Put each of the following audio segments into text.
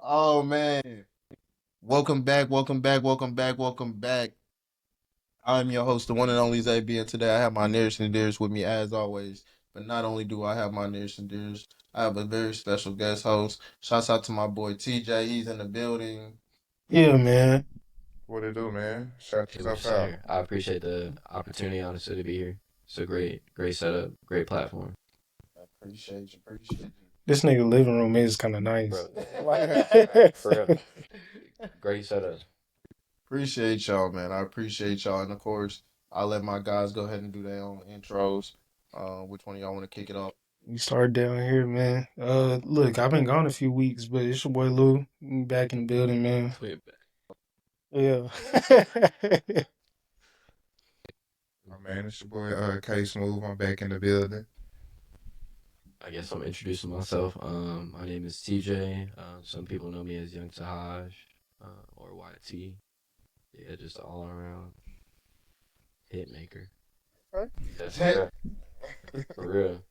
Oh man. Welcome back, welcome back, welcome back, welcome back. I'm your host, the one and only ZB, and today I have my nearest and dearest with me as always. But not only do I have my nearest and dearest, I have a very special guest host. Shouts out to my boy TJ. He's in the building. Yeah, man. What it do, man? Shout Hey, what you yourself say out. here? I appreciate the opportunity, honestly, to be here. It's a great setup, great platform, Appreciate This nigga living room is kind of nice. bro. Like, For real, great setup. appreciate y'all, man. I appreciate y'all. And of course, I'll let my guys go ahead and do their own intros. Which one of y'all want to kick it off? we start down here, man. Look, I've been gone a few weeks, but it's your boy Lou back in the building, man. Sweet. Yeah. My man, it's your boy K Smooth. I'm back in the building. I guess I'm introducing myself. My name is TJ. Some people know me as Young Tahaj, or YT. Yeah, just an all around hit maker. Right. That's for real.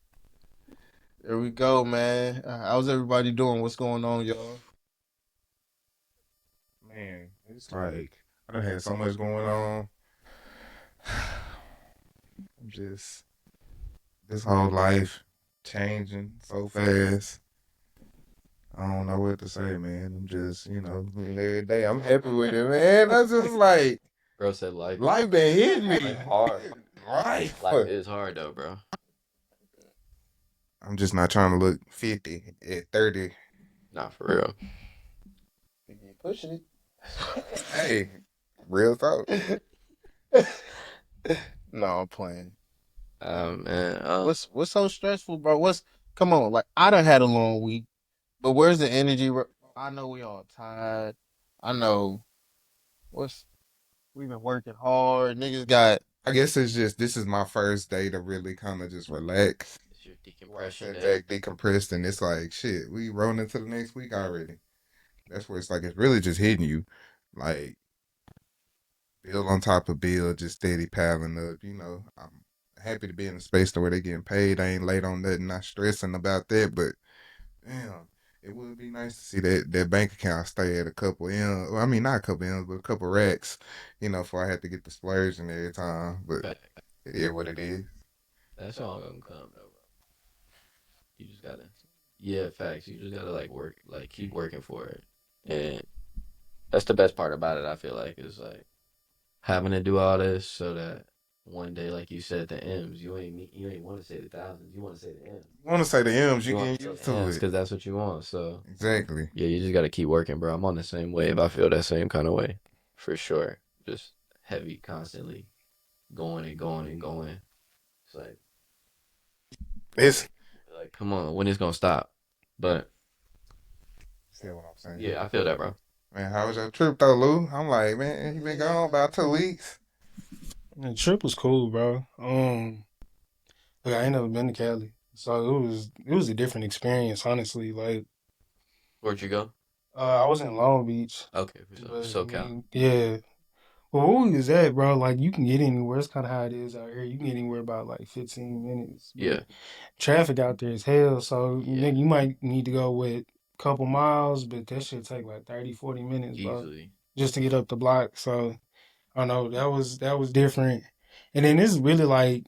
There we go, man. How's everybody doing? What's going on, y'all? Man, it's like I done had so much going on. I'm just this whole life changing so fast. I don't know what to say, man. I'm just, every day I'm happy with it, man. That's just like Bro said life. life been hitting me Life hard. Life. Life is hard though, bro. I'm just not trying to look 50 at 30. Not for real. You pushing it. Hey, real talk. No, I'm playing. Man. What's so stressful, bro? Come on, like I done had a long week, but where's the energy? I know we all tired. I know what's we've been working hard. Niggas got I guess it's just this is my first day to really kind of just relax. It's your Like decompression sit day. back, decompressed, and it's like shit. We rolling into the next week already. That's where it's like it's really just hitting you, like bill on top of bill, just steady piling up. I'm happy to be in a space to where they getting paid. I ain't late on nothing, not stressing about that. But damn, it would be nice to see that bank account stay at a couple M. Well, I mean not a couple M's, but a couple racks. Before I had to get the splurging every time. But Fact. it is what it is. That's all gonna come though, bro. You just gotta, yeah, facts. You just gotta like work, like keep working for it, and that's the best part about it. I feel like is like having to do all this so that one day, like you said, the M's. You ain't want to say the thousands. You want to say the M's. You want to say the M's, you You want getting to say used the to M's it. because that's what you want. So Exactly. yeah, you just gotta keep working, bro. I'm on the same wave. I feel that same kind of way, for sure. Just heavy, constantly going and going and going. It's It's like come on, when it's gonna stop? But see what I'm saying. yeah, I feel that, bro. Man, how was your trip though, Lou? I'm like, man, you been gone about 2 weeks. The trip was cool, bro. Look, I ain't never been to Cali, so it was a different experience, honestly. Like, Where'd you go? I was in Long Beach, Okay, for but I SoCal. mean, yeah. Well, where we was at, bro? Like, you can get anywhere. It's kind of how it is out here. You can get anywhere about like 15 minutes, but Yeah, traffic out there is hell. So, yeah, nigga, you might need to go with a couple miles, but that shit take like 30, 40 minutes, bro, easily. just to get up the block. So, I don't know. That was different. And then this is really like,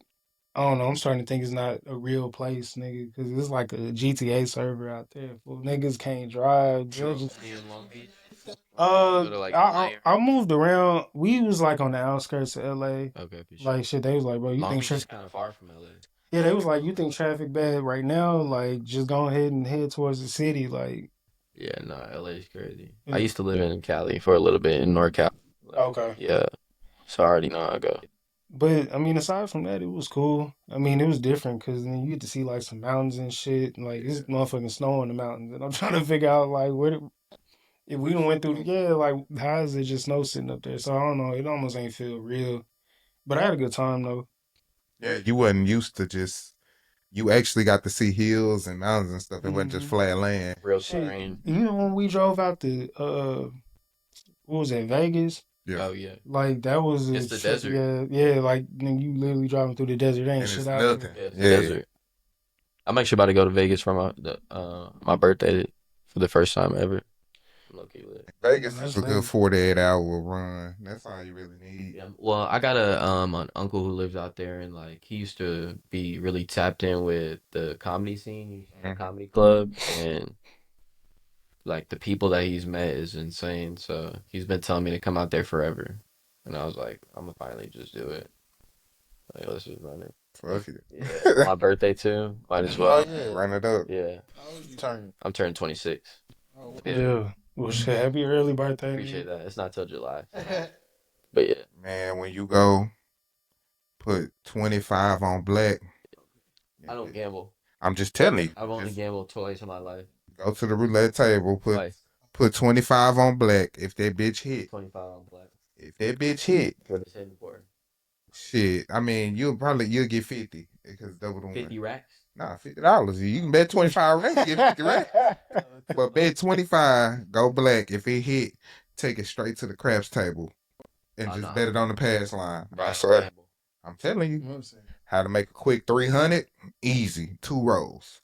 I don't know. I'm starting to think it's not a real place, nigga, because it's like a GTA server out there. Fool. Niggas can't drive. Niggas. Stay in Long Beach. Uh, Go to like I, Miami. I I moved around. We was like on the outskirts of LA. Okay, for sure. Like shit, they was like, bro, you Long think Beach is traffic? kind of far from LA. Yeah, they was like, you think traffic bad right now? Like, just go ahead and head towards the city. Like, Yeah, no, LA is crazy. I it- used to live in Cali for a little bit in NorCal. Like, okay. yeah, so I already know how I go. But I mean, aside from that, it was cool. I mean, it was different because then you get to see like some mountains and shit. And, like, it's Yeah. motherfucking snow in the mountains, and I'm trying to figure out like if we don't went through yeah, like how is it just snow sitting up there? So I don't know. It almost ain't feel real. But I had a good time though. Yeah, you wasn't used to just you actually got to see hills and mountains and stuff. It wasn't just Hmm. flat land. Real Shit, terrain. you know when we drove out to what was that, Vegas? Yeah. Oh yeah, Like that was a it's the trip. desert. Yeah, yeah. Like then you literally driving through the desert. There ain't And shit it's out nothing. there. Yeah, it's the Yeah. desert. I'm actually about to go to Vegas for my birthday for the first time ever. low key lit. Vegas That's is a good lit. 48-hour run. That's all you really need. Yeah. Well, I got an uncle who lives out there, and like he used to be really tapped in with the comedy scene, he used to have a comedy club, and like the people that he's met is insane. So he's been telling me to come out there forever, and I was like, I'm gonna finally just do it. Like, let's just run it. Fuck it. Yeah, my birthday too. Might as well. Oh, yeah. Run it up. Yeah, How old you turning? I'm turning 26. Oh, Yeah, Yeah. Well, shit, happy early birthday. appreciate nigga. that. It's not till July, but yeah, Man, when you go put 25 on black, I don't gamble. I'm just telling you. I've only Just gambled twice in my life. go to the roulette table, Twice. put 25 on black. If that bitch hit, 25 on black. if that bitch hit, What it's hitting for? shit. I mean, you'll get 50 because double the 50 one. racks? Nah, $50. You can bet 25 racks, get 50 racks. But bet 25, go black. If it hit, take it straight to the craps table and Oh, just no. bet it on the pass line. Bro, I I don't swear. gamble. I'm telling You you know what I'm saying? how to make a quick 300. Easy, 2 rolls.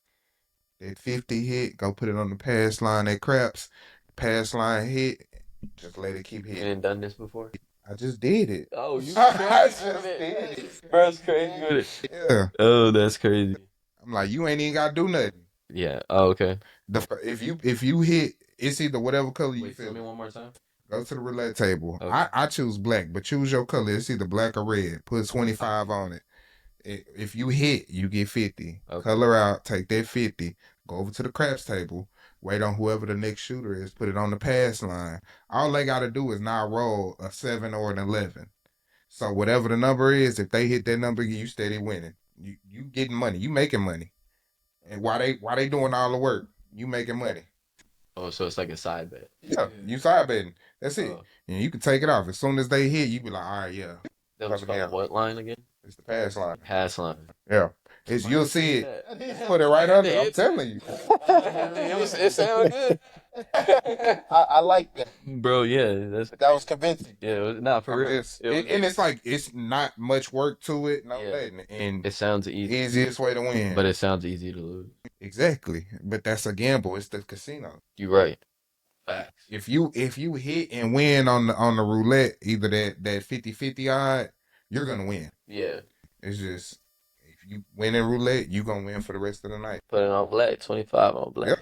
That 50 hit, go put it on the pass line at craps. Pass line hit, just let it keep You hitting. ain't done this before? I just did it. Oh, you I crazy just with did it. it. Bro, that's crazy with it. Yeah. Oh, that's crazy. I'm like, you ain't even gotta do nothing. Yeah. Oh, okay. If you hit, it's either whatever color you Wait, feel. tell me one more time. Go to the roulette table. Okay. I choose black, but choose your color. It's either black or red. Put 25 on it. If you hit, you get 50. Okay. Color out, take that 50, go over to the craps table, wait on whoever the next shooter is, put it on the pass line. All they got to do is not roll a 7 or an 11. So whatever the number is, if they hit that number, you steady winning. You getting money. You making money. And why they doing all the work? You making money. Oh, so it's like a side bet. Yeah, you side betting. That's it. Oh. And you can take it off. As soon as they hit, you be like, all right, yeah. That was called what line again? It's the pass line. Pass line. Yeah. You'll see it. Put it right under. I'm telling you. It sounded good. I like that. Bro, yeah. That was convincing. Yeah, nah, for real. And it's like, it's not much work to it. No, Yeah. and It sounds easy. easiest way to win. But it sounds easy to lose. Exactly. But that's a gamble. It's the casino. You're right. Facts. If you hit and win on the roulette, either that 50-50 odd, you're gonna win. Yeah. It's just, if you win in roulette, you gonna win for the rest of the night. Put it on black. 25 on black. Yep.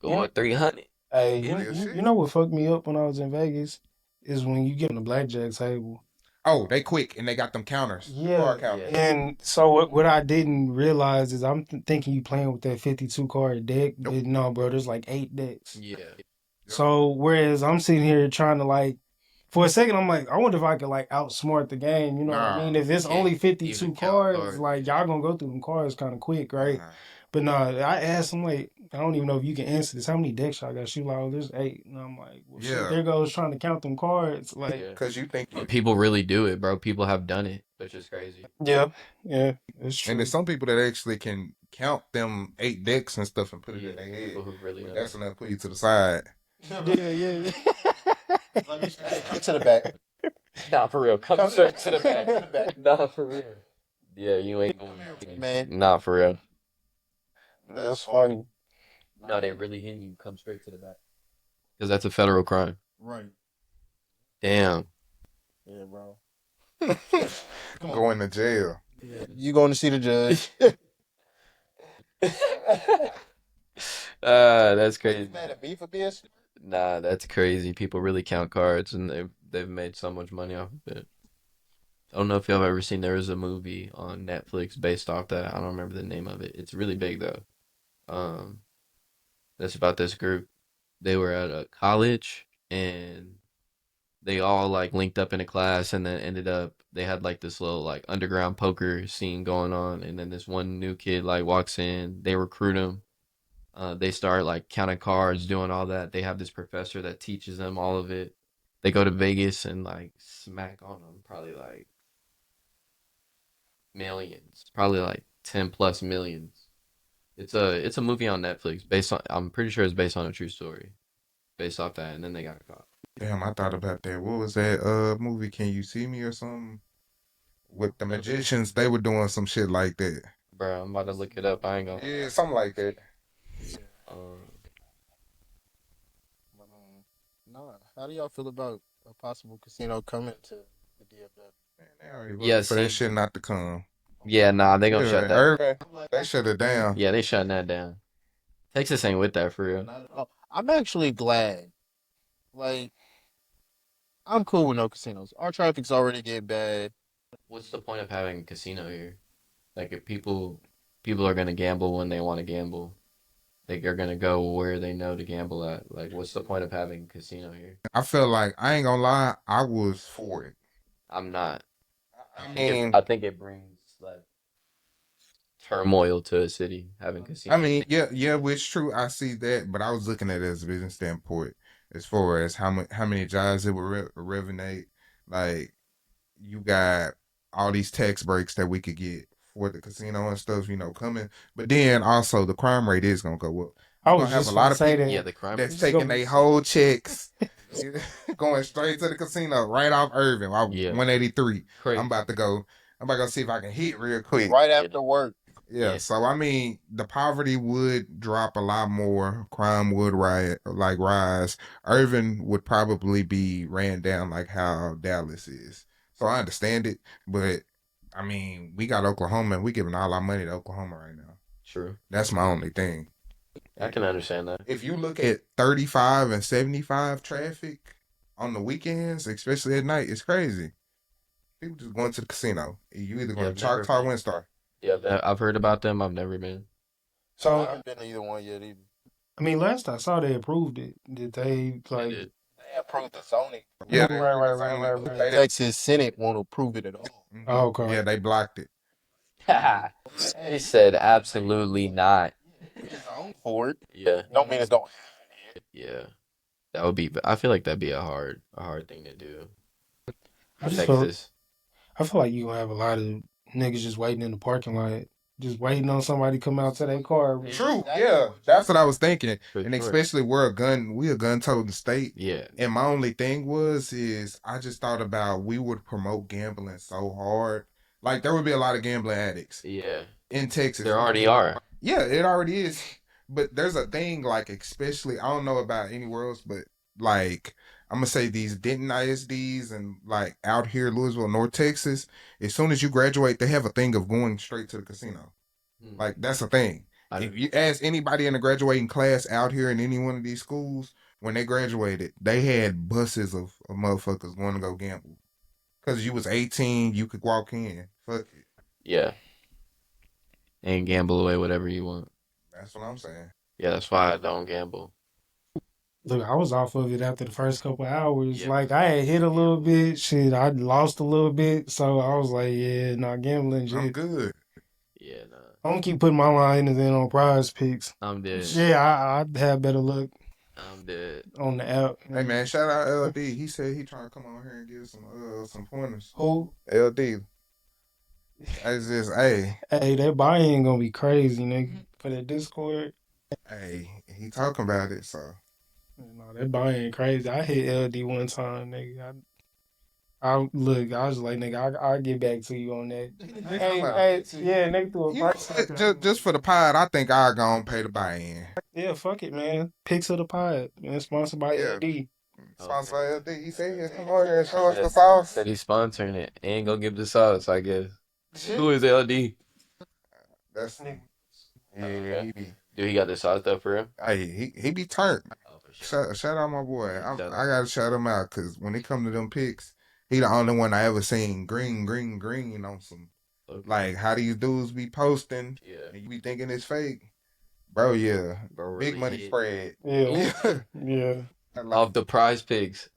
Go on 300. Hey, Yeah, you, shit. you know what fucked me up when I was in Vegas is when you get on the blackjack table. Oh, they quick and they got them counters. Yeah. Card counters. And so what I didn't realize is I'm thinking you playing with that 52 card deck, Nope. but no, bro, there's like 8 decks. Yeah. So whereas I'm sitting here trying to like, for a second I'm like, I wonder if I could like outsmart the game. You know what I Nah, mean? If it's you can't only 52 even count cards, cards. like y'all gonna go through them cards kind of quick, right? Nah. But no, I asked him like, I don't even know if you can answer this. How many decks y'all got? She like, oh, there's 8. And I'm like, well, Yeah. shit, there goes trying to count them cards. Like, Yeah. Cause you think, But people really do it, bro. People have done it. That's just crazy. yeah, it's true. and there's some people that actually can count them 8 decks and stuff and put it Yeah, in their head. people who really But know. that's enough to put you to the side. yeah. Come to the back. Nah, for real. Come straight to the back. Nah, for real. Yeah, you ain't going. Man, Nah, for real. That's funny. No, they really hitting you. Come straight to the back. Because that's a federal crime. right. Damn. Yeah, bro. Going to jail. You going to see the judge? That's crazy. Mad at me for being stupid? Nah, that's crazy. People really count cards, and they've made so much money off of it. I don't know if y'all have ever seen. There was a movie on Netflix based off that. I don't remember the name of it. It's really big though. That's about this group. They were at a college, and they all like linked up in a class, and then ended up they had like this little like underground poker scene going on, and then this one new kid like walks in. They recruit him. They start like counting cards, doing all that. They have this professor that teaches them all of it. They go to Vegas and like smack on them, probably like millions, probably like 10 plus millions. It's a movie on Netflix based on. I'm pretty sure it's based on a true story, based off that, and then they got caught. Damn, I thought about that. What was that movie? Can You See Me or something? With the magicians, they were doing some shit like that. Bro, I'm about to look it up. I ain't gonna. Yeah, something like that. Um, Nah. How do y'all feel about a possible casino coming to the DFW? Man, they already Yeah, voted for that see, shit not to come. yeah, nah, they gonna Yeah, shut that. Irving, they shut it down. Yeah, they shutting that down. Texas ain't with that for real. Not at all. I'm actually glad. Like, I'm cool with no casinos. Our traffic's already getting bad. What's the point of having a casino here? Like if people are gonna gamble when they want to gamble. Like they're gonna go where they know to gamble at. Like what's the point of having a casino here? I feel like I ain't gonna lie, I was for it. I'm not. I mean, I think it brings like turmoil to a city having casinos. yeah, well, it's true. I see that, but I was looking at it as a business standpoint, as far as how many jobs it would revenate. Like you got all these tax breaks that we could get for the casino and stuff, coming. But then also the crime rate is gonna go up. I You're was gonna have a just lot gonna of say people Yeah, that. the crime. that's It's gonna taking be their whole checks, going straight to the casino right off Irving. Yeah. 183. Crazy. I'm about to go. I'm about to go see if I can hit real quick. Right Yeah. after work. Yeah, Yeah. so I mean, the poverty would drop a lot more. Crime would rise. Irving would probably be ran down like how Dallas is. So I understand it, but I mean, we got Oklahoma and we giving all our money to Oklahoma right now. True. That's my only thing. I can understand that. If you look at 35 and 75 traffic on the weekends, especially at night, it's crazy. People just going to the casino. You either Yeah, go to I've never Choctaw, been. Windstar. Yeah, I've heard about them. I've never been. I so. haven't been to either one yet either. I mean, last I saw, they approved it. Did they They like? did. They approved the zoning. Yeah, Right. Texas Senate won't approve it at all. Oh, okay. Yeah, they blocked it. They said absolutely not. It's zoned for it. Yeah. Don't mean it's don't. Yeah. That would be. I feel like that'd be a hard thing to do. I just feel. Texas. I feel like you gonna have a lot of niggas just waiting in the parking lot, just waiting on somebody to come out to their car. True, yeah, that's what I was thinking, For and sure. especially we a gun toting state. Yeah. And my only thing is I just thought about we would promote gambling so hard, like there would be a lot of gambling addicts Yeah. in Texas. There already are. Yeah, it already is. But there's a thing like especially I don't know about anywhere else, but like I'm gonna say these Denton ISDs and like out here Louisville, North Texas, as soon as you graduate, they have a thing of going straight to the casino. Like that's a thing. If you ask anybody in the graduating class out here in any one of these schools, when they graduated, they had buses of motherfuckers going to go gamble. Cause you was 18, you could walk in. Fuck it. Yeah. And gamble away whatever you want. That's what I'm saying. Yeah, that's why I don't gamble. Look, I was off of it after the first couple hours. Yeah. Like I had hit a little bit, shit. I lost a little bit, so I was like, yeah, not gambling. I'm Shit. good. Yeah, nah. I'm gonna keep putting my lines in on Prize Picks. I'm dead. Yeah, I'd have better luck I'm dead. on the app. Hey man, shout out LD. He said he trying to come on here and give some pointers. Who? LD. It's just Hey, that buy-in gonna be crazy, nigga. For that Discord. hey, he talking about it, so No, that buy-in crazy. I hit LD one time, nigga. Look, I was like, nigga, I'll get back to you on that. Hey, yeah, nigga threw a price. just for the pod, I think I'll go and pay the buy-in. Yeah, fuck it, man. Picks of the pod, man. Sponsored by Yeah. LD. Sponsor by LD. He said he'll come over here and show us the sauce. Said he's sponsoring it. Ain't gonna give the sauce, I guess. Who is LD? That's Okay. he be, Dude, he got the sauce though for him? hey, he be turned. Oh, for sure. Shout out my boy. I Shout out. gotta shout him out because when it come to them picks, he the only one I ever seen green on some. Okay. Like how these dudes be posting Yeah. and you be thinking it's fake. Bro, yeah. Bro, Big really money hit. spread. Yeah, yeah. Off the prize pigs.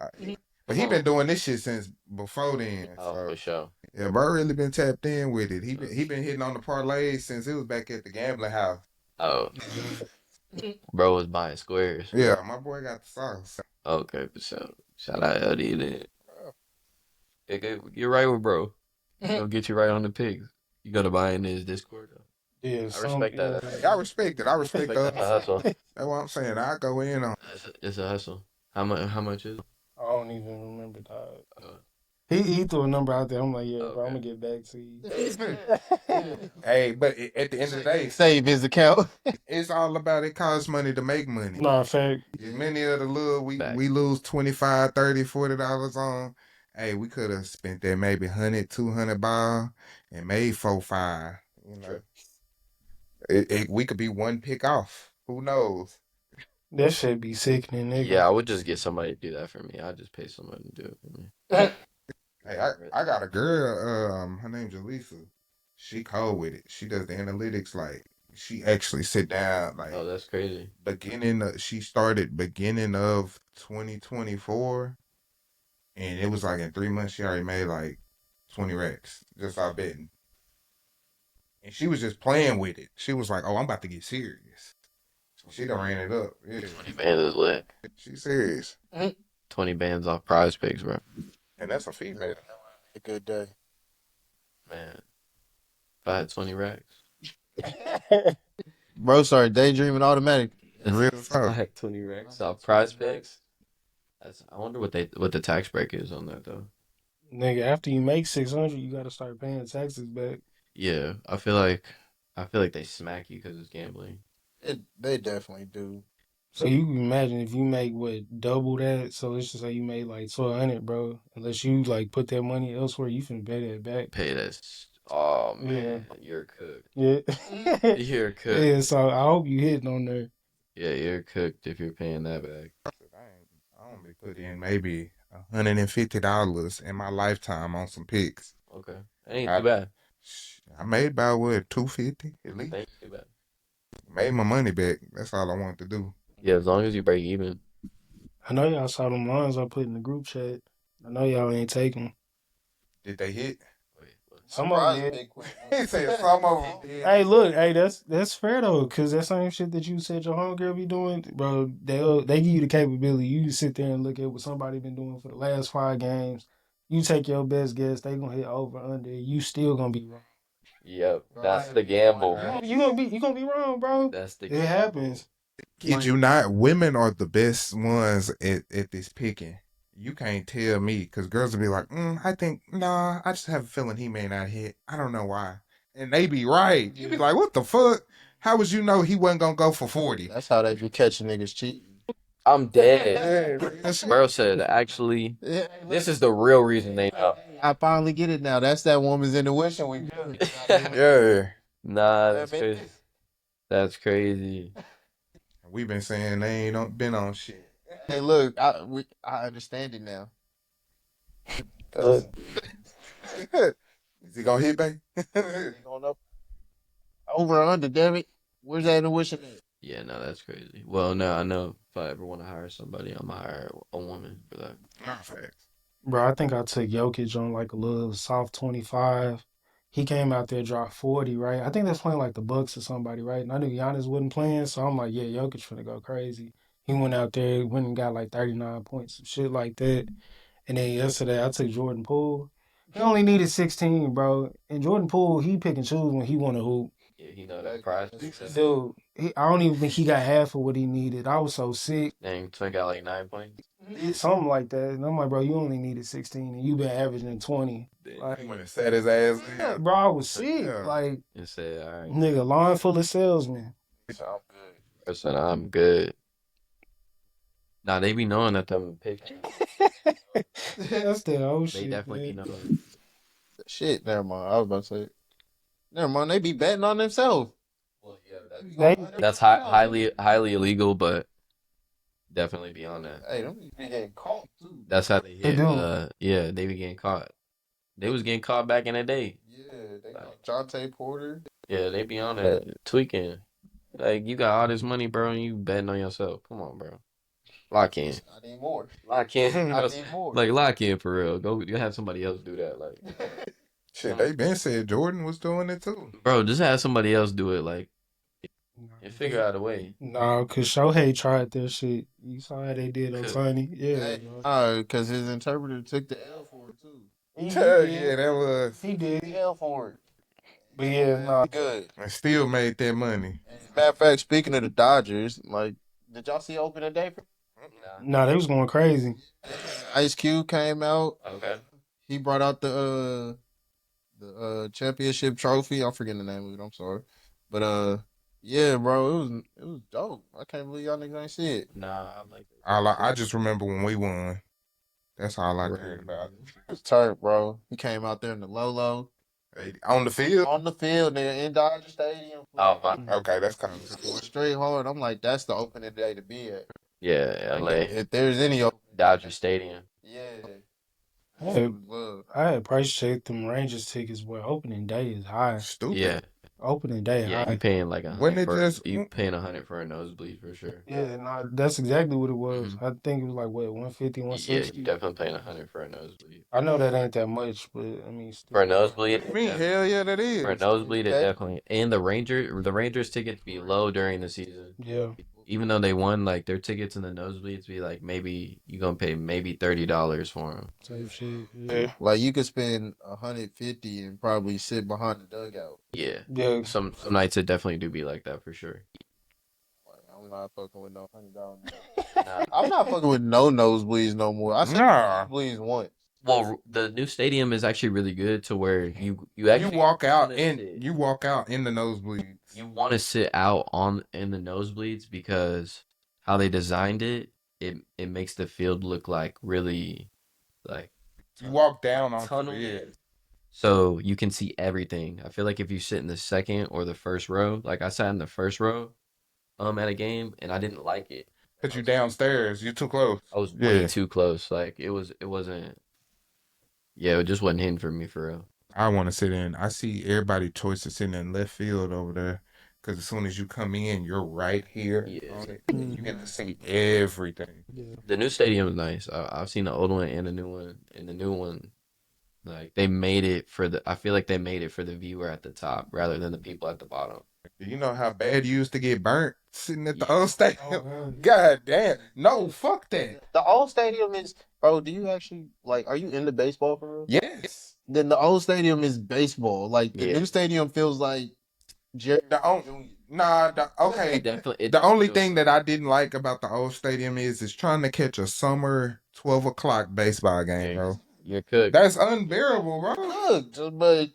But he been doing this shit since before then. Oh, So for sure. yeah, bro really been tapped in with it. He been hitting on the parlays since it was back at the gambling house. Oh. Bro was buying squares. Yeah, my boy got the sauce. Okay, for sure. Shout out LD then. You're right with bro. He'll get you right on the pigs. You gotta buy in his Discord though. Yeah, I respect that. I respect it. I respect That's a that. hustle. That's what I'm saying. I go in on. It's a hustle. How much is it? I don't even remember that. He threw a number out there. I'm like, yeah, bro, Okay. I'm gonna get back to you. Hey, but at the end of the day, Save his account. it's all about it costs money to make money. Nah, fact. As many of the little Facts. we lose $25, $30, $40 on. Hey, we could have spent that maybe 100, 200 ball and made 4, 5. You know, we could be one pick off. Who knows? That shit be sickening, nigga. Yeah, I would just get somebody to do that for me. I'd just pay someone to do it for me. Hey, I got a girl. Her name's Elisa. She cold with it. She does the analytics. Like she actually sit down. Like Oh, that's crazy. she started beginning of 2024, and it was like in 3 months she already made like 20 racks just off betting. And she was just playing with it. She was like, "Oh, I'm about to get serious." So she done ran it up. Yeah, 20 bands is lit. she's serious, 20 bands off Prize Picks, bro. and that's a female. A good day. Man, if I had 20 racks. Bro started daydreaming automatic. Real If I talk. had 20 racks off Prize Picks. I wonder what the tax break is on that though. Nigga, after you make 600, you gotta start paying taxes back. Yeah, I feel like they smack you because it's gambling. They definitely do. So you can imagine if you make double that. So let's just say you made like 1,200, bro. Unless you like put that money elsewhere, you finna pay that back. Pay that. Oh man, you're cooked. Yeah. You're cooked. Yeah. So I hope you hitting on there. Yeah, you're cooked if you're paying that back. I only put in maybe $150 in my lifetime on some picks. Okay, that ain't too bad. I made about what, $250 at least. That ain't too bad. Made my money back. That's all I wanted to do. Yeah, as long as you break even. I know y'all saw them lines I put in the group chat. I know y'all ain't take them. Did they hit? Wait, what? Some of them did. He said some of them did. Hey, look, hey, that's fair though, cause that same shit that you said your homegirl be doing, bro. They give you the capability. You can sit there and look at what somebody been doing for the last 5 games. You take your best guess. They gonna hit over under. You still gonna be wrong. Yep, that's the gamble. You gonna be wrong, bro. That's the It gamble. happens. Kid you not, women are the best ones at this picking. You can't tell me, because girls will be like, I think, nah, I just have a feeling he may not hit. I don't know why. And they be right. You be like, what the fuck? How would you know he wasn't going to go for 40? That's how they be catching niggas cheating. I'm dead. Bro said, actually, this is the real reason they know. I finally get it now. That's that woman's intuition. We Yeah. Nah, that's crazy. That's crazy. We've been saying they ain't been on shit. Hey, look, I understand it now. Is he going to hit, babe? Going up over or under, damn it. Where's that intuition at? Yeah, no, that's crazy. Well, no, I know if I ever want to hire somebody, I'm gonna hire a woman for that. Nah, facts. Bro, I think I took Jokic on like a little soft 25. He came out there, dropped 40, right? I think that's playing like the Bucks or somebody, right? And I knew Giannis wasn't playing, so I'm like, yeah, Jokic finna go crazy. He went out there, went and got like 39 points, some shit like that. And then yesterday, I took Jordan Poole. He only needed 16, bro. And Jordan Poole, he pick and choose when he want to hoop. Yeah, he know that prize. Dude, I don't even think he got half of what he needed. I was so sick. Dang, Twin got like 9 points. Something like that. And I'm like, bro, you only needed 16 and you been averaging 20. Like, He went and sat his ass yeah, down. bro, I was sick. Yeah. Like, And said, all right, nigga, line full of salesmen. I'm good. person, I'm good. Nah, they be knowing that them picks. That's that old They shit. definitely man. be knowing. Shit, never mind. I was about to say. Never mind. They be betting on themselves. Well, yeah, They, that's highly illegal, but definitely be on that. Hey, them be getting caught too. That's how they hit. do. Yeah, they be getting caught. They was getting caught back in the day. Yeah, they got Jonte Porter. Yeah, they be on it tweaking. Like, you got all this money, bro, and you betting on yourself. Come on, bro. Lock in. I need more. Lock in. I need more. Like, lock in for real. Go, you have somebody else do that. Like, Shit, they been said Jordan was doing it too. bro, just have somebody else do it. Like, and figure out a way. nah, because Shohei tried that shit. You saw how they did on Tiny. Yeah. bro. Because his interpreter took the L for it too. Yeah, that was. He did. The L for it. But yeah, nah. Good. And still made that money. Matter of fact, speaking of the Dodgers, like, did y'all see opening day? Nah, they was going crazy. Ice Cube came out. Okay. he brought out the championship trophy. I'm forgetting the name of it. I'm sorry, but yeah, bro, it was dope. I can't believe y'all niggas ain't see it. Nah, I like that. I just remember when we won. That's all I Right. cared about. It was turnt, bro. He came out there in the Lolo On the field? on the field, nigga, in Dodger Stadium. Oh, my. Okay, that's kind of Going straight hard. I'm like, that's the opening day to be at. Yeah, LA. If there's any open, Dodger Stadium. yeah, I it had, was love. I had price checked them Rangers tickets where opening day is high. stupid. Yeah. Opening day Yeah, high. you paying like Wasn't it just- you paying 100 for a nosebleed for sure. Yeah, no, that's exactly what it was. Mhm. I think it was like what 150, Yeah, 160. you definitely paying 100 for a nosebleed. I know that ain't that much, but I mean, still. For a nosebleed, I mean, hell yeah, that is. for a nosebleed, it Okay. definitely. And the Rangers tickets be low during the season. Yeah, Even though they won, like their tickets in the nosebleeds be like maybe you gonna pay maybe $30 for them. same shit. Yeah, Like you could spend 150 and probably sit behind the dugout. Yeah. yeah. Some nights it definitely do be like that for sure. Like, I'm not fucking with no $100. Nah. I'm not fucking with no nosebleeds no more. I said Nah. nosebleeds once. Well, the new stadium is actually really good to where you You actually walk out wanna and sit. you walk out in the nosebleeds. You want to sit out in the nosebleeds because how they designed it makes the field look like really like You walk down on tunnel. the field. So you can see everything. I feel like if you sit in the second or the first row, like I sat in the first row, at a game and I didn't like it. Cause you downstairs. You're too close. I was Yeah. way too close. Like it wasn't. Yeah, it just wasn't hitting for me for real. I want to sit in. I see everybody choices sitting in left field over there. Cause as soon as you come in, you're right here. Yeah. You get to see everything. The new stadium is nice. I've seen the old one and the new one. And the new one, like they made it for the. I feel like they made it for the viewer at the top rather than the people at the bottom. You know how bad you used to get burnt sitting at the Yeah. old stadium? Oh, God damn. No, fuck that. The old stadium is, bro. Do you actually like? Are you into baseball for real? Yes. Then the old stadium is baseball. Like the Yeah. new stadium feels like Jerry. Okay. Definitely. The only thing that I didn't like about the old stadium is trying to catch a summer 12 o'clock baseball game, bro. You're cooked. That's unbearable, bro. Look, but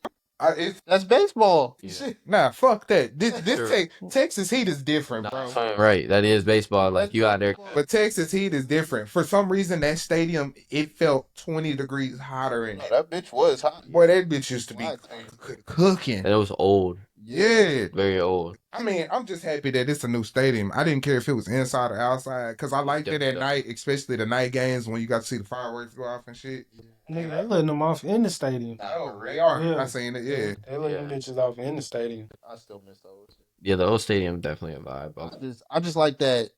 It's that's baseball. Yeah. shit. Nah, fuck that. This Sure. Texas Heat is different, Nah, bro. fine, right. That is baseball. Like you out there. But Texas Heat is different. For some reason, that stadium, it felt 20 degrees hotter in No, it. that bitch was hot. Boy, that bitch used to be What? cooking. And it was old. Yeah. Very old. I mean, I'm just happy that it's a new stadium. I didn't care if it was inside or outside because I liked it at Yeah. night, especially the night games when you got to see the fireworks go off and shit. nigga, they letting them off in the stadium. Oh, they are. Yeah. I seen it, yeah. They letting them bitches off in the stadium. I still miss those. Yeah, the old stadium definitely a vibe. I just like that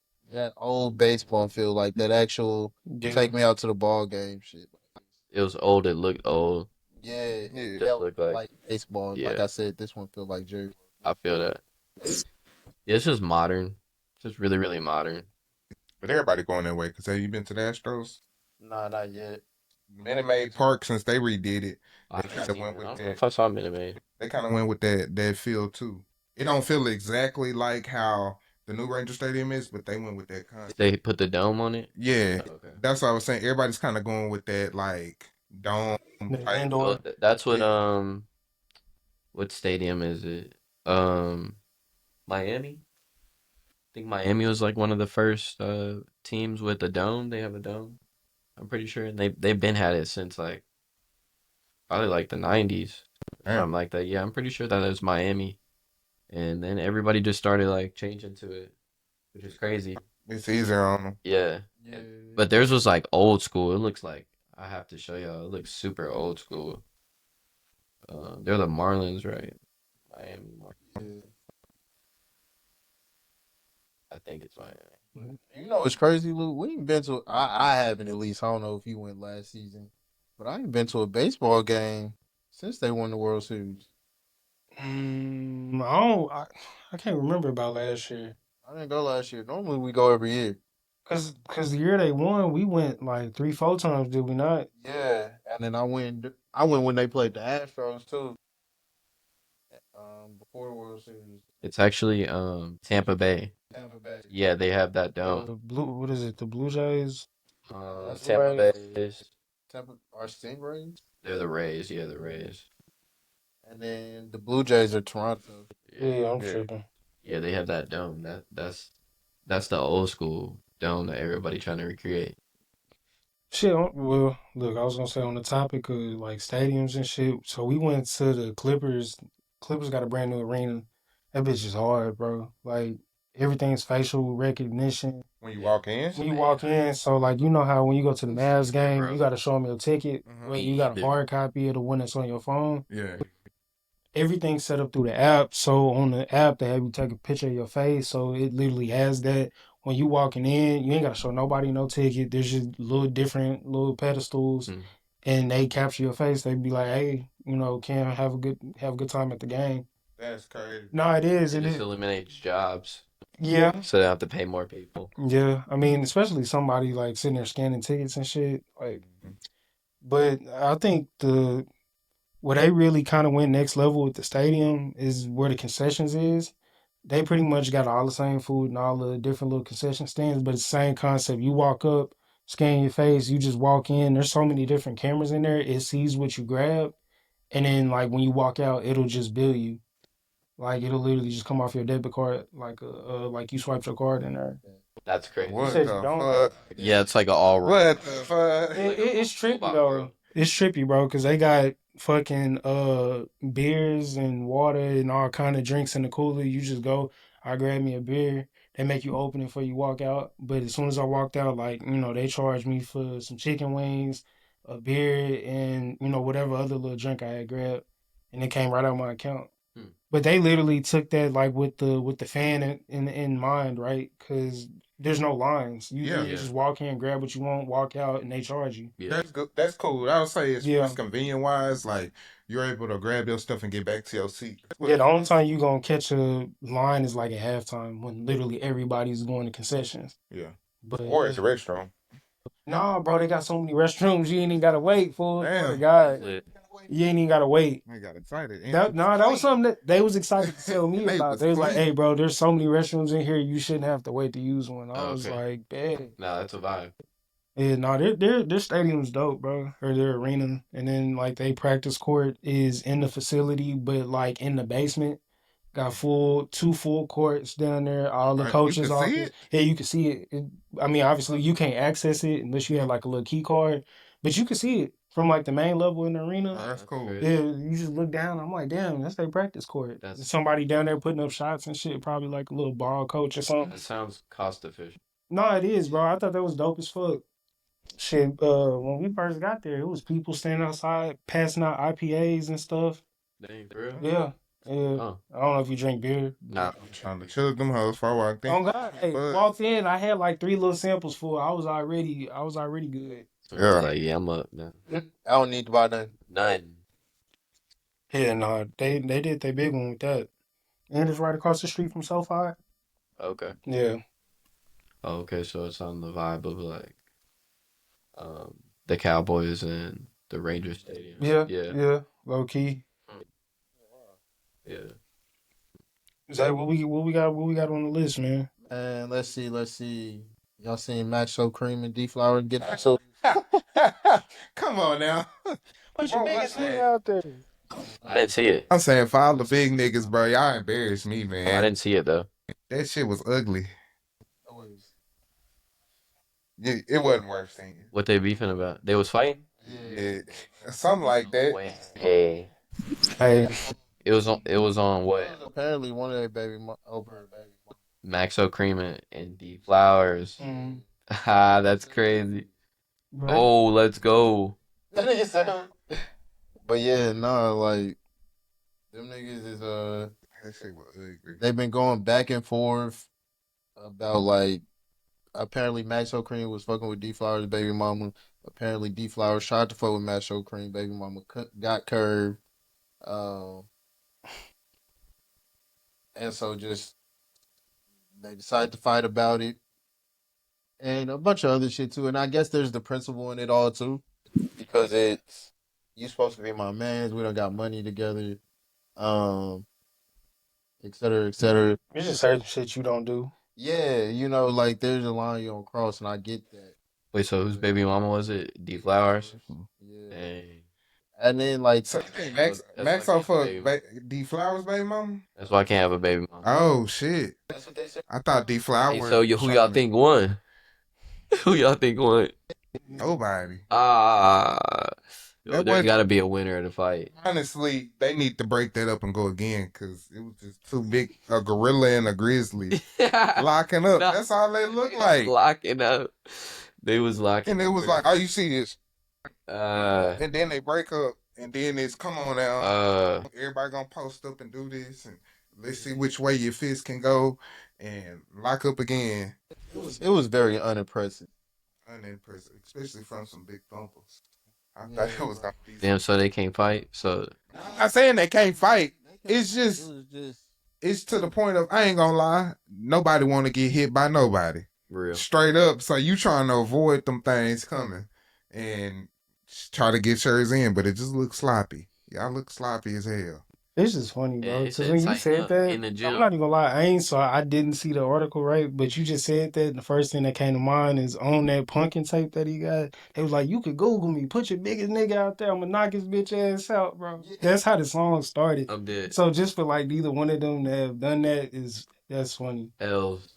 old baseball feel, like that actual Yeah. take me out to the ball game shit. It was old. It looked old. Yeah, Yeah. it Just felt looked like, like. baseball. Yeah. Like I said, this one feel like Jerry. I feel that. Yeah, it's just modern. It's just really, really modern. But everybody going that way because have you been to the Astros? Nah, not yet. Minute Maid Park, since they redid it, I They haven't kinda seen went it. with I don't that. know if I saw Minute Maid. they kind of went with that feel too. It don't feel exactly like how the new Ranger Stadium is, but they went with that concept. They put the dome on it. Yeah, Oh, okay. that's what I was saying. Everybody's kind of going with that like dome. The type. indoor. Well, that's what Yeah. what stadium is it? Miami. I think Miami was like one of the first teams with a dome. They have a dome. I'm pretty sure, and they've been had it since like probably like the '90s, Damn. something like that. Yeah, I'm pretty sure that is Miami, and then everybody just started like changing to it, which is crazy. It's easier on them. Yeah, Yeah, but theirs was like old school. It looks like I have to show y'all. It looks super old school. They're the Marlins, right? Miami Marlins. I think it's Miami. you know it's crazy, Luke. We ain't been to. I haven't at least. I don't know if you went last season, but I ain't been to a baseball game since they won the World Series. I can't remember about last year. I didn't go last year. Normally we go every year. Cause the year they won, we went like 3-4 times, did we not? Yeah, and then I went. I went when they played the Astros too. Before the World Series, It's actually Tampa Bay. Tampa Bay. Yeah, they have that dome. What is it? The Blue Jays? That's Tampa right. Bay is Tampa, our Stingrays. They're the Rays. Yeah, the Rays. And then the Blue Jays are Toronto. Yeah, I'm Yeah. tripping. Yeah, they have that dome. That's the old school dome that everybody trying to recreate. Shit, well, look, I was gonna say on the topic of like stadiums and shit. So we went to the Clippers. Clippers got a brand new arena. That bitch is hard, bro. Like everything's facial recognition. When you walk in. When you walk in, so like you know how when you go to the Mavs game, Bro. you got to show them your ticket. Mhm. Well, you got a hard copy of the one that's on your phone. Yeah. Everything's set up through the app. So on the app, they have you take a picture of your face. So it literally has that. When you walking in, you ain't gotta show nobody no ticket. There's just little different little pedestals, Hmm. and they capture your face. They be like, "Hey, Cam, have a good time at the game." That's crazy. No, it is. It It just is. eliminates jobs, Yeah, so they don't have to pay more people. yeah. I mean, especially somebody like sitting there scanning tickets and shit. Like, Mhm. but I think where they really kind of went next level with the stadium is where the concessions is. They pretty much got all the same food and all the different little concession stands, but it's the same concept. You walk up, scan your face, you just walk in. There's so many different cameras in there. It sees what you grab, and then like when you walk out, it'll just bill you. Like it'll literally just come off your debit card, like you swiped your card in there. That's crazy. You What said the you don't? fuck? Yeah, it's like an all. What the fuck? It's trippy Robot though. world. It's trippy, bro, because they got fucking beers and water and all kind of drinks in the cooler. You just go, I grab me a beer. They make you open it before you walk out. But as soon as I walked out, like, they charged me for some chicken wings, a beer, and whatever other little drink I had grabbed. And it came right out of my account. Hmm. But they literally took that like with the fan in mind, right? Because there's no lines. You Yeah. literally just walk in, grab what you want, walk out, and they charge you. Yeah. That's good. That's cool. I would say Yeah. it's convenient wise. Like you're able to grab your stuff and get back to your seat. Yeah, the only time you gonna catch a line is like at halftime when literally everybody's going to concessions. Yeah. But Or it's a restroom. nah, bro, they got so many restrooms you ain't even gotta wait for. Damn. Oh God, Lit. you ain't even gotta wait. I got excited. That was something that they was excited to tell me They about. was They was like, clean. "Hey, bro, there's so many restrooms in here. You shouldn't have to wait to use one." I was Okay. like, "Bad." Nah, that's a vibe. Yeah, no, their stadium's dope, bro. Or their arena, and then like they practice court is in the facility, but like in the basement. Got two full courts down there. All the You coaches' can see office. it? Yeah, you can see it. I mean, obviously you can't access it unless you have like a little key card, but you can see it from like the main level in the arena. Oh, that's cool. crazy. Yeah, you just look down. I'm like, damn, that's their practice court. That's- Somebody down there putting up shots and shit. Probably like a little ball coach or something. That sounds cost efficient. No, it is, bro. I thought that was dope as fuck. Shit, when we first got there, it was people standing outside passing out IPAs and stuff. Dang, for real? Yeah. Yeah. Oh. I don't know if you drink beer. Nah. I'm trying to chill with them hoes before I walked in. Oh God! Hey, But- walked in. I had like 3 little samples full. I was already good. So Yeah. it's like, yeah, I'm up now. I don't need to buy nothing. None. Yeah, no, they did their big one with that, and it's right across the street from SoFi. Okay. Yeah, Oh, okay, so it's on the vibe of like the Cowboys and the Rangers stadium. yeah, low key. Yeah. Zach, what we got on the list, man? And let's see. Y'all seen Max So Cream and D Flower get so Come on now. What's your biggest nigga out there? I didn't see it. I'm saying for all the big niggas, bro, y'all embarrassed me, I man. didn't see it though. That shit was ugly. It wasn't worth seeing. What they beefing about? They was fighting? Yeah, something like that. Hey. Hey, It was on what? apparently one of their over her baby Maxo Cream and D Flowers. mm, Ah, that's crazy. right. Oh, let's go. But yeah, no, like them niggas is That shit was ugly. they've been going back and forth about like apparently Max O'Cream was fucking with D Flower's baby mama. Apparently D Flower tried to fuck with Max O'Cream baby mama got curved. And so just they decided to fight about it. And a bunch of other shit too. And I guess there's the principle in it all too. Because it's you supposed to be my mans, we done got money together. Et cetera, et cetera. It's just certain shit you don't do. Yeah, like there's a line you don't cross, and I get that. Wait, so whose baby mama was it? D Flowers? Yeah. Hey. And then like So Max That's off why I for can't have a D Flowers baby mama? That's why I can't have a baby mama. Oh shit. that's what they said. I thought D Hey, Flowers so who y'all think won? Who y'all think won? nobody. There That was got to be a winner of the fight. honestly, they need to break that up and go again because it was just too big. A gorilla and a grizzly locking up. No. That's all they look like. Locking up. They was locking. And it was like, all you see is, Uh, and then they break up, and then it's come on now. Everybody gonna post up and do this, and let's see which way your fist can go, and lock up again. It was very unimpressive. Unimpressive, especially from some big thumpers. I thought it was gonna be. damn, so they can't fight. So I'm not saying they can't fight. It's It just, was just it's to the point of I ain't gonna lie. Nobody want to get hit by nobody. real. Straight up. So you trying to avoid them things coming and try to get yours in, but it just looks sloppy. Y'all look sloppy as hell. It's just funny, bro. Yeah, Because when you tighten said up that, in the gym. I'm not even gonna lie. I didn't see the article, right? But you just said that, and the first thing that came to mind is on that punkin tape that he got. They was like, you could Google me, put your biggest nigga out there, I'm gonna knock his bitch ass out, bro. That's how the song started. I'm dead. So just for like neither one of them to have done that's funny. L's.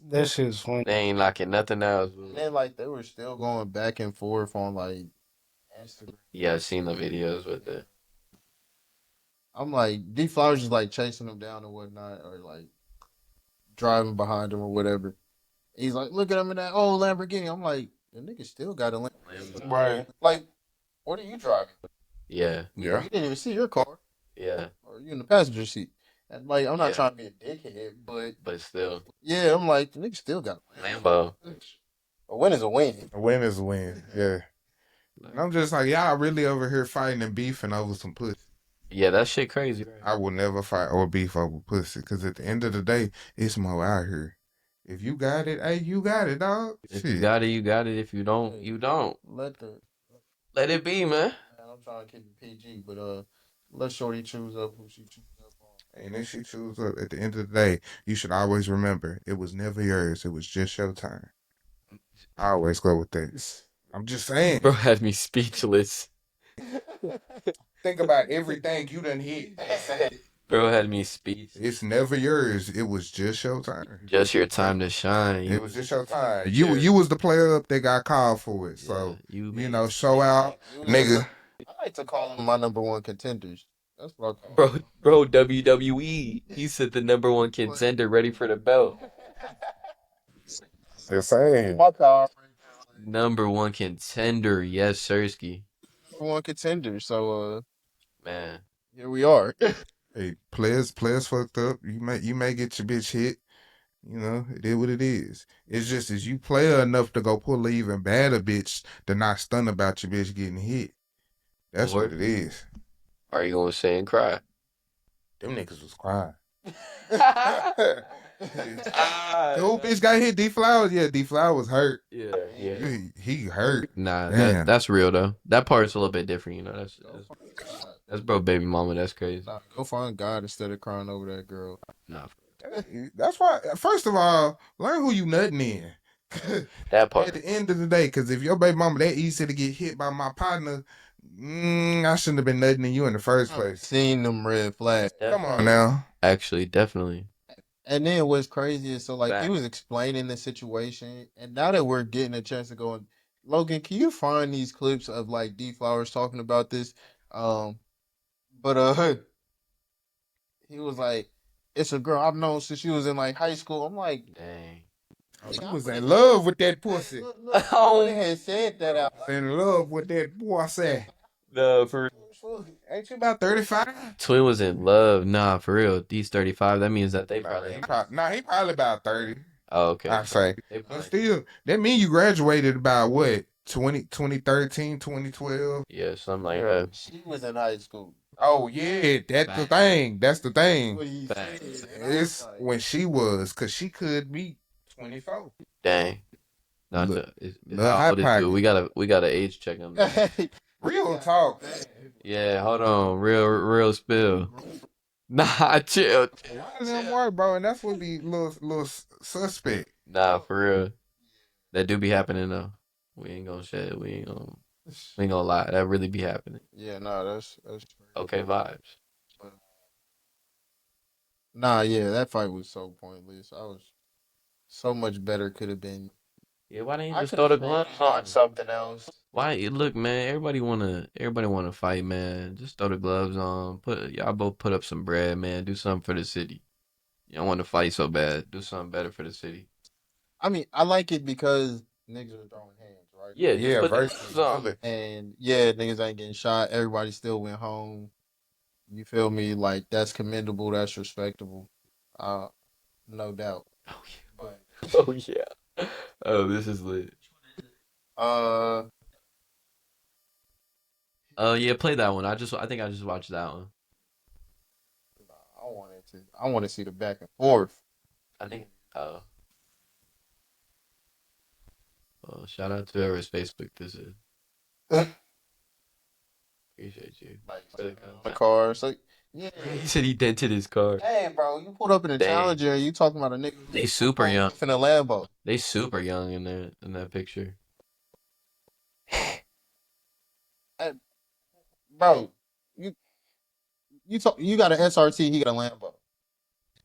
That shit's funny. They ain't locking nothing else. and then like they were still going back and forth on like Instagram. Yeah, I seen the videos with it. I'm like D Flowers is like chasing them down or whatnot, or like driving behind him or whatever. He's like, look at him in that old Lamborghini. I'm like, the nigga still got a Lamborghini. Right. Like, what are you driving? Yeah, Yeah. You didn't even see your car, yeah, or you in the passenger seat. And like, I'm not Yeah. trying to be a dickhead, but but still, yeah, I'm like, the nigga still got a Lambo. A win is a win. A win is a win. Yeah. And I'm just like, y'all really over here fighting and beefing over some pussy. Yeah, that shit crazy. I will never fight or beef over pussy because at the end of the day, it's more out here. If you got it, hey, you got it, dog. If Shit. you got it, you got it. If you don't, you don't. Let it be, man. I'm trying to keep it PG, but let Shorty choose up who she chooses up on. And if she chooses up, at the end of the day, you should always remember it was never yours. It was just your turn. I always go with that. I'm just saying. Bro had me speechless. Think about everything you done hit. Bro had me speechless. It's never yours. It was just your turn. Just your time to shine. It was just your time. Sure. You was the player up that got called for it. So you show out, nigga. I like to call them my number one contenders. That's what I call them. Bro, WWE. He said the number one contender ready for the belt. They're saying. My power. Number one contender, yes, Sirski. Number one contender. So Man. here we are. Hey, players fucked up. You may get your bitch hit. You know, it is what it is. It's just as you play enough to go pull an even badder bitch to not stun about your bitch getting hit. That's what it is. Are you gonna say and cry? Them niggas was crying. Who bitch got hit? D Flowers? Yeah, D Flowers hurt. Yeah. He hurt. Nah, Damn. that's real though. That part's a little bit different, you know. That's bro baby mama, that's crazy. Nah, go find God instead of crying over that girl. Nah. That's why, first of all, learn who you nutting in. That part. At the end of the day, because if your baby mama that easy to get hit by my partner, I shouldn't have been nutting in you in the first place. Seen them red flags. Come on now. Actually, definitely. And then what's crazy is so like Fact. he was explaining the situation, and now that we're getting a chance to go in, Logan, can you find these clips of like D Flowers talking about this? But he was like, it's a girl I've known since she was in like high school. I'm like, Dang. He was in love with that pussy. Oh, they had said that out. In love with that pussy. No, for Ain't you about 35? Twin was in love. Nah, for real. These 35. That means that they probably. He probably about 30. Oh, okay. I say. They But probably, still, that mean you graduated about what? 2013, 2012? yeah, something like that. She was in high school. Oh, yeah, that's the Fact. thing. That's the thing. What he Fact. said. It's when she was, because she could be 24. Dang. No, Look, it's look, how hot old is pocket. dude? We got an age check on that. Real talk. Yeah, hold on. Real spill. Nah, chill. Why does that work, bro? And that's what be little suspect. Nah, for real. That do be happening though. We ain't gonna. Ain't gonna lie, that really be happening. Yeah, no, that's Okay, vibes. but, nah, yeah, that fight was so pointless. I was so much better could have been. Yeah, why didn't you I just could throw have the focused gloves on on? something else. Why? Look, man, everybody wanna fight, man. Just throw the gloves on. Y'all both put up some bread, man. Do something for the city. You don't want to fight so bad. Do something better for the city. I mean, I like it because niggas are throwing hands, right? Yeah, just Yeah, put the versus gloves on. bullet. And yeah, niggas ain't getting shot. Everybody still went home. You feel me? Like that's commendable. That's respectable. Uh, no doubt. Oh But yeah. Oh yeah. Oh, this is lit. uh, Yeah, play that one. I think I just watched that one. I want to see the back and forth. I think. Well, shout out to whoever's Facebook this is. Appreciate you. Like For the the content. car. So yeah. He said he dented his car. Hey, bro, you pulled up in a Dang. Challenger and you talking about a nigga They super young. in a Lambo. They super young in that picture. Hey, bro, you you got an SRT. He got a Lambo.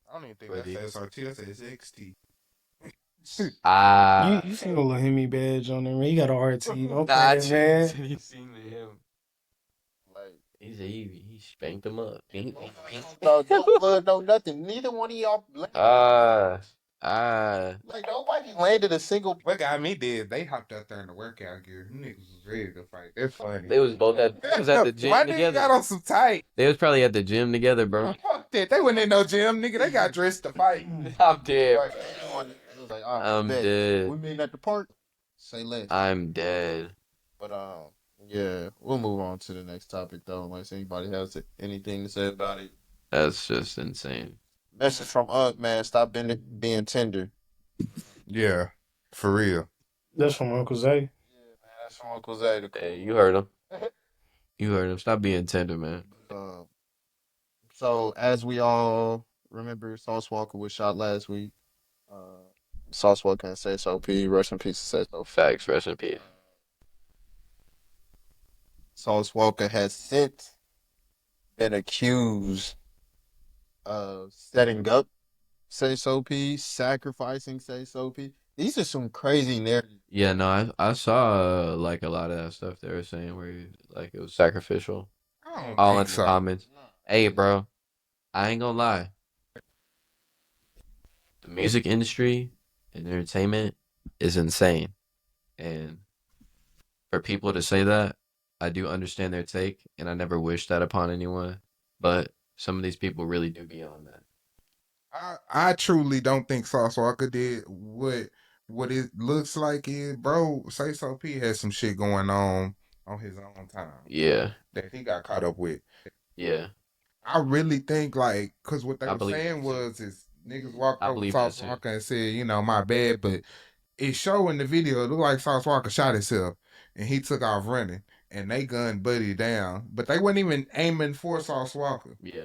I don't even think But that's SRT. That's SXT. You seen a little Hemi badge on there, man. You got a RT. Don't Nah, play, man. he seen him. Like, He said he spanked him up. no blood, no nothing. Neither one of y'all. Ah, ah. Like nobody landed a single. What got me did they hopped out there in the workout gear. Them niggas was ready to fight. That's funny. They was both at they was at the gym My nigga together. got on some tight. They was probably at the gym together, bro. Fuck that. They wasn't in no gym, nigga. They got dressed to fight. I'm dead. Right. It was like, all right, I'm bet. dead. We meeting at the park. Say less. I'm dead. But yeah, we'll move on to the next topic though, unless anybody has anything to say about it. That's just insane. Message from man, stop being tender. Yeah, for real. That's from Uncle Zay. Yeah, man, that's from Uncle Zay. Hey, you heard him. You heard him. Stop being tender, man. So as we all remember, Sauce Walker was shot last week. Sauce Walker and Say So P. Rest in peace, Say So. Facts. Rest in peace. Sauce Walker has since been accused of setting up Say So P, sacrificing Say So P. These are some crazy narratives. Yeah, no, I saw like a lot of that stuff they were saying where like it was sacrificial. I don't All in think the so. comments. Hey, bro, I ain't gonna lie. The music industry and entertainment is insane, and for people to say that, I do understand their take, and I never wish that upon anyone. But some of these people really do be on that. I truly don't think Sauce Walker did what it looks like is, bro. Say So P has some shit going on his own time Yeah, that he got caught up with. yeah, I really think like, cause what they I were believe saying that too. was is niggas walked I over to believe that Sauce too. Walker and said, you know, my bad, but it showed in the video it looked like Sauce Walker shot himself and he took off running and they gunned Buddy down, but they weren't even aiming for Sauce Walker. Yeah.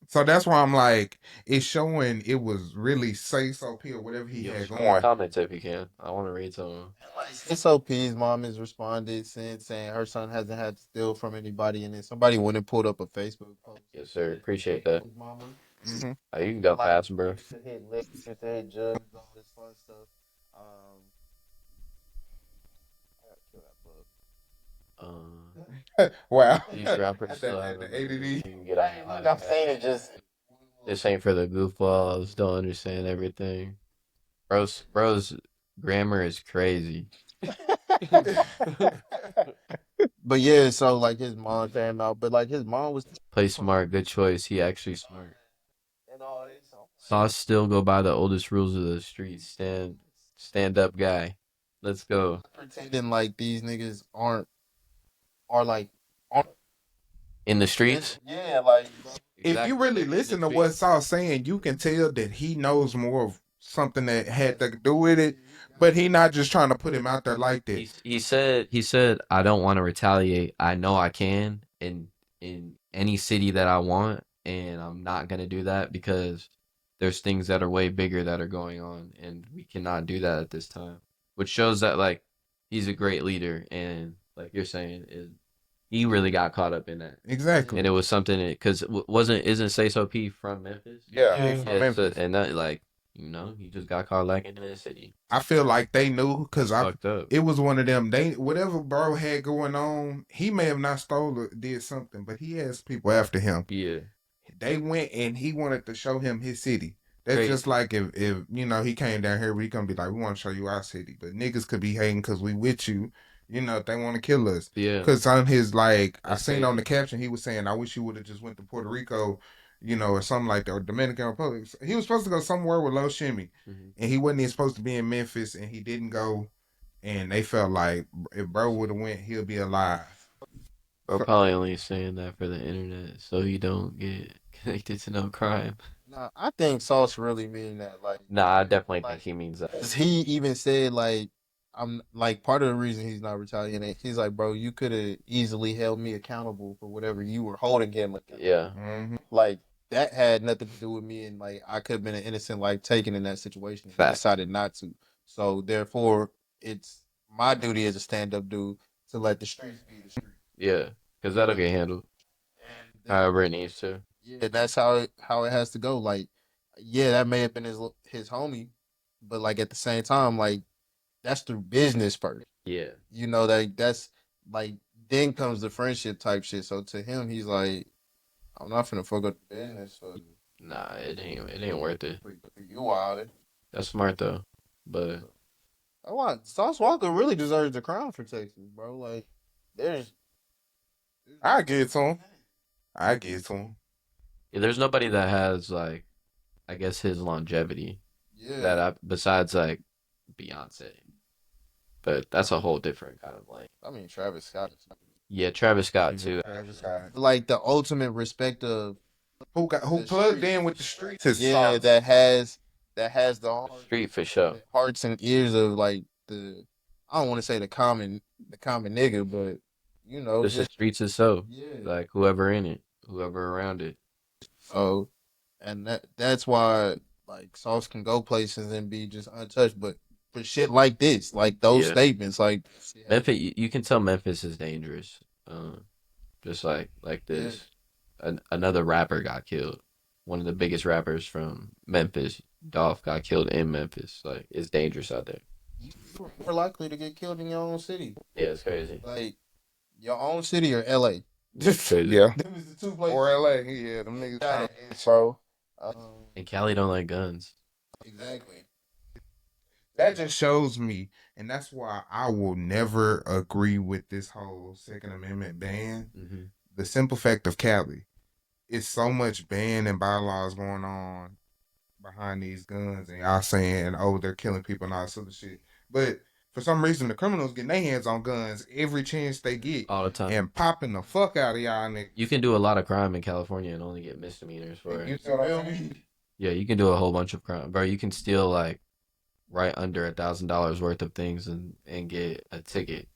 So that's why I'm like, it's showing it was really Say So P or whatever he had going. Comment if you can. I want to read some. SOP's mom has responded since saying her son hasn't had to steal from anybody, and then somebody went and pulled up a Facebook post. Yes, sir. Appreciate that. His mama Mm-hmm. You can go fast, bro. used to hit licks, used to hit jugs, all this fun stuff. I gotta kill that bug. Wow. These rappers That- still that- have the ADD. You can get on Look, I'm saying it just. This ain't for the goofballs. Don't understand everything. Bro's grammar is crazy. But yeah, so like his mom came out, but like his mom was Play smart. Good choice. He actually smart. and all this. Sauce still go by the oldest rules of the street. Stand up guy. Let's go. Pretending like these niggas are like aren't In the streets. Yeah, like If you really listen to what Sauce saying, you can tell that he knows more of something that had to do with it, but he not just trying to put him out there like that. He said I don't want to retaliate. I know I can in any city that I want, and I'm not gonna do that because there's things that are way bigger that are going on, and we cannot do that at this time. Which shows that like he's a great leader, and like you're saying, is he really got caught up in that, Exactly. and it was something because isn't Say So P from Memphis? Yeah, Yeah. he's from Yeah, so, Memphis. and that like he just got caught lacking in the city. I feel like they knew because That's fucked up. it was one of them. They whatever bro had going on, he may have not stole or did something, but he has people after him. Yeah, They went and he wanted to show him his city. That's Great. just like if he came down here, we gonna be like, we want to show you our city, but niggas could be hating because we with you. If they want to kill us. Yeah. Because on his I That's seen on the crazy. caption he was saying, I wish you would have just went to Puerto Rico, or something like that, or Dominican Republic. He was supposed to go somewhere with Low Shimmy, Mhm. and he wasn't even supposed to be in Memphis, and he didn't go. And they felt like if bro would have went, he'll be alive. Bro, probably only saying that for the internet so you don't get connected to no crime. Nah, I think Sauce really mean that. Like, Nah, I definitely like think he means that. 'cause he even said like, I'm like part of the reason he's not retaliating. He's like, bro, you could have easily held me accountable for whatever you were holding him. Yeah, Mm-hmm. Like that had nothing to do with me, and like I could have been an innocent life taken in that situation. I fact. decided not to. So therefore, it's my duty as a stand-up dude to let the streets be the streets. Yeah, because that'll get handled And however it needs to. yeah, that's how it has to go. Like, yeah, that may have been his homie, but like at the same time, like that's the business first. Yeah, That's like then comes the friendship type shit. So to him, he's like, I'm not finna fuck up the business for nah, it ain't worth it. you wild. That's smart though, but I want Sauce Walker really deserves the crown for Texas, bro. Like, there's I get to him. I get to him. yeah, there's nobody that has like, I guess his longevity yeah. besides like Beyonce, but that's a whole different kind of like. I mean, Travis Scott. Yeah, Travis Scott too. Travis Scott. Like the ultimate respect of Who the plugged streets. in with the streets is Yeah, Sauce. that has the Street for sure. hearts and ears of like I don't want to say the common nigga, but Just the streets itself. yeah. Like whoever in it, whoever around it. So, and that's why like Sauce can go places and be just untouched, but for shit like this, like those Yeah. statements, like Memphis, you can tell Memphis is dangerous. Just like this, another rapper got killed. One of the biggest rappers from Memphis, Dolph, got killed in Memphis. Like it's dangerous out there. you're more likely to get killed in your own city, Yeah, it's crazy. like your own city or L.A. It's crazy. Yeah. Them is the two places. Or LA. Yeah, them niggas. Got it, bro. And Cali don't like guns. Exactly. That just shows me, and that's why I will never agree with this whole Second Amendment ban. Mm-hmm. The simple fact of Cali, it's so much ban and bylaws going on behind these guns, and y'all saying, oh, they're killing people and all this other shit. But for some reason, the criminals getting their hands on guns every chance they get All the time. and popping the fuck out of y'all niggas. You can do a lot of crime in California and only get misdemeanors for You it. feel what I'm saying? Yeah, you can do a whole bunch of crime, bro. You can steal like right under $1,000 worth of things and get a ticket.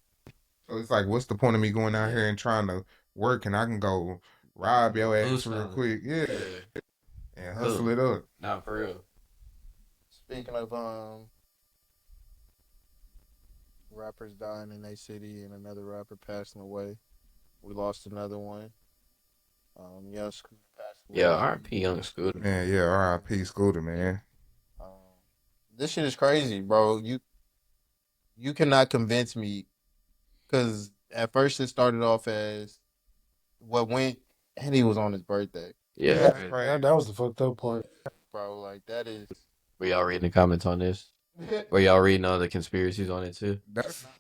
So it's like, what's the point of me going out here and trying to work, and I can go rob your ass Boost real money. quick, yeah, and hustle it up. Not for real. Speaking of rappers dying in their city and another rapper passing away, we lost another one. Young Scooter passed away. Yeah, R.P. Young Scooter. Man, yeah, R.I.P. Scooter, man. Um, this shit is crazy, bro. You cannot convince me, because at first it started off as what went, and he was on his birthday, Yeah. That was the fucked up part. bro. Like that is. Were y'all reading the comments on this? Were y'all reading all the conspiracies on it too?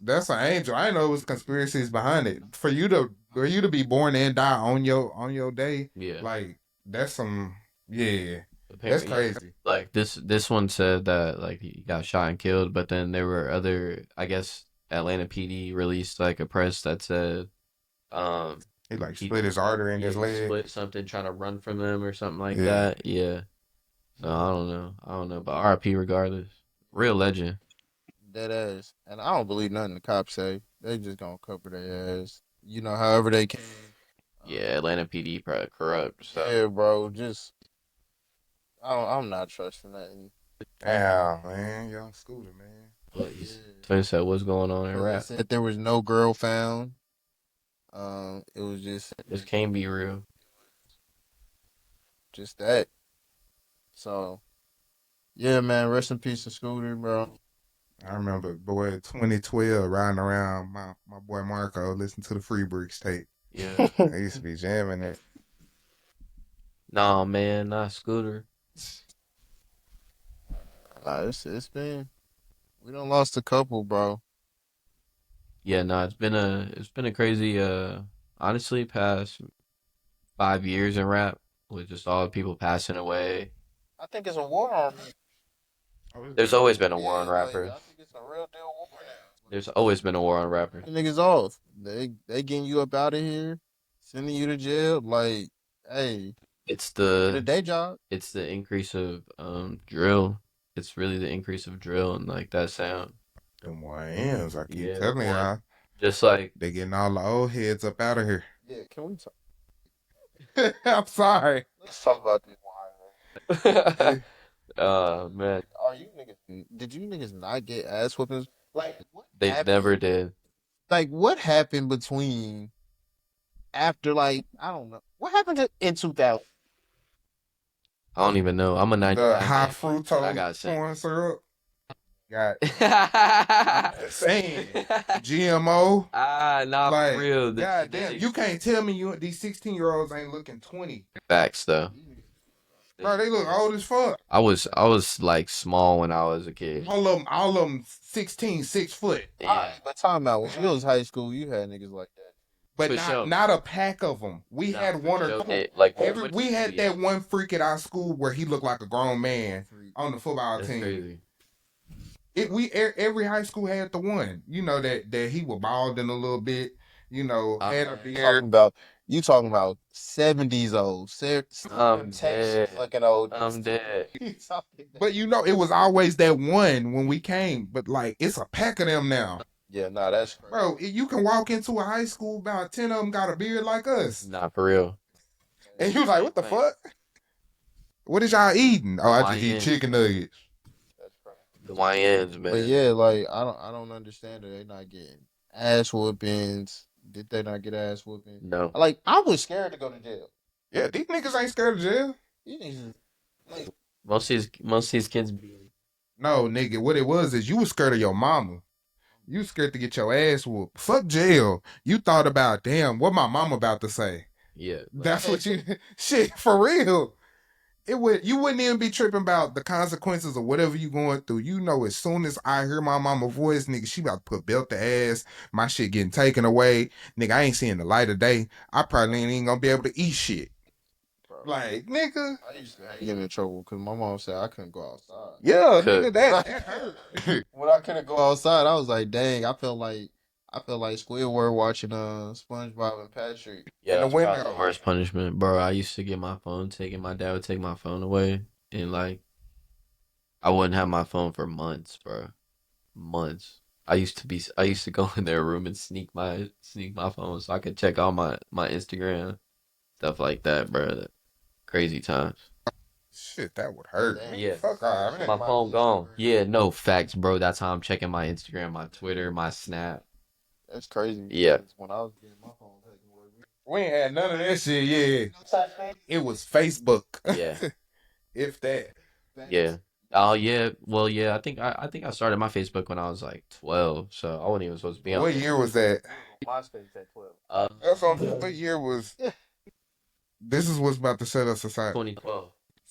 That's an angel. I didn't know it was conspiracies behind it. For you to be born and die on your day, Yeah. like that's some that's Apparently, crazy. Like this one said that like he got shot and killed, but then there were other, I guess Atlanta PD released like a press that said He like split his artery in his leg. split something trying to run from them or something like Yeah. that. Yeah. So I don't know, but RP regardless. Real legend. Dead ass. And I don't believe nothing the cops say. They just gonna cover their ass. However they can. Yeah, Atlanta PD probably corrupt. So Yeah, bro. Just I'm not trusting nothing. Damn, man, Young Scooter, man. Twin said, "What's going on in They rap? said there was no girl found. It was This can't be real." just that. So yeah, man. Rest in peace to Scooter, bro. I remember, boy, 2012, riding around my boy Marco, listening to the Free Bricks tape. Yeah. I used to be jamming it. Nah, man, not Scooter. It's been we done lost a couple, bro. Yeah, nah, it's been a crazy honestly past 5 years in rap with just all the people passing away. I think it's a war on. There's always been a war on Yeah, like, rappers. I think it's a real deal war now. There's always been a war on rappers. The niggas off. They getting you up out of here, sending you to jail. Like, hey, It's get a the day job. it's the increase of drill. It's really the increase of drill and like that sound. Them YNs, I keep Yeah, telling boy. y'all, Just like they getting all the old heads up out of here. Yeah, can we talk? I'm sorry. Let's talk about this wine. man, Are you niggas? Did you niggas not get ass whoopings? Like, what they happened? never did. Like, what happened between after? Like, I don't know. What happened in 2000? I don't even know. I'm a 90. The high I fructose got sent. corn syrup. Got I'm saying GMO. not Like, for real. God damn, you can't tell me these 16-year-olds ain't looking 20. Facts though. Bro, they look old as fuck. I was like small when I was a kid. All of them 16, 6 foot. Yeah. But time out. When you was high school, you had niggas like that. But For sure. not a pack of them. We Nah, had one or for two. sure. Like We had that one freak at our school where he looked like a grown man on the football That's team. crazy. Every high school had the one. You know that he was balding a little bit. You know, had a beard. Talking about 70s old. I'm dead. Fucking old. I'm dead. But you know, it was always that one when we came. But like, it's a pack of them now. Yeah, nah, that's crazy. Bro, you can walk into a high school, about 10 of them got a beard like us. Not for real. And you was like, what the fuck? What is y'all eating? Oh, I just YN. eat chicken nuggets. The YNs, man. But yeah, like I don't understand it. They not getting ass whoopings. Did they not get ass whoopings? No. Like, I was scared to go to jail. Yeah, these niggas ain't scared of jail. These niggas, like, Most of these kids be No, nigga, what it was is you was scared of your mama. You was scared to get your ass whooped. Fuck jail. You thought about, damn, what my mama about to say. yeah. That's what you shit for real. You wouldn't even be tripping about the consequences of whatever you going through. You know, as soon as I hear my mama voice, nigga, she about to put belt to ass, my shit getting taken away. Nigga, I ain't seeing the light of day. I probably ain't even gonna be able to eat shit. Like, nigga. I used to get in trouble because my mom said I couldn't go outside. Yeah, Could. nigga, that hurt. When I couldn't go outside, I was like, dang, I felt like Squidward watching SpongeBob and Patrick. Yeah, In the that's window. probably the worst punishment, bro. I used to get my phone taken. My dad would take my phone away, and like, I wouldn't have my phone for months, bro. Months. I used to go in their room and sneak my phone so I could check all my Instagram stuff like that, bro. Crazy times. Shit, that would hurt. Yeah. Fuck off. My phone gone. Yeah, no facts, bro. That's how I'm checking my Instagram, my Twitter, my Snap. That's crazy. Yeah. When I was getting my phone taken away, We ain't had none of that shit, yeah. It was Facebook. Yeah. If that. Yeah. Oh yeah. Well, yeah. I think I started my Facebook when I was like 12, so I wasn't even supposed to be on. What year was that? MySpace at 12. That's what year was. This is what's about to set us aside. 2012.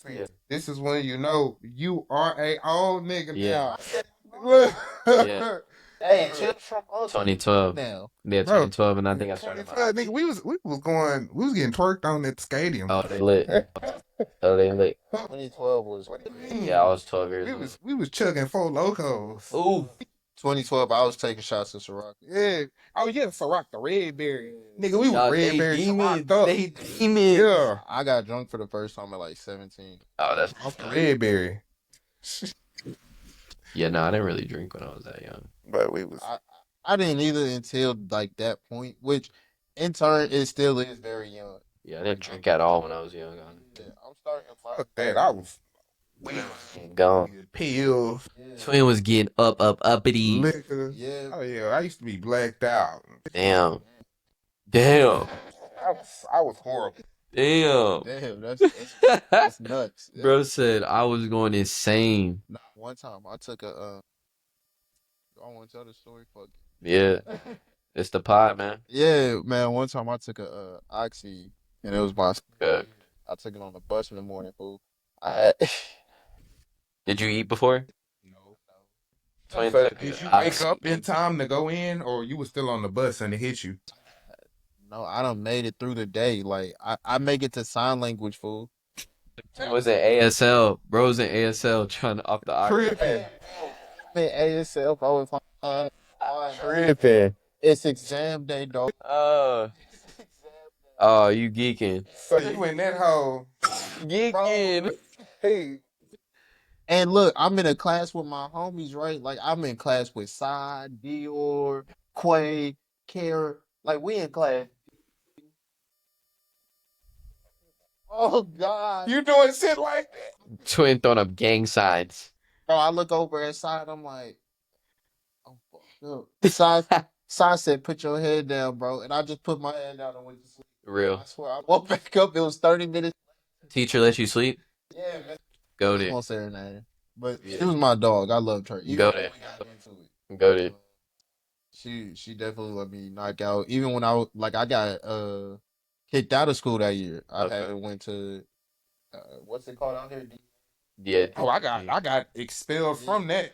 Yeah. This is when you know you are a old nigga Yeah. now. Yeah. Hey, chill from us 2012. now. Yeah, Bro, 2012, and I think I started my. Nigga, we was getting twerked on at the stadium. Oh, they lit. Oh, they lit. 2012 was. Yeah, I was 12 years old. We was chugging Four Locos. Ooh. 2012, I was taking shots at Ciroc. Yeah. Oh yeah, Ciroc the red berry. Nigga, we Y'all, were red berry demons. Ciroc up. They demons. Yeah. I got drunk for the first time at like 17. Oh, that's. Off the red berry. Yeah, no, I didn't really drink when I was that young. But we was I didn't either until like that point, which in turn it still is very young. Yeah, I didn't drink at all when I was young. Yeah, I'm starting. fuck that. I was Gone. Pills, Twin was getting uppity. liquor. Yeah. Oh yeah, I used to be blacked out. Damn. I was horrible. Damn. Damn, that's nuts. Yeah. Bro said I was going insane. Nah, one time I took a I want to tell the story. Fuck Yeah. it. It's the pod, man. Yeah, man. One time I took a oxy, and it was my. Good. I took it on the bus in the morning, fool. I had. Did you eat before? No. Twin So took did you a- wake up in time to go in, or you were still on the bus and it hit you? No, I done made it through the day. Like I make it to sign language, fool. Twin was in ASL. Bro was in ASL trying to off the oxygen. Tripping. Man, ASL, I was tripping. It's exam day, dog. Oh, you geeking. So you in that hole? Geeking. Hey, And look, I'm in a class with my homies, right? Like I'm in class with Side, Dior, Quay, Kara. Like we in class. Oh God. you doing shit like that? Twin throwing up gang signs. Bro, I look over at Side, I'm like, oh fuck up. Side said, put your head down, bro. And I just put my head down and went to sleep. Real. I swear, I woke back up, it was 30 minutes. Teacher let you sleep? Yeah, man. Go I there. won't say her name. But Yeah. she was my dog. I loved her. Even Go when there. we got into it. Go there. She definitely let me knock out. Even when I got kicked out of school that year. I Okay. haven't went to what's it called out here? Yeah. Oh, I got expelled from that.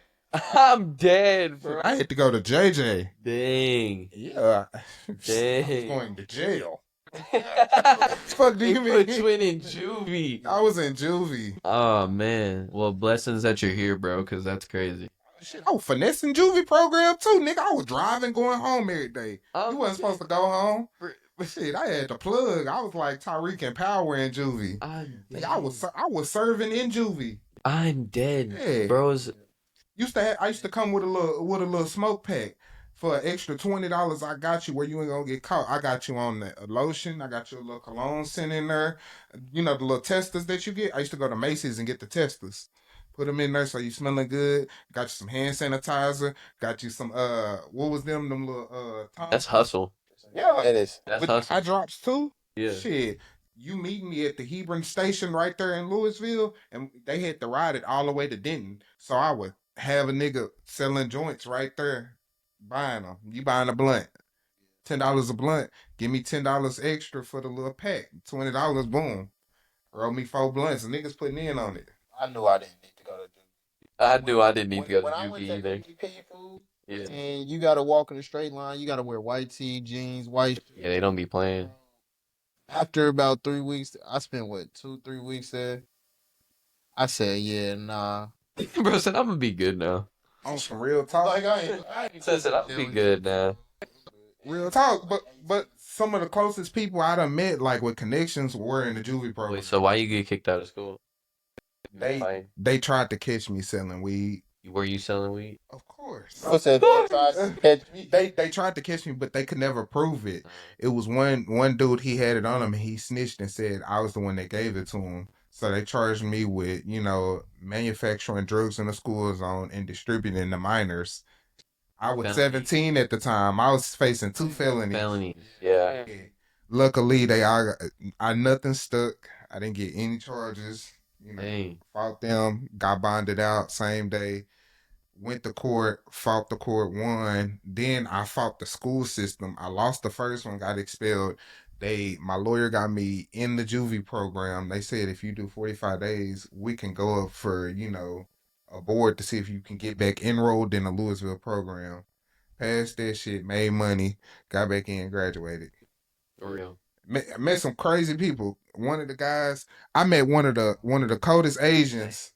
I'm dead, bro. I had to go to JJ. Dang. Yeah, I was Dang. going to jail. He Fuck do you put mean? Twin in juvie. I was in juvie. Oh man. Well, blessings that you're here, bro, because that's crazy. Shit, I was finessing juvie program too, nigga. I was driving, going home every day. You wasn't supposed to go home. Shit, I had to plug. I was like Tyreek and Power in juvie. Nigga, I was serving in juvie. I'm dead. Yeah. Bros. I used to come with a little smoke pack. For an extra $20, I got you where you ain't gonna get caught. I got you on the lotion. I got you a little cologne scent in there. You know the little testers that you get. I used to go to Macy's and get the testers. Put them in there so you smelling good. Got you some hand sanitizer. Got you some what was them little That's hustle. Yeah, it is. That's with hustle. eye drops too. Yeah. Shit. You meet me at the Hebron station right there in Louisville, and they had to ride it all the way to Denton. So I would have a nigga selling joints right there, buying them. You buying a blunt, $10 a blunt. Give me $10 extra for the little pack. $20, boom. Roll me 4 blunts. And niggas putting in on it. I knew I didn't need to go to I knew I didn't need to go when to I went juvie to either. DP, food, Yeah. and you gotta walk in a straight line, you gotta wear white tee, jeans, white. Yeah, they don't be playing. After about 3 weeks, I spent what 2-3 weeks there. I said, yeah, nah. Bro said I'm gonna be good now. On some real talk. Like I ain't Said I'm gonna be good now. Real talk. But some of the closest people I done met, like with connections, were in the juvie program. Wait, so why you get kicked out of school? They tried to catch me selling weed. Were you selling weed? Of course. I said, They tried to catch me, but they could never prove it. It was one dude, he had it on him, and he snitched and said I was the one that gave it to him. So they charged me with, manufacturing drugs in the school zone and distributing to minors. I was 17 at the time. I was facing 2 felonies. Felonies. Yeah. Luckily, I nothing stuck. I didn't get any charges. Dang. Fought them, got bonded out same day. Went to court, fought the court, won. Then I fought the school system. I lost the first one, got expelled. My lawyer got me in the juvie program. They said if you do 45 days, we can go up for, a board to see if you can get back enrolled in the Louisville program. Passed that shit, made money, got back in, graduated. For real. Met some crazy people. One of the guys, I met one of the coldest Asians.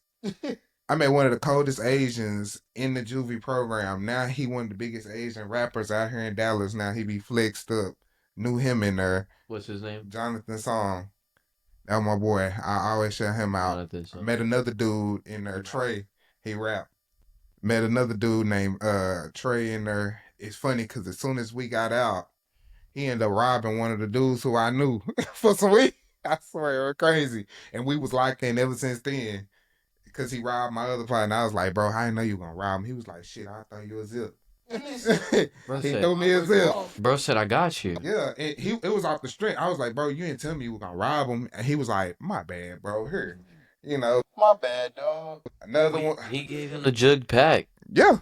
I met one of the coldest Asians in the juvie program. Now he one of the biggest Asian rappers out here in Dallas. Now he be flexed up. Knew him in there. What's his name? Jonathan Song. That was my boy. I always shout him out. Met another dude in there, Trey. He rap. Met another dude named Trey in there. It's funny because as soon as we got out, he ended up robbing one of the dudes who I knew for some weed. I swear, it was crazy. And we was locked in ever since then. because he robbed my other partner. And I was like, bro, I didn't know you were gonna rob him. He was like, shit, I thought you was zip. Bro He said, threw me a zip. bro said, I got you. Yeah, and it was off the strength. I was like, bro, you didn't tell me you were gonna rob him. And he was like, my bad, bro. Here, My bad, dog. another one. He gave him the jug pack. Yeah.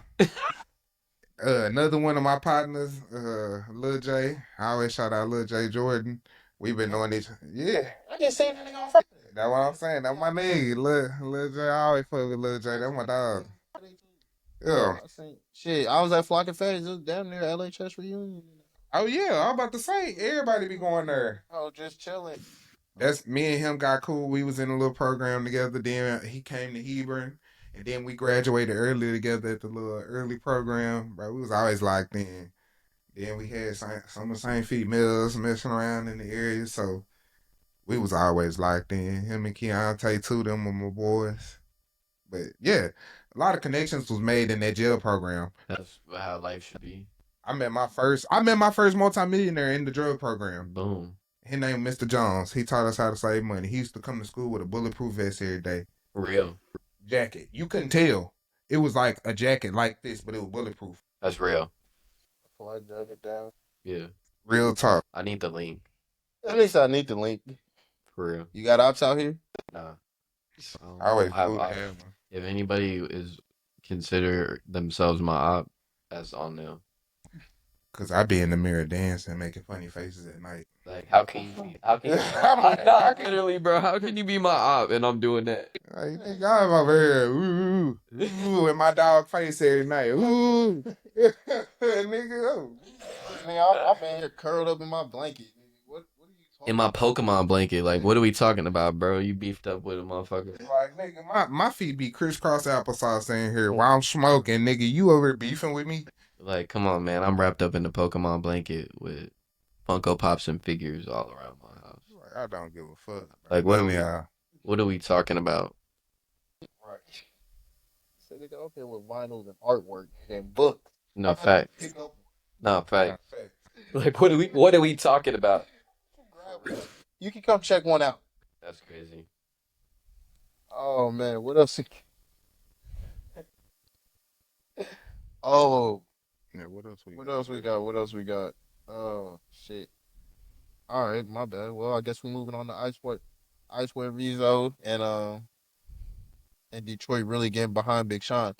Another one of my partners, Lil J. I always shout out Lil J Jordan. We've been knowing each. Yeah, I just seen that nigga on Friday. that's what I'm saying. That's my nigga, Lil J. I always fuck with Lil J. That's my dog. Yeah. I seen shit. I was at Flock and Feds. It was damn near LHS reunion. Oh yeah, I'm about to say everybody be going there. Oh, just chilling. That's me and him got cool. We was in a little program together. Then he came to Hebron, and then we graduated early together at the little early program. Bro, we was always locked in. Then we had some of the same females messing around in the area, so we was always locked in. Him and Keontae too, them were my boys. But yeah, a lot of connections was made in that jail program. That's how life should be. I met my first multimillionaire in the drug program. Boom. His name Mr. Jones. He taught us how to save money. He used to come to school with a bulletproof vest every day. Real. Jacket. You couldn't tell. It was like a jacket like this, but it was bulletproof. That's real. Before I dug it down. Yeah. Real talk. I need the link. At least I need the link. For real. You got ops out here? Nah. I always have flew to ops. have one. If anybody is consider themselves my op, that's on them. Cause I be in the mirror dancing, making funny faces at night. Like, how can you be? How can you? Literally, bro. How can you be my op and I'm doing that? Like, nigga, I'm over here, ooh, ooh, in my dog face every night, ooh, nigga, oh. Nigga, I'm in here curled up in my blanket. What are you talking In my Pokemon blanket, like, what are we talking about, bro? You beefed up with a motherfucker. Like, nigga, my feet be crisscross applesauce in here while I'm smoking, nigga. You over here beefing with me? Like, come on, man. I'm wrapped up in the Pokemon blanket with Funko Pops and figures all around my house. Like, I don't give a fuck. Like, what are we? y'all? What are we talking about? Right. So they go up here with vinyls and artwork and books. No fact. Pick up No fact. Like, what are we talking about? You can come check one out. That's crazy. Oh man, what else? Oh, Yeah, what else we what else we got? What else we got? Oh shit. All right, my bad. Well, I guess we're moving on to Icewear Vizo and Detroit really getting behind Big Sean,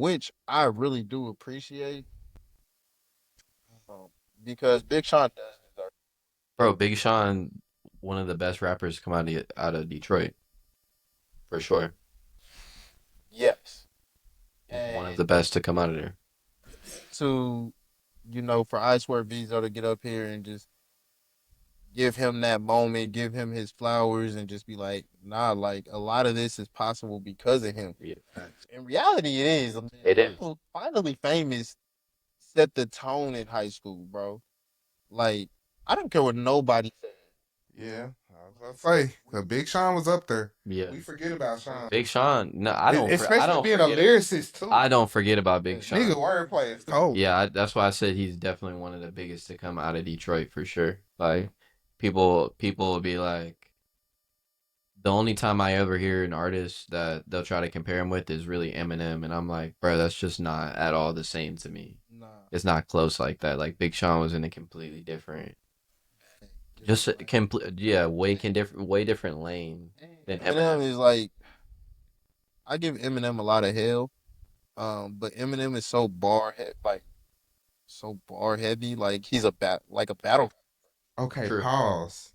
which I really do appreciate, because Big Sean does deserve. Bro, Big Sean, one of the best rappers to come out of Detroit. For sure. Yes, One of and the best to come out of there. to, for Icewear Vizo to get up here and just give him that moment, give him his flowers, and just be like, nah, like a lot of this is possible because of him. Yeah. In reality, it is. It is. Finally famous set the tone in high school, bro. Like, I don't care what nobody says. Yeah, I was about to say, the Big Sean was up there. Yeah. We forget about Sean. Big Sean. No, I don't. Especially I don't being forget, a lyricist too. I don't forget about Big Sean. Nigga, wordplay is cold. Yeah, that's why I said he's definitely one of the biggest to come out of Detroit for sure. Like, people will be like, the only time I ever hear an artist that they'll try to compare him with is really Eminem, and I'm like, bro, that's just not at all the same to me. Nah. It's not close like that. Like, Big Sean was in a completely different, just a way different lane than Eminem. Eminem is like, I give Eminem a lot of hell, but Eminem is so bar heavy, like he's a battle. Okay, True. pause.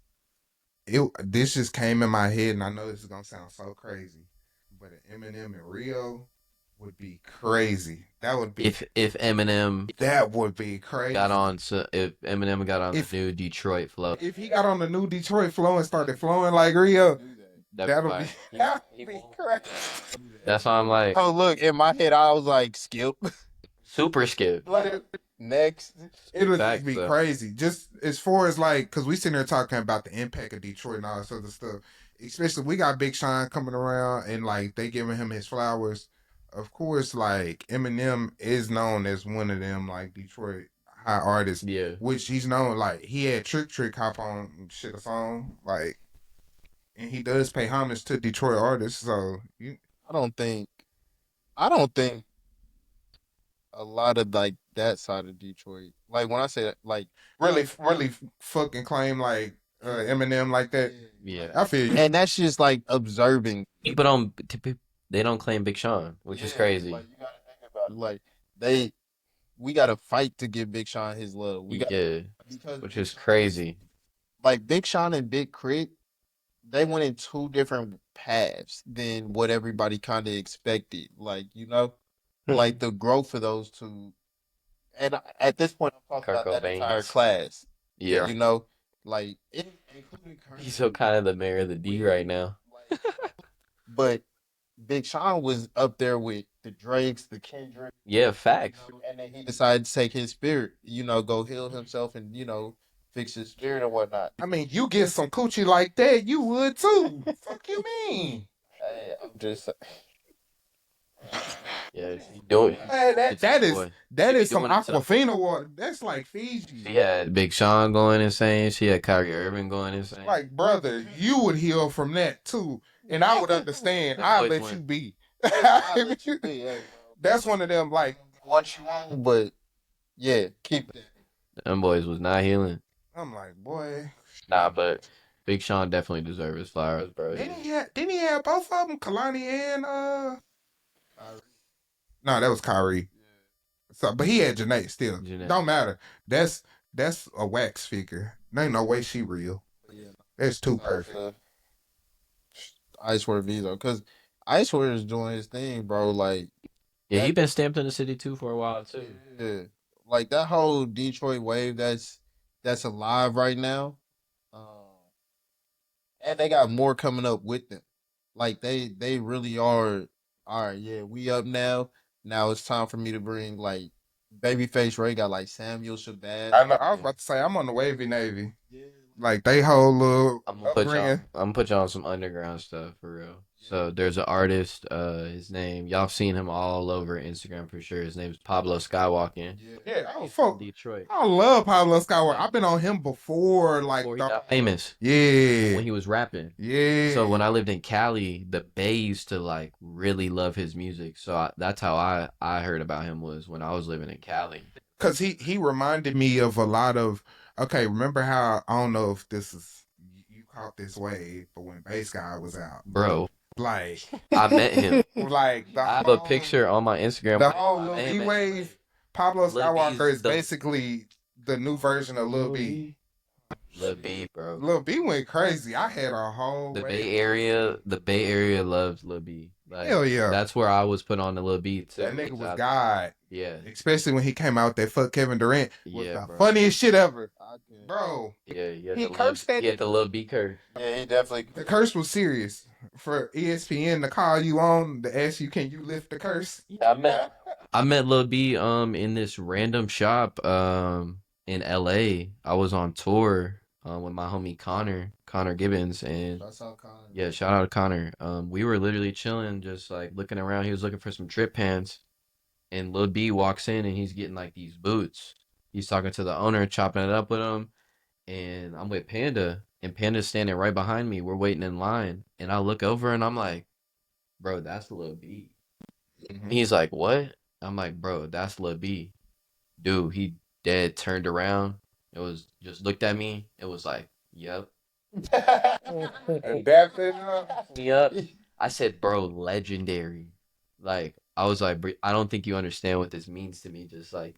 This just came in my head, and I know this is gonna sound so crazy, but an Eminem and Rio would be crazy. That would be If Eminem that would be crazy. if Eminem got on the new Detroit flow, If he got on the new Detroit flow and started flowing like Rio, that'll fire. be crazy. That's why I'm like, Oh, look, in my head, I was like, skip. super skip. Next. It would Facts, be though. crazy. Just as far as like, because we sitting there talking about the impact of Detroit and all this other stuff. Especially, we got Big Sean coming around and like they giving him his flowers. Of course, like Eminem is known as one of them like Detroit high artists, Yeah. which he's known like he had Trick hop on shit a song like, and he does pay homage to Detroit artists. So I don't think I don't think a lot of like that side of Detroit. Like when I say that, like really fucking claim like Eminem like that. Yeah. I feel you. and that's just like observing. People don't. They don't claim Big Sean, which is crazy. Like you gotta think about it. Like we gotta fight to give Big Sean his love. We got Yeah, because which Big is Sean crazy. like Big Sean and Big Crit, they went in two different paths than what everybody kind of expected. Like, like the growth of those two. And at this point, I'm talking Kurt about that entire Cobain's. class. Yeah. You know, like, including He's so kind of the mayor of the D right now. Like, but Big Sean was up there with the Drakes, the Kendrick. Yeah, facts. And then he decided to take his spirit, go heal himself and, fix his spirit and whatnot. I mean, you get some coochie like that, you would too. Fuck you mean? Hey, I'm just Yeah, he doing. Man, that is some doing it to the- Aquafina water. That's like Fiji. She had Big Sean going insane. She had Kyrie Irving going insane. Like, brother, you would heal from that too, and I would understand. I'll let you be. That's one of them. Like, what you want, but yeah, keep it. Them boys was not healing. I'm like, boy. Nah, but Big Sean definitely deserves his flowers, bro. Didn't he have both of them, Kalani and No, that was Kyrie. So, but he had Janae still. Janae. Don't matter. That's a wax figure. There ain't no way she real. That's too perfect. I swear Visa, because I swear is doing his thing, bro. Like, Yeah, he been stamped in the city too for a while too. yeah, like that whole Detroit wave that's alive right now. And they got more coming up with them. Like they really are. All right, yeah, we up now. Now it's time for me to bring like Babyface Ray got like Samuel Shabazz. I know. I was about to say I'm on the wavy navy. Like they whole little. I'm gonna put y'all on some underground stuff for real. So there's an artist, his name, y'all have seen him all over Instagram for sure. His name is Pablo Skywalking. Yeah, He's from Detroit. I love Pablo Skywalker. I've been on him before, like Before he got famous. Yeah. When he was rapping. Yeah. So when I lived in Cali, the Bay used to like really love his music. So that's how I heard about him was when I was living in Cali. Cause he reminded me of a lot of. Okay, remember how I don't know if this is you caught this wave, but when Bass Guy was out, Bro. like I met him. Like I have a picture on my Instagram. The whole Lil B wave. Pablo Skywalker is basically the new version of Lil B. Lil B, bro. Lil B went crazy. I had a whole the Bay Area loves Lil B. Like, hell yeah. That's where I was put on the Lil B too. That nigga was God. Yeah. Especially when he came out with that fuck Kevin Durant. Was Yeah, the bro. funniest shit ever. Bro. Yeah, he cursed that. He had the Lil B curse. Yeah, he definitely. The curse was serious. For ESPN to call you on to ask you, can you lift the curse? Yeah, I met Lil B in this random shop in LA. I was on tour with my homie Connor Gibbons, and yeah, shout out to Connor. We were literally chilling, just like looking around. He was looking for some drip pants, and Lil B walks in and he's getting like these boots. He's talking to the owner, chopping it up with him, and I'm with Panda, and Panda's standing right behind me. We're waiting in line, and I look over and I'm like, bro, that's Lil B. Mm-hmm. He's like, what? I'm like, bro, that's Lil B. Dude, he dead turned around. It was just looked at me. It was like, yep. Yep. I said, bro, legendary. Like, I was like, I don't think you understand what this means to me. Just like,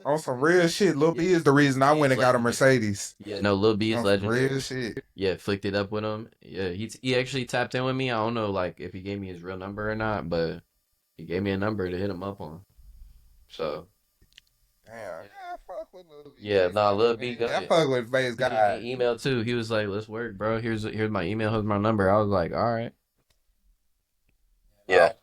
on some real shit, Lil B is the reason I went and got a Mercedes. Yeah, no, Lil B is legendary. Real shit. Yeah, flicked it up with him. Yeah, he actually tapped in with me. I don't know, like, if he gave me his real number or not, but he gave me a number to hit him up on. So. Damn. Yeah, fuck with Lil B. Yeah, nah, Lil B. I fuck with Bass Guy. He email too. He was like, let's work, bro. Here's my email. Here's my number. I was like, all right. Yeah.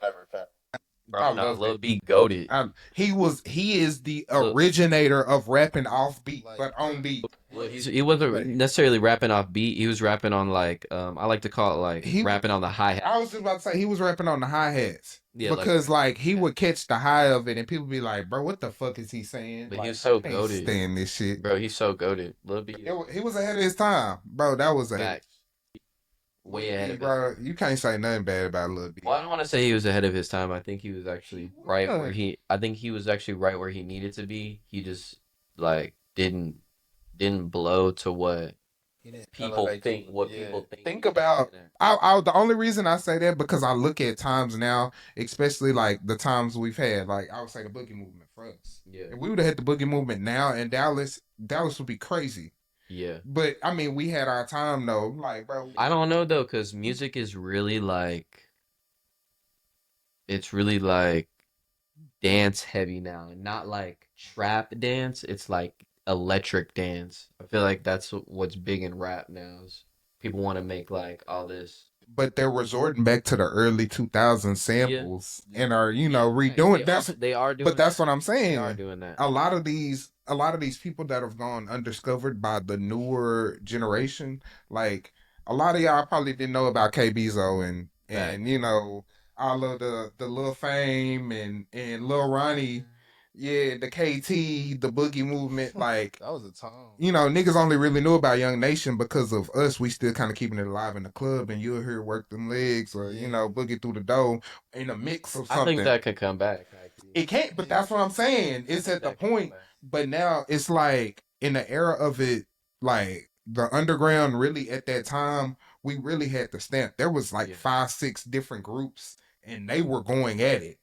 Bro, no, Lil B goated. He is the originator of rapping off beat, but on beat. Well, he wasn't necessarily rapping off beat. He was rapping on like I like to call it like rapping on the hi-hat. I was just about to say he was rapping on the hi-hats. Yeah, because like he would catch the high of it and people be like, bro, what the fuck is he saying? But like, he was so goated. Stand this shit. Bro, he's so goated. Lil B. He was ahead of his time. Bro, that was a way ahead of his bro. You can't say nothing bad about Lil B. Well, I don't want to say he was ahead of his time. I think he was actually right Yeah. where he. I think he was actually right where he needed to be. He just like didn't blow to what people think. What people think. Think about the only reason I say that because I look at times now, especially like the times we've had. Like I would say the boogie movement for us. Yeah. If we would have had the boogie movement now in Dallas, Dallas would be crazy. Yeah. But I mean, we had our time though. Like, bro, I don't know though, because music is really like it's really like dance heavy now, not like trap dance. It's like electric dance. I feel like that's what's big in rap now. Is people want to make like all this. but they're resorting back to the early 2000 samples and are redoing They are doing. But that's what I'm They saying. are doing that. A lot of these people that have gone undiscovered by the newer generation, like a lot of y'all probably didn't know about K Bezo and all of the Lil Fame and Lil Ronnie, the KT, the Boogie Movement, like That was a time. niggas only really knew about Young Nation because of us. We still kind of keeping it alive in the club, and you'll hear Work Them Legs or Boogie Through the Dough in a mix of something. I think that could come back. Actually. It can't, but that's what I'm saying. It's at the point, but now it's like in the era of it, like the underground. Really, at that time, we really had the stamp. There was like 5-6 different groups, and they were going at it.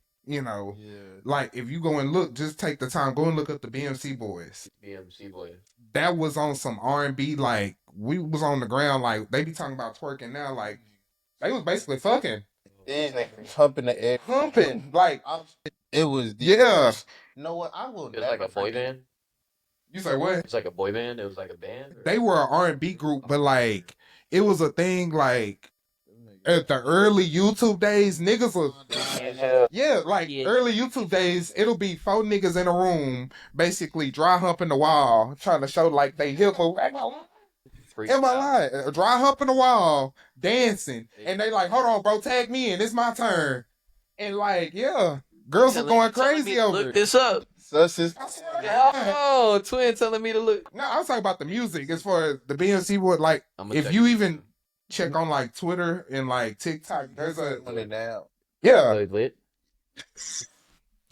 Like if you go and look, just take the time, go and look up the BMC Boys. BMC Boys. That was on some R&B. Like we was on the ground. Like they be talking about twerking now. Like they was basically fucking. Then they humping the air. Humping. Like it was. Yeah. You know what? I will. It was like a boy band. You say what? It's like a boy band. It was like a band. They were an R&B group, but like it was a thing. Like at the early YouTube days, niggas was early YouTube days. It'll be 4 niggas in a room, basically dry humping the wall, trying to show like they hip hop. Am I lying? Dry humping the wall, dancing, and they like, hold on, bro, tag me in. It's my turn. And like, girls are going crazy over it. Look this up. Oh, twin telling me to look. No, I was talking about the music as far as the BMC would like. If you even check on like Twitter and like TikTok, there's a now. Yeah. Are they lit?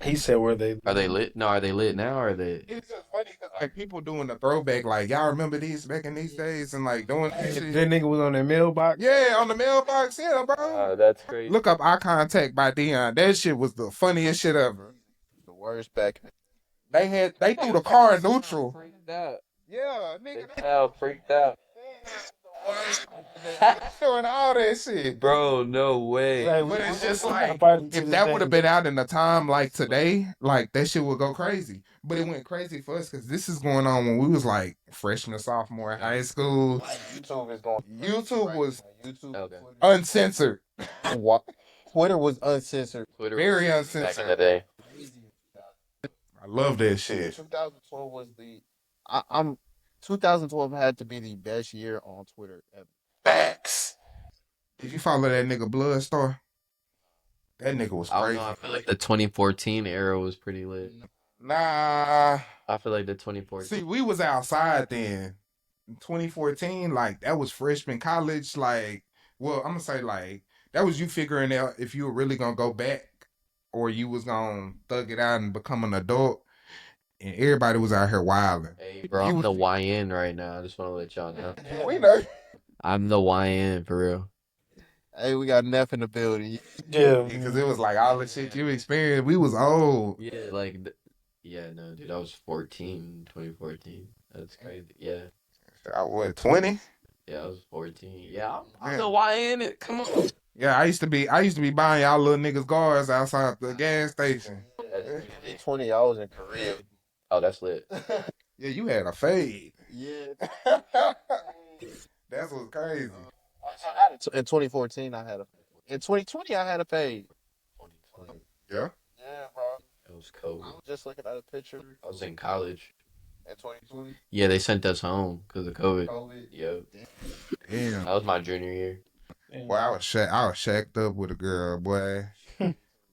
He said, "Were they? Are they lit? No, are they lit now? Or are they?" It's just funny because like people doing the throwback, like y'all remember these back in these days, and like doing that shit. That nigga was on their mailbox. Yeah, on the mailbox, bro. That's crazy. Look up Eye Contact by Dion. That shit was the funniest shit ever. The worst back. They threw the car in neutral. Freaked out. Yeah, nigga. Freaked out. Doing all that shit, bro. No way. But it's just like if that would have been out in a time like today, like that shit would go crazy. But it went crazy for us because this is going on when we was like freshman, sophomore in high school. YouTube is going. YouTube was YouTube uncensored. Twitter was uncensored. Twitter Very back uncensored. in the day. I love that shit. 2012 was I'm 2012 had to be the best year on Twitter ever. Facts. Did you follow that nigga Bloodstar? That nigga was I don't crazy. know. I feel like the 2014 era was pretty lit. Nah. I feel like the 2014. See, we was outside then. In 2014, like that was freshman college. Like, well, I'm gonna say like that was you figuring out if you were really gonna go back or you was gonna thug it out and become an adult. And everybody was out here wilding. Hey, bro, I'm the YN right now. I just want to let y'all know. We know. I'm the YN for real. Hey, we got Neff in the building. Yeah, Because it was like all the shit you experienced. We was old. Yeah, like, no, dude, I was 14, 2014. That's crazy. Yeah. I was 20? Yeah, I was 14. Yeah, I'm the YN. Come on. Yeah, I used to be buying y'all little niggas guards outside the gas station. 20, I was in Korea. Oh, that's lit. Yeah, you had a fade. Yeah. That's what's crazy. In 2014, I had a. In 2020, I had a fade. 2020. Yeah. Yeah, bro. It was COVID. I was just looking at a picture. I was in college. In 2020. Yeah, they sent us home because of COVID. Yep. Damn. That was my junior year. Boy, I was shacked up with a girl, boy.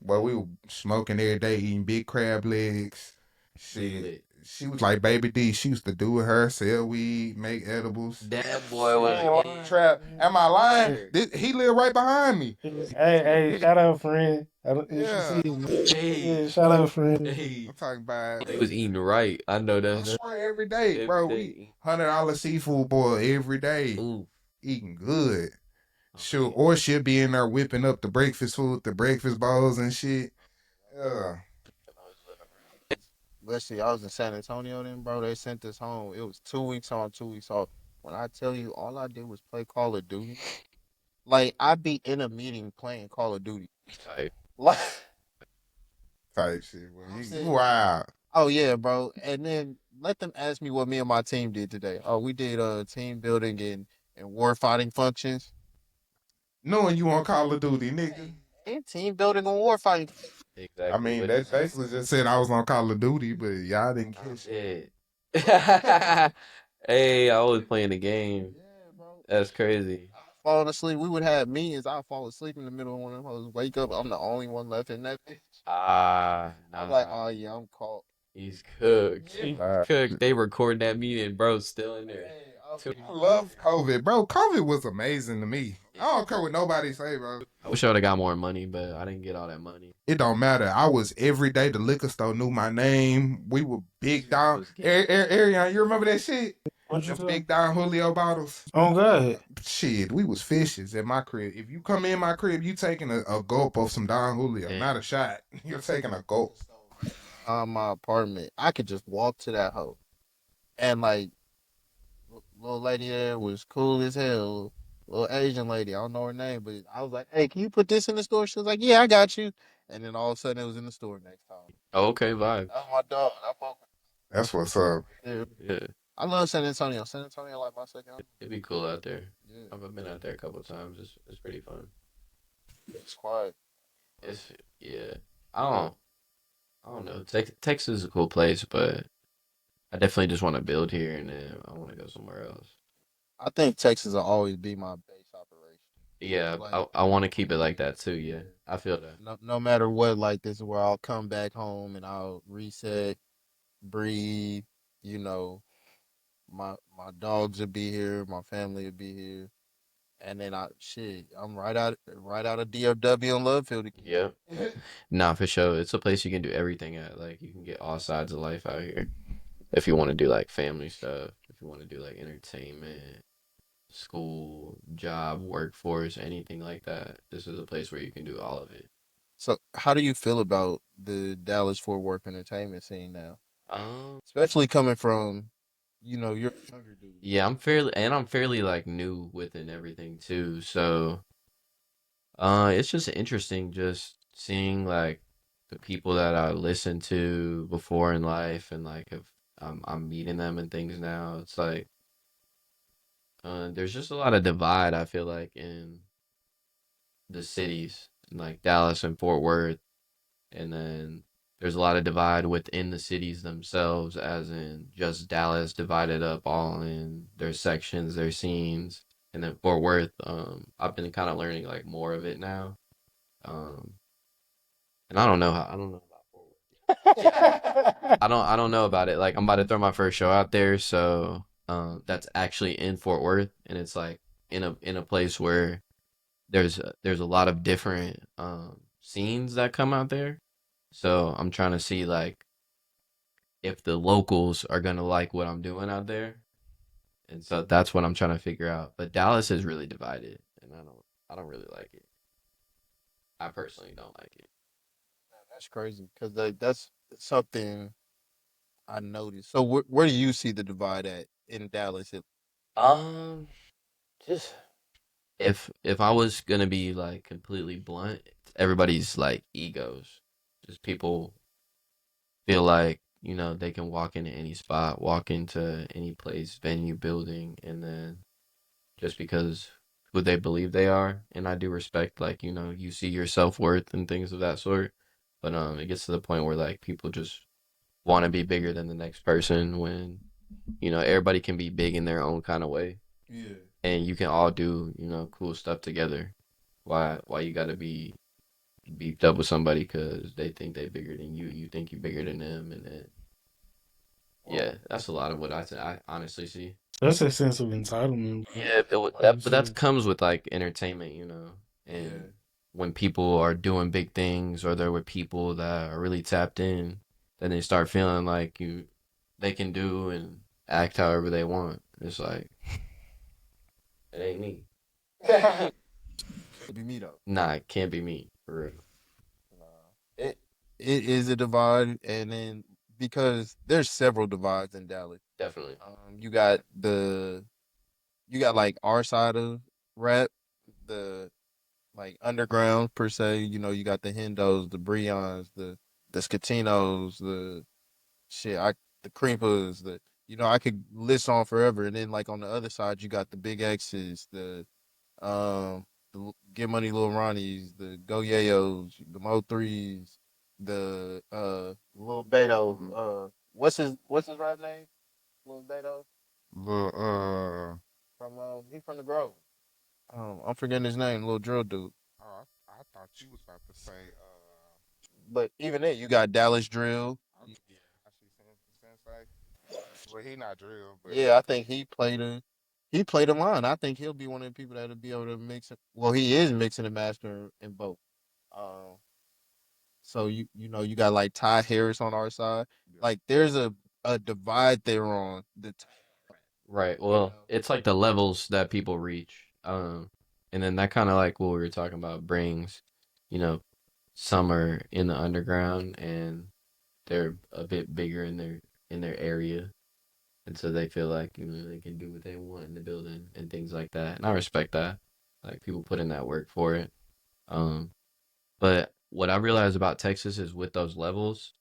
Boy, we were smoking every day, eating big crab legs. Shit. she was like Baby D. She used to do it her, sell weed, make edibles. That boy was in Trap. Am I lying? there. He lived right behind me. Hey, shout out, friend. I don't, you should Yeah. see him. Hey, Yeah, shout out, friend. hey. I'm talking about. He was eating right. I know I that. swear every day, bro. We Everything. $100 seafood boil every day, Ooh. eating good. She'll Okay. or she'll be in there whipping up the breakfast food, the breakfast bowls and shit. Yeah. Let's see, I was in San Antonio then, bro. They sent us home. It was 2 weeks on, 2 weeks off. When I tell you, all I did was play Call of Duty. Like, I'd be in a meeting playing Call of Duty. Type. Like, Type shit. Well, I'm you saying, wild. oh yeah, bro. And then let them ask me what me and my team did today. Oh, we did team building and war fighting functions. Knowing you on Call of Duty, nigga. And team building and war fighting. I Exactly. mean, What that basically just said I was on Call of Duty, but y'all didn't catch it. Yeah. Hey, I was playing the game. Yeah, bro. That's crazy. Falling asleep. We would have meetings. I'd fall asleep in the middle of one of them. Hoes. Wake up. I'm the only one left in that bitch. Ah, I'm like, nah. oh yeah, I'm caught. He's cooked. Nah. Cooked. They recording that meeting, bro. Still in there. Hey, I love COVID, bro. COVID was amazing to me. I don't care what nobody say, bro. I wish I would have got more money, but I didn't get all that money. It don't matter. I was every day. The liquor store knew my name. We were big down. Ariane, you remember that shit? What you Them say? big down Julio bottles. Oh, God. Shit, we was fishes at my crib. If you come in my crib, you taking a gulp of some Don Julio, Damn. not a shot. You're taking a gulp. My apartment, I could just walk to that hoe, and like, little lady there was cool as hell. Little Asian lady, I don't know her name, but I was like, "Hey, can you put this in the store?" She was like, "Yeah, I got you." And then all of a sudden, it was in the store next time. Oh, okay, vibe. That's my dog. I fuck That's what's up. with Yeah, I love San Antonio. San Antonio, like my second home. it'd be cool out there. Yeah, I've been out there a couple of times. It's pretty fun. it's quiet. It's yeah. I don't know. Texas is a cool place, but I definitely just want to build here, and then I want to go somewhere else. I think Texas will always be my base operation. Yeah, Like, I want to keep it like that too. Yeah, I feel that. no matter what, like this is where I'll come back home and I'll reset, breathe. You know, my dogs will be here, my family will be here, and then I'm right out of DFW and Love Field Yeah. again. Nah, for sure. It's a place you can do everything at. Like you can get all sides of life out here. If you want to do like family stuff, if you want to do like entertainment, school, job, workforce, anything like that, this is a place where you can do all of it. So, how do you feel about the Dallas Fort Worth entertainment scene now, Um, especially coming from, you're a younger dude. yeah, I'm fairly like new within everything too. So, it's just interesting just seeing like the people that I listened to before in life and like if I'm meeting them and things now. It's like there's just a lot of divide I feel like in the cities, like Dallas and Fort Worth, and then there's a lot of divide within the cities themselves, as in just Dallas divided up all in their sections, their scenes, and then Fort Worth. I've been kind of learning like more of it now. Um, and I don't know about Fort Worth. I don't know about it. Like I'm about to throw my first show out there, so that's actually in Fort Worth, and it's like in a place where there's a lot of different scenes that come out there. So I'm trying to see like if the locals are gonna like what I'm doing out there, and so that's what I'm trying to figure out. But Dallas is really divided, and I don't really like it. I personally don't like it. That's crazy because that's something I noticed. So, where do you see the divide at in Dallas? Um, just if I was gonna be like completely blunt, everybody's like egos. Just people feel like, they can walk into any spot, walk into any place, venue, building, and then just because who they believe they are. And I do respect like, you see your self-worth and things of that sort. But it gets to the point where like people just want to be bigger than the next person when, everybody can be big in their own kind of way. Yeah. And you can all do, cool stuff together. Why you gotta be beefed up with somebody because they think they bigger than you think you bigger than them, and then Yeah, that's a lot of what I honestly see. That's a sense of entitlement. Yeah, but that comes with like entertainment, you know, and Yeah. when people are doing big things or they're with people that are really tapped in, then they start feeling like they can do and act however they want. It's like it ain't me. Be me though. Nah, it can't be me for real. Nah. It is a divide, and then because there's several divides in Dallas. Definitely. You got like our side of rap, the like underground per se. You know, you got the Hendos, the Breons, the Scatinos, the shit, the Creepers, I could list on forever. And then like on the other side, you got the Big X's, the Get Money Lil Ronnies, the Go Yayos, the Mo Threes, the Lil Beto. What's his rap name? Lil Beto Look, from he from the Grove. I'm forgetting his name, little drill dude. oh, I thought you was about to say, But even then, you got Dallas Drill. I see Sensei. Well, he not drill, but Yeah, I think he played a line. I think he'll be one of the people that'll be able to mix it. Well, he is mixing and mastering in both. Um, so you got like Ty Harris on our side. yeah. Like there's a divide there on Right. you Well, know. it's like the levels that people reach. And then that kind of like what we were talking about brings, you know, some are in the underground and they're a bit bigger in their area, and so they feel like they can do what they want in the building and things like that. And I respect that. Like people put in that work for it. Um, but what I realized about Texas is with those levels,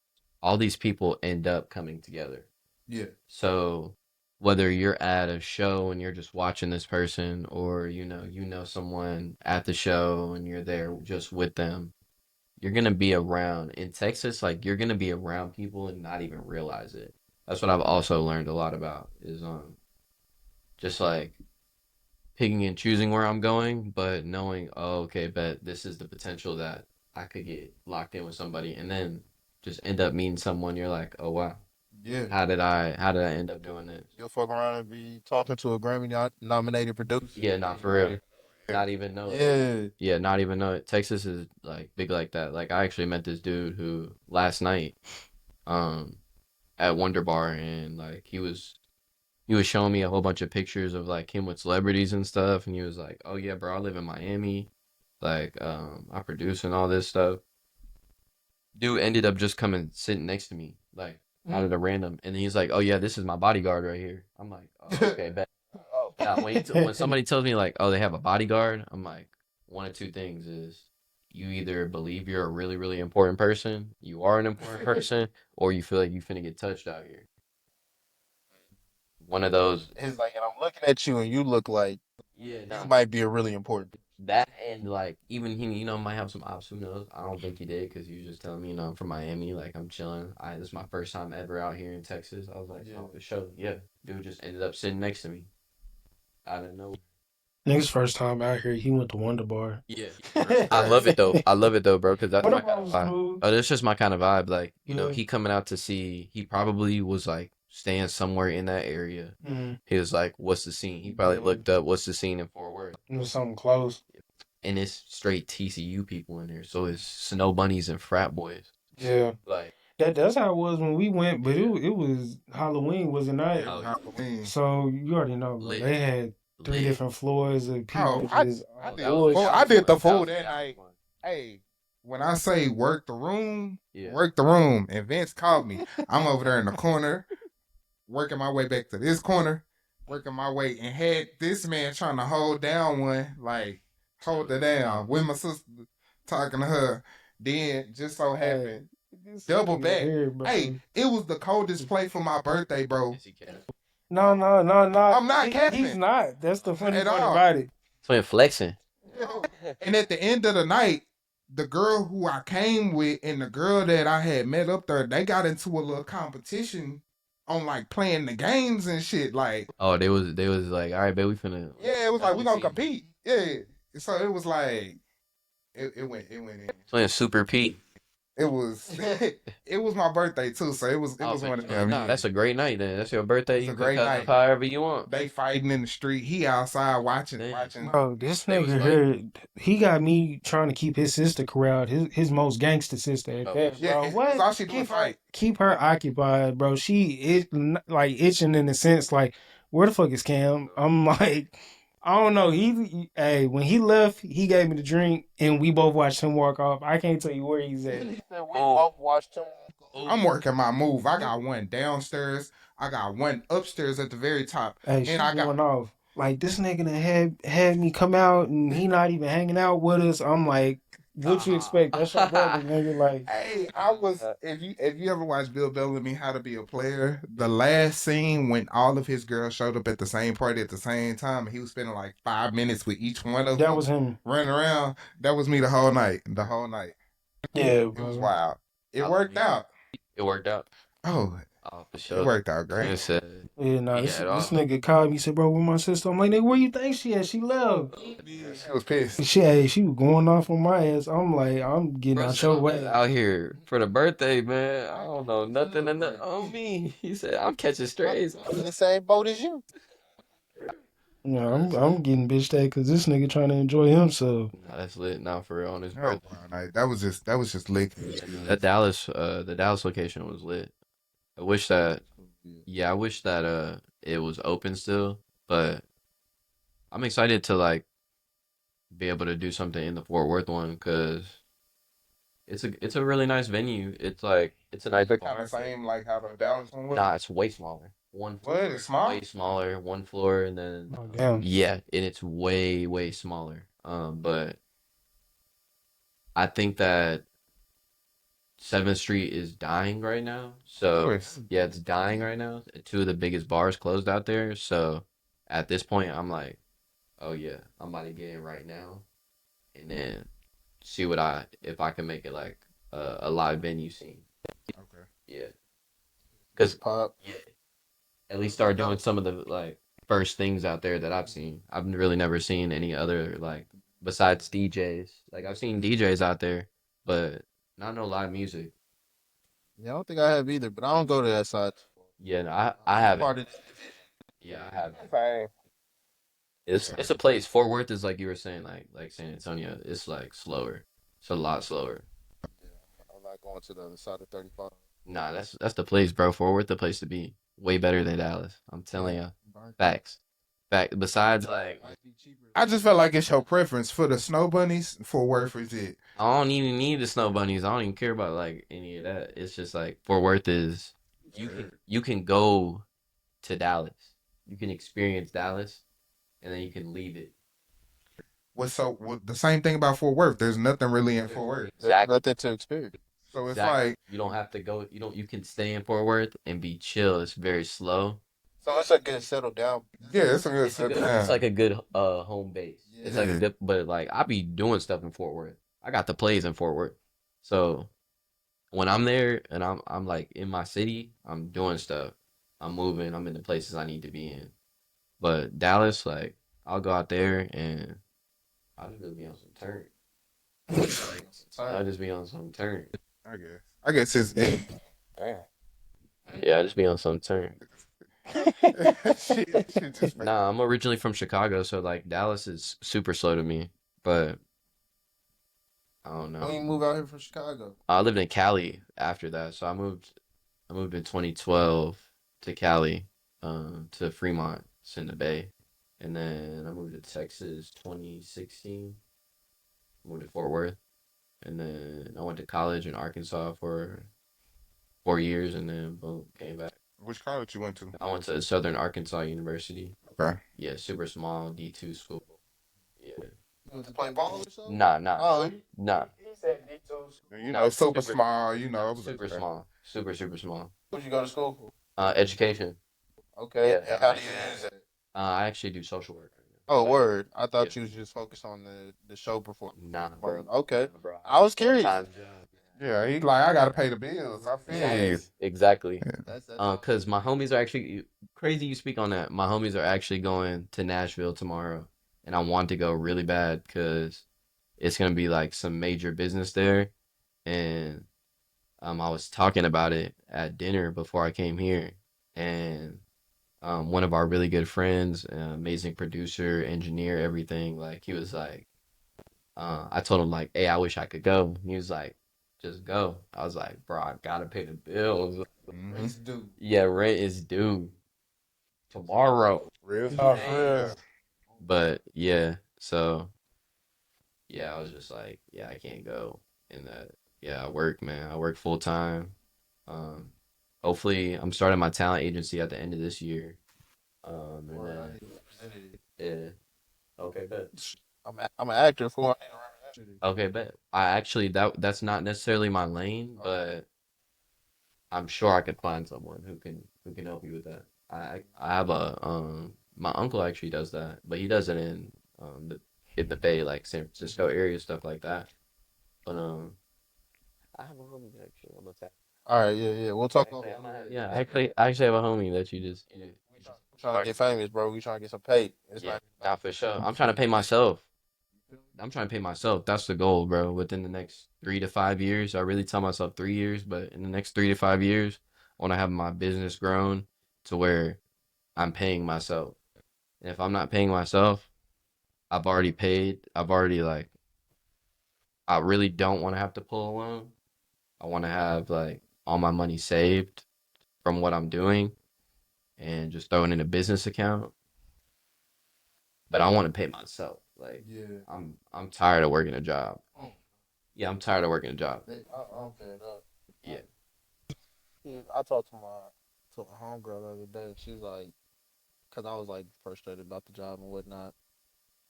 all these people end up coming together. Yeah. So whether you're at a show and you're just watching this person, or you know someone at the show and you're there just with them, you're gonna be around in Texas, like you're gonna be around people and not even realize it. That's what I've also learned a lot about is just like picking and choosing where I'm going, but knowing, oh, okay, bet this is the potential that I could get locked in with somebody and then just end up meeting someone you're like, oh wow, Yeah. how did I end up doing this? You'll fuck around and be talking to a Grammy nominated producer. Yeah, not for real. Not even know it. Yeah. Yeah, not even know it. Texas is like big like that. Like I actually met this dude who last night, um, at Wonder Bar, and like he was showing me a whole bunch of pictures of like him with celebrities and stuff, and he was like, "Oh yeah, bro, I live in Miami. Like, I produce and all this stuff." Dude ended up just coming sitting next to me, like out of the random, and he's like, "Oh yeah, this is my bodyguard right here." I'm like, "Oh, okay, bet." Oh. Yeah, when somebody tells me like, "Oh, they have a bodyguard," I'm like, one of two things is you either believe you're a really, really important person, you are an important person, or you feel like you finna get touched out here. One of those. It's like, and I'm looking at you, and you look like Yeah, you nah. might be a really important. That and like even he, might have some ops. Who knows? I don't think he did because he was just telling me, I'm from Miami, like I'm chilling. This is my first time ever out here in Texas. I was like, Yeah. oh, for sure, yeah. Dude just ended up sitting next to me. I didn't know. Nigga's first time out here, he went to Wonder Bar. Yeah, I love it though. I love it though, bro, because that's Wonder my Bar kind of was vibe. cool. Oh, that's just my kind of vibe. Like, Yeah. he coming out to see. He probably was like staying somewhere in that area. Mm-hmm. He was like, "What's the scene?" He probably looked up, "What's the scene in Fort Worth?" It was something close. And it's straight TCU people in there, so it's snow bunnies and frat boys. Yeah. Like, That's how it was when we went, but it was Halloween, was it not? It was Halloween. So you already know, bro. Lit. They had three Lit. different floors of people Oh, just I on did. that was- bullshit. Fool, that I was did the fun. fool That that was night. fun. Hey, when I say work the room, Yeah. work the room, and Vince called me. I'm over there in the corner, working my way back to this corner, working my way, and had this man trying to hold down one, like hold it down with my sister talking to her. Then just so happened, double back. Hey, it was the coldest play for my birthday, bro. Yes, he can. No. I'm not He's capping not. That's the funny at part all. about it. So flexing. And at the end of the night, the girl who I came with and the girl that I had met up there, they got into a little competition on like playing the games and shit. Like, Oh, they was like, all right, babe, we finna. yeah, it was like we gonna compete. Yeah. So it was like it went in. Playing Super Pete. It was it was my birthday too, so it was one of them. Nah, Yeah. that's a great night then. That's your birthday. It's a You can great cut night. up however you want. They fighting in the street. He outside watching. Damn. Bro, this They was nigga fighting? here, he got me trying to keep his sister corralled, his most gangster sister at Oh, that, Yeah, bro. that's What? all she do is fight. Keep her occupied, bro. She is like itching in the sense like, where the fuck is Cam? I'm like, I don't know. Hey, when he left, he gave me the drink, and we both watched him walk off. I can't tell you where he's at. We both watched him. I'm working my move. I got one downstairs. I got one upstairs at the very top. Hey, she And I got going off. Like this nigga done had me come out, and he not even hanging out with us. I'm like, what you expect? That's your brother, nigga. Like. Hey, I was if you ever watch Bill Bellamy How to Be a Player, the last scene when all of his girls showed up at the same party at the same time, and he was spending like 5 minutes with each one of them. That was him. Running around. That was me the whole night. The whole night. Yeah, It was bro. wild. It worked out. It worked out. Oh, Oh, for it sure. worked out It great. said, Yeah, nah, He this had all- nigga called me, said, bro, where my sister? I'm like, nigga, where you think she at? She left. She was pissed. She was going off on my ass. I'm like, I'm getting Bro out said, your "I'm way. out here for the birthday, man. I don't know nothing on me." He said, "I'm catching strays." I'm in the same boat as you. You know, I'm getting bitched at because this nigga trying to enjoy himself. Nah, that's lit. Now for real on his That birthday. was wild night. That was just lit. The Dallas location was lit. I wish that, I wish that it was open still, but I'm excited to like be able to do something in the Fort Worth one because it's a really nice venue. It's like it's a nice They bar. kind of same like how the Dallas one was. Nah, it's way smaller. One What? floor, It's small? way smaller. One floor, and then Oh, damn. yeah, and it's way smaller. But I think that 7th Street is dying right now. Of So course. yeah, it's dying right now. Two of the biggest bars closed out there. So at this point, I'm like, oh yeah, I'm about to get in right now, and then see if I can make it like a live venue scene. Okay. Yeah, because Pop. yeah, at least start doing some of the like first things out there that I've seen. I've really never seen any other like besides DJs. Like I've seen DJs out there, but not no live music. Yeah, I don't think I have either, but I don't go to that side. Yeah, no, I haven't. Part of Yeah, I haven't. Fine. It's a place. Fort Worth is like you were saying, like San Antonio. It's like slower. It's a lot slower. I'm not going to the other side of 35. Nah, that's the place, bro. Fort Worth, the place to be. Way better than Dallas. I'm telling you. Facts. Fact. Besides, like, I just felt like it's your preference for the snow bunnies. Fort Worth is it? I don't even need the snow bunnies. I don't even care about like any of that. It's just like Fort Worth is. You can go to Dallas. You can experience Dallas, and then you can leave it. The same thing about Fort Worth? There's nothing really in Fort Worth. There's nothing to experience. So it's Exactly. like You don't have to go. You can stay in Fort Worth and be chill. It's very slow. So it's a good settle down. yeah, it's a good It's like a good home base. It's like a Yeah. good, but like I be doing stuff in Fort Worth. I got the plays in Fort Worth. So when I'm there and I'm like in my city, I'm doing stuff. I'm moving. I'm in the places I need to be in. But Dallas, like I'll go out there and I'll just be on some turn. I'll just be on some turn. I guess it's Damn. Yeah, I just be on some turn. Shit just Nah, I'm originally from Chicago, so like Dallas is super slow to me. But I don't When you know. move out here from Chicago, I lived in Cali after that, so I moved in 2012 to Cali, to Fremont, it's in the Bay, and then I moved to Texas 2016. Moved to Fort Worth, and then I went to college in Arkansas for 4 years, and then boom, came back. Which college you went to? I went to Southern Arkansas University. Okay. Yeah, super small D2 school. Yeah. you went to play ball or something? Nah. He said D2. You No, know, super super- small. You know, it was Super okay. small. Super small. Where'd you go to school for? Education. Okay. Yeah. And how do you use it? I actually do social work right Oh, word. I thought Yeah. you was just focused on the show performance. now. Nah, bro. Okay. Bro. I was curious. Time job. Yeah, he like I gotta pay the bills. I feel you. Exactly. That's Cause my homies are actually crazy. You speak on that. My homies are actually going to Nashville tomorrow, and I want to go really bad because it's gonna be like some major business there, and I was talking about it at dinner before I came here, and one of our really good friends, amazing producer, engineer, everything, like he was like, I told him like, hey, I wish I could go. He was like, just go. I was like, bro, I gotta pay the bills. Mm-hmm. It's due. Yeah, rent is due tomorrow. Real. Oh, for real. But yeah, so yeah, I was just like, yeah, I can't go. And yeah, I work, man. I work full time. Um, hopefully, I'm starting my talent agency at the end of this year. And Or I then need a representative. yeah, okay, bet. I'm an actor for. Okay, bet. I actually that's not necessarily my lane, but I'm sure I could find someone who can help you with that. I have a my uncle actually does that, but he does it in the Bay, like San Francisco area, stuff like that. But I have a homie actually. I'm gonna tap. All right, yeah. We'll talk Actually, about it. yeah, I actually have a homie that We trying to get famous, bro. We trying to get some pay. It's yeah, not. not for sure. I'm trying to pay myself. I'm trying to pay myself. That's the goal, bro. Within the next 3 to 5 years, I really tell myself 3 years, but in the next 3 to 5 years, I want to have my business grown to where I'm paying myself. And if I'm not paying myself, I've already paid. I've already like, I really don't want to have to pull a loan. I want to have like all my money saved from what I'm doing and just throw it in a business account. But I want to pay myself. Like, Yeah. I'm tired of working a job. Yeah, I'm tired of working a job. I'm fed up. Yeah. Yeah, I talked to my homegirl the other day. She's like, because I was like frustrated about the job and whatnot,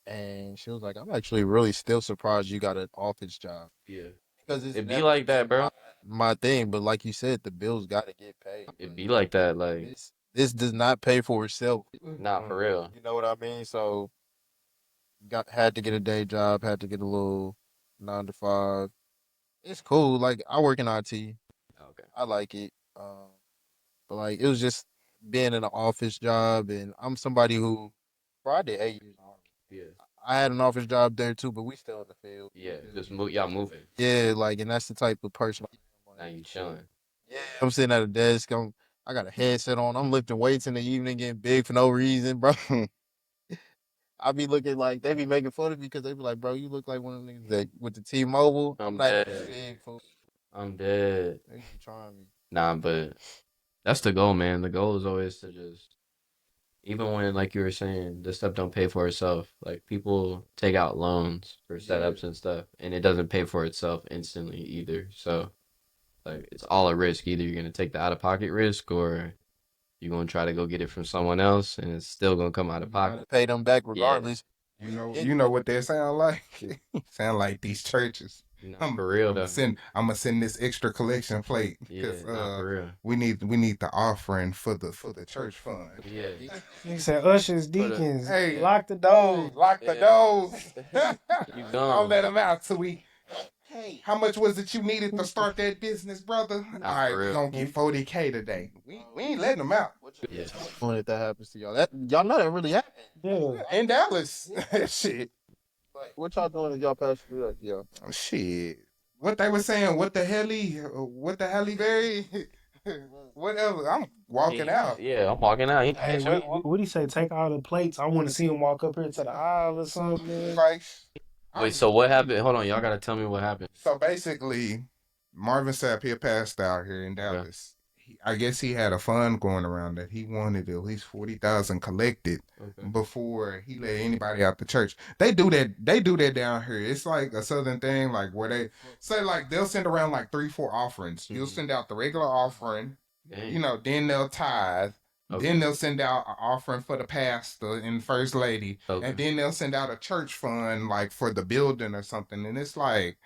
and she was like, "I'm actually really still surprised you got an office job Yeah. because it's It be never like that, been bro. my thing." But like you said, the bills got to get paid. It But be like that. Like, this does not pay for itself. not for real. You know what I mean? So had to get a day job, had to get a little 9 to 5. It's cool. Like I work in IT. Okay. I like it. But like it was just being in an office job, and I'm somebody who, bro, I did 8 years. Yeah. I had an office job there too, but we still in the field. Yeah. Just move. Y'all moving. Yeah, like, and that's the type of person I am. Now Like, you chilling. yeah, I'm sitting at a desk. I got a headset on. I'm lifting weights in the evening, getting big for no reason, bro. I be looking like they be making fun of me because they be like, bro, you look like one of the niggas that with the T-Mobile. I'm Like, dead. big fool. I'm dead. They be trying me. Nah, but that's the goal, man. The goal is always to just, even when, like you were saying, the stuff don't pay for itself. Like people take out loans for setups and stuff, and it doesn't pay for itself instantly either. So, like, it's all a risk. Either you're gonna take the out of pocket risk, or you're gonna try to go get it from someone else, and it's still gonna come out of pocket. Pay them back Yeah. regardless. You know what they sound like? Sound like these churches. Not for real though. I'm gonna send this extra collection plate Yeah, because not for real. we need the offering for the church fund. Yeah. He said, ushers, deacons, Hey, lock the doors. Lock the Yeah. doors. You Don't gone. let them out till we. Hey, how much was it you needed to start that business, brother? All right, for we're real. gonna get 40K today. We ain't letting them out. Yeah. When if that happens to y'all, that y'all know that really happened. Yeah. In Dallas. Shit. Like, what y'all doing if y'all pass through that? Yeah. Shit. What they were saying, what the hell, Berry? Whatever. I'm walking out. Yeah, I'm walking out. Hey, what he say? Take all the plates. I want to see him walk up here to the aisle or something. Like, Wait, so what happened? Hold on, y'all gotta tell me what happened. so basically, Marvin Sapp, he passed out here in Dallas. I guess he had a fund going around that he wanted at least 40,000 collected before he let anybody out the church. They do that. They do that down here. It's like a southern thing, like where they say like they'll send around like 3-4 offerings. You'll send out the regular offering, Dang. then they'll tithe. Okay. Then they'll send out an offering for the pastor and first lady, Okay. and then they'll send out a church fund like for the building or something. And it's like,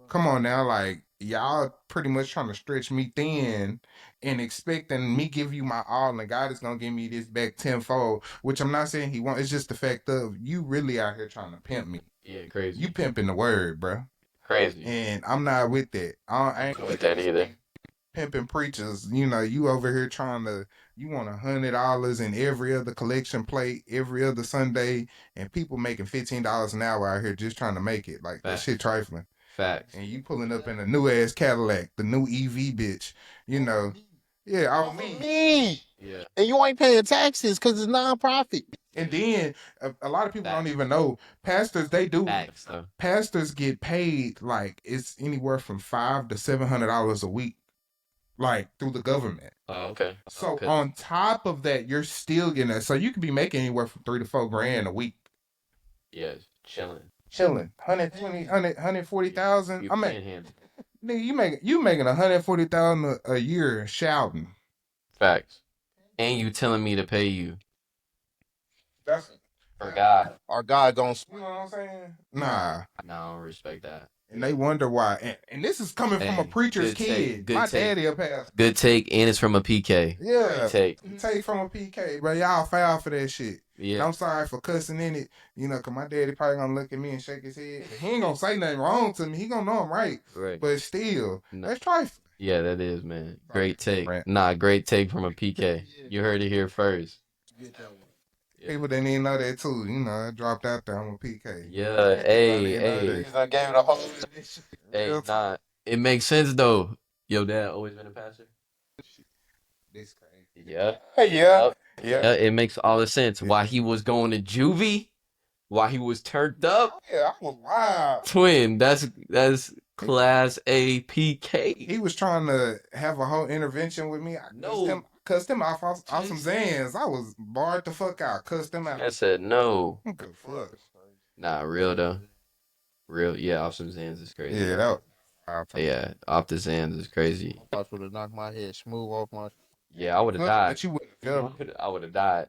come on now, like y'all pretty much trying to stretch me thin and expecting me give you my all, and God is gonna give me this back tenfold. Which I'm not saying He won't. It's just the fact of you really out here trying to pimp me. Yeah, crazy. You pimping the word, bro. Crazy. And I'm not with that. I ain't With that either. Pimping preachers. You over here trying to. You want $100 in every other collection plate every other Sunday, and people making $15 an hour out here just trying to make it. Like that shit trifling. Facts. and you pulling up in a new ass Cadillac, the new EV bitch, you know. Yeah, off me. Yeah. And you ain't paying taxes because it's nonprofit. And then a lot of people don't even know pastors. They do. Facts though. Pastors get paid like it's anywhere from $500 to $700 a week, like through the government. Oh, okay. So on top of that, you're still getting that. So you could be making anywhere from $3,000 to $4,000 a week. Yeah, chilling. 120, 140,000. You I mean, panhandle. nigga, you making 140,000 a year shouting. Facts. And you telling me to pay you That's for God. Our God gonna you know what I'm saying? Nah. No, I don't respect that. And they wonder why. And this is coming from a Hey, preacher's good take, kid. good My take. daddy a pastor. Good take, and it's from a PK. Yeah. Good take. Take from a PK, bro. Y'all foul for that shit. And Yeah. I'm sorry for cussing in it, you know, because my daddy probably gonna look at me and shake his head. He ain't gonna say nothing wrong to me. He gonna know I'm right. Right. But still, No. that's trifling. Yeah, that is, man. Great take. Right. Nah, great take from a PK. You heard it here first. Yeah. People didn't even know that too. You know, I dropped out there. I'm a PK. Yeah, hey. I gave it a whole. Hey, nah. It makes sense though. Your dad always been a pastor? This crazy. Yeah. Yeah. Yeah, it makes all the sense. Why he was going to juvie, why he was turned up. Yeah, I was wild. Twin, that's class A PK. He was trying to have a whole intervention with me. I cussed him off some Zans. I was barred the fuck out. Cussed him out. I said no. Good fuck. Nah, real though. Real, yeah, off some Zans is crazy. Yeah, that was. Yeah, off the Zans is crazy. I would have knocked my head smooth off my. Yeah, I would have died. But you would. I would have died.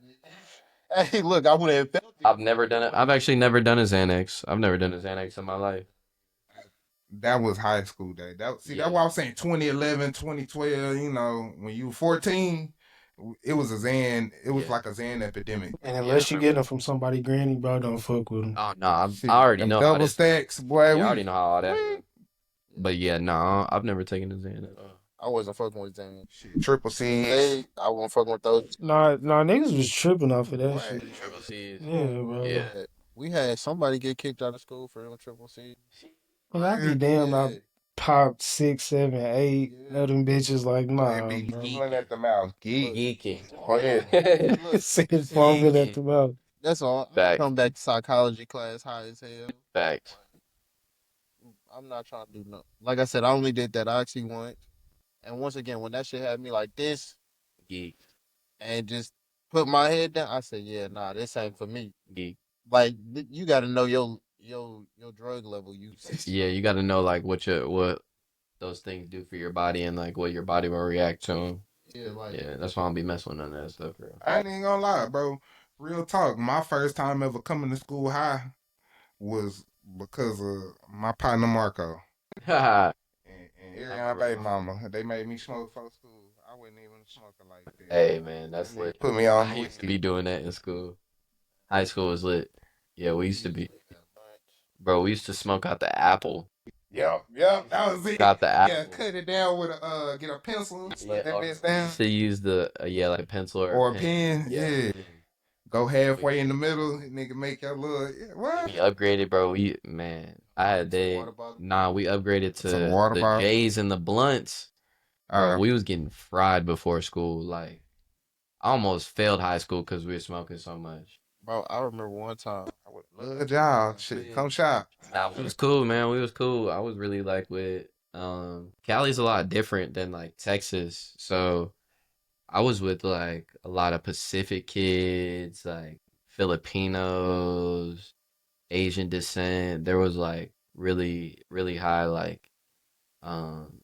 Hey, look, I would have felt it. I've never done it. I've actually never done a Xanax. I've never done a Xanax in my life. That was high school day. That's why I was saying 2011, 2012, you know, when you were 14, it was a Xan, it was like a Xan epidemic. And unless you get them from somebody granny, bro, don't fuck with them. Oh no, I already know. Double stacks, boy. I already know how all that goes. But yeah, no, I've never taken a Xanax. I wasn't fucking with them. Triple C. Hey, I wasn't fucking with those. Nah, niggas was tripping off of that shit. Triple C's. Yeah, bro. Yeah. We had somebody get kicked out of school for them triple C. Well, I be damn, I popped 6, 7, 8 of them bitches like, nah, bro. Pulling at the mouth. Geeking. Oh, yeah. Said foaming at the mouth. That's all. I come back to psychology class high as hell. Facts. I'm not trying to do nothing. Like I said, I only did that oxy once. And once again, when that shit had me like this, Geek. and just put my head down, I said, yeah, nah, this ain't for me. Geek. Like, you got to know your drug level use. Yeah, you got to know like what those things do for your body and like what your body will react to them. Yeah, that's why I don't be messing with none of that stuff, bro. I ain't even gonna lie, bro. Real talk. My first time ever coming to school high was because of my partner Marco. Haha. And Ariana baby mama. They made me smoke for school. I wasn't even smoking like that. Hey man, that's lit. Put me on. I used to be doing that in school. High school was lit. Yeah, we used to be. Bro, we used to smoke out the apple. Yep, that was it. Got the apple. Yeah, cut it down with get a pencil, slap that bitch I down. used to use the like a pencil or a pen. Yeah. Go halfway in the middle, nigga make your little what? We upgraded, bro. We upgraded to Some water the bottle? J's and the blunts. Bro, we was getting fried before school. Like, I almost failed high school because we were smoking so much. Bro, I remember one time. I would Love y'all. Shit, come shop. Nah, we was cool, man. We was cool. I was really like with Cali's a lot different than like Texas. So I was with like a lot of Pacific kids, like Filipinos, Asian descent. There was like really, really high like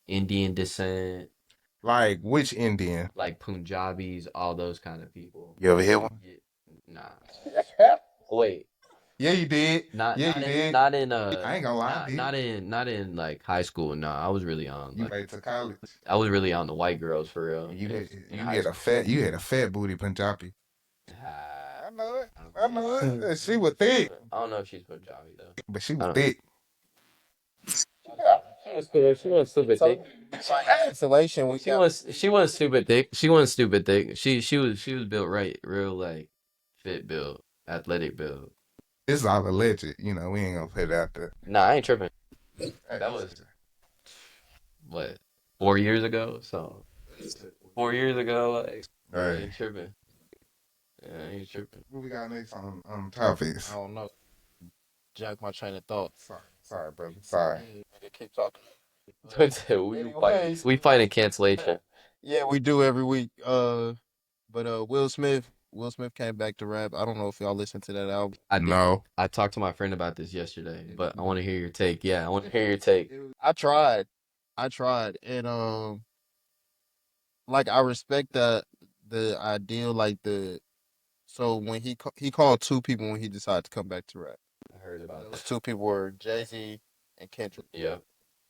Indian descent. Like which Indian? Like Punjabis, all those kind of people. You ever hit one? Yeah, nah. Wait. Yeah, you did. Not you in did. not in I ain't gonna lie, not in like high school. No, I was really on. You Like, made it to college. I was really on the white girls for real. You In had high a fat booty Punjabi. Ah, I know it. I know it. She was thick, I don't know if she's Punjabi though. but she was thick. She wasn't stupid thick. Isolation. She wasn't stupid thick. She wasn't stupid thick. She was built right, real like fit build, athletic build. This is all alleged. You know, we ain't gonna put it out there. Nah, I ain't tripping. That was what 4 years ago. So 4 years ago, like I Hey, ain't tripping. Yeah, I ain't tripping. what we got next on topics? I don't know. Jack my train of thought. Sorry, brother. Sorry. Keep talking. We fighting cancellation. Yeah, we do every week. But Will Smith came back to rap. I don't know if y'all listened to that album. I did. No. I talked to my friend about this yesterday, but I want to hear your take. Yeah, I want to hear your take. I tried, and like I respect the ideal, like the so when he called two people when he decided to come back to rap. I heard about Those that. two people were Jay-Z and Kendrick. Yeah,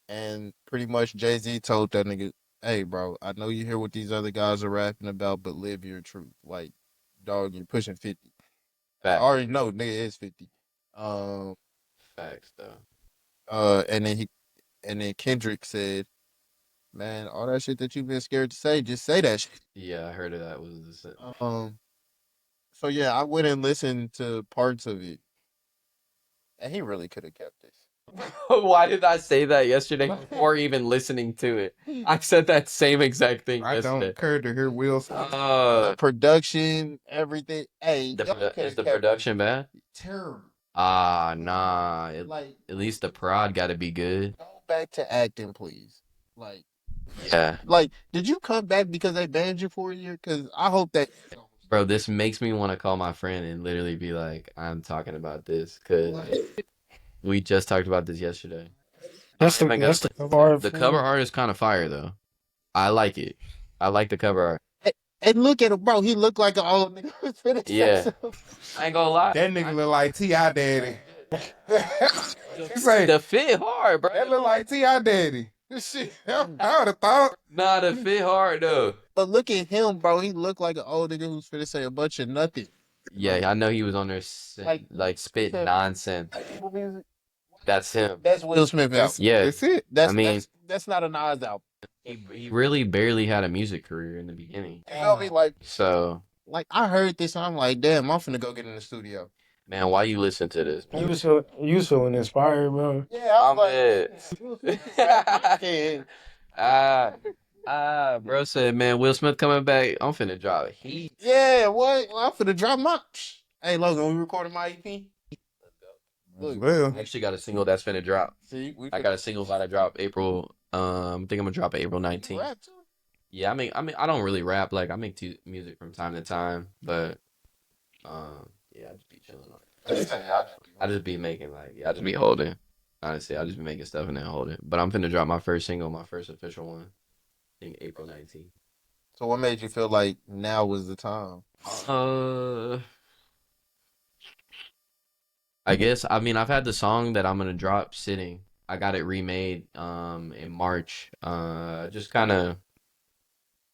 And pretty much Jay-Z told that nigga, "Hey, bro, I know you hear what these other guys are rapping about, but live your truth. Like, dog, you're pushing 50. I facts, already know nigga is 50. Um, facts though. and then Kendrick said, man, all that shit that you've been scared to say, just say that shit. Yeah, I heard of that was the same. Um, so yeah, I went and listened to parts of it, and he really could have kept this. Why did I say that yesterday before even listening to it? I said that same exact thing I don't yesterday. care to hear Will Smith. The production, everything. Hey, The y'all produ- coulda is the kept production bad? it. Terrible. Nah. Like, At least the prod got to be good. go back to acting, please. Like, Yeah, did you come back because they banned you for a year? Because I hope that. bro, this makes me want to call my friend and literally be like, I'm talking about this because we just talked about this yesterday. That's I'm the not gonna that's the listen cover to it. art The for cover it. art is kind of fire though. I like it. I like the cover art. And look at him, bro. He looked like an old nigga who's finna say Yeah. something. I ain't gonna lie. That nigga look like T.I. daddy. He say, The fit hard, bro. that look like T.I. daddy. This shit, I would have thought. Nah, the fit hard though. But look at him, bro. He looked like an old nigga who's finna say a bunch of nothing. Yeah, I know he was on there like spit nonsense. That's him. That's Will Smith. Yeah. That's it. That's I mean, that's not a Nas album. he really barely had a music career in the beginning. You know me, So, like I heard this, and I'm like, damn, I'm finna go get in the studio. man, why you listen to this? You was feeling inspired, bro. Yeah, I'm dead. Bro said, man, Will Smith coming back. I'm finna drop heat. Yeah, what? Well, I'm finna drop my. Hey, Logan, we recording my EP. Look, Well, I actually got a single that's finna drop. see, I got a single about to drop April. I think I'm gonna drop it April 19th. rap too. Yeah, I don't really rap. Like I make music from time to time, but yeah, I just be chilling on it. I just be making I just be holding. Honestly, I just be making stuff and then hold it. But I'm finna drop my first single, my first official one. I think April 19th. So, what made you feel like now was the time? I guess I've had the song that I'm gonna drop sitting. I got it remade in March. Just kind of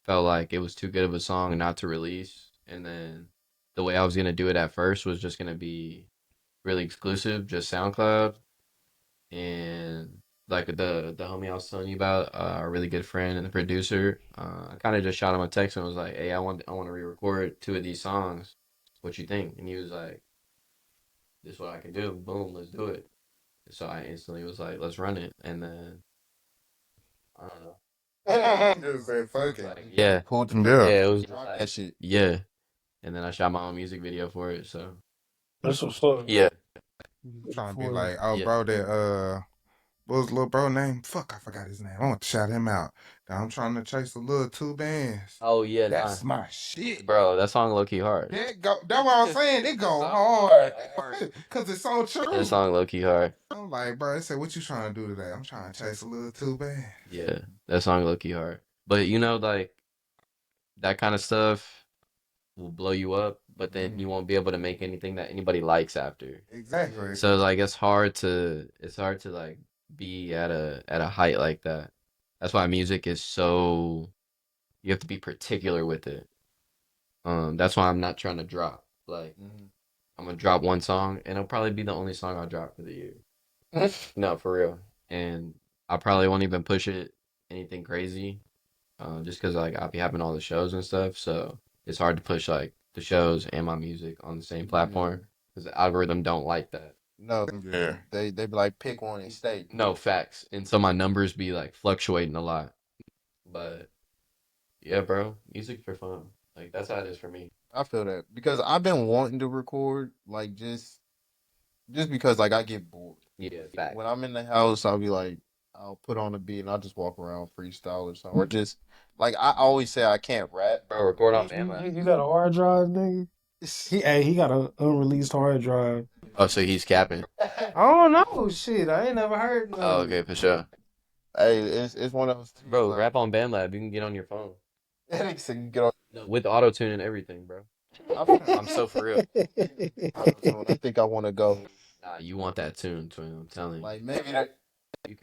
felt like it was too good of a song not to release, and then the way I was gonna do it at first was just gonna be really exclusive, just SoundCloud, and like the homie I was telling you about, a really good friend and the producer. I kind of just shot him a text and was like, "Hey, I want to re-record two of these songs. What you think?" And he was like, "This is what I can do. Boom, let's do it." So I instantly was like, "Let's run it." And then I don't know. just say fuck it. Like, yeah, Pulled the Yeah. yeah, it was drop like, that shit. yeah. And then I shot my own music video for it. So That's what's up. yeah, Trying to be like, oh, Yeah. bro, that, what was little bro name? Fuck, I forgot his name. I want to shout him out. Now I'm trying to chase a little two bands. oh yeah, That's my shit. bro, that song low key hard. That's what I'm saying. It go hard. Because it's so true. That song low key hard. I'm like, bro, they said, what you trying to do today? I'm trying to chase a little two band. Yeah, that song low key hard. But like that kind of stuff will blow you up, but then you won't be able to make anything that anybody likes after. Exactly. So like it's hard to like be at a height like that. That's why music is so you have to be particular with it. That's why I'm not trying to drop. Like I'm gonna drop one song and it'll probably be the only song I'll drop for the year. No, for real. And I probably won't even push it anything crazy. Just because like I'll be having all the shows and stuff, so it's hard to push like the shows and my music on the same platform because the algorithm don't like that. No, Yeah. they be like pick one and stay. No, facts. And so my numbers be like fluctuating a lot. But yeah, bro, music for fun. Like that's how it is for me. I feel that because I've been wanting to record, like just because like I get bored. Yeah, facts. When I'm in the house, I'll be like, I'll put on a beat and I'll just walk around freestyle or something, or just like I always say I can't rap. Bro, record on You, BandLab. you got a hard drive, nigga? He got an unreleased hard drive. Oh, so he's capping. I don't know. Shit, I ain't never heard none. Oh, okay, for sure. Hey, it's one of those things, Bro, like, rap on BandLab. You can get on your phone. so you get on. No, with auto tune and everything, bro. I'm so for real. I think I want to go Nah, you want that tune, twin. I'm telling you. like maybe that. You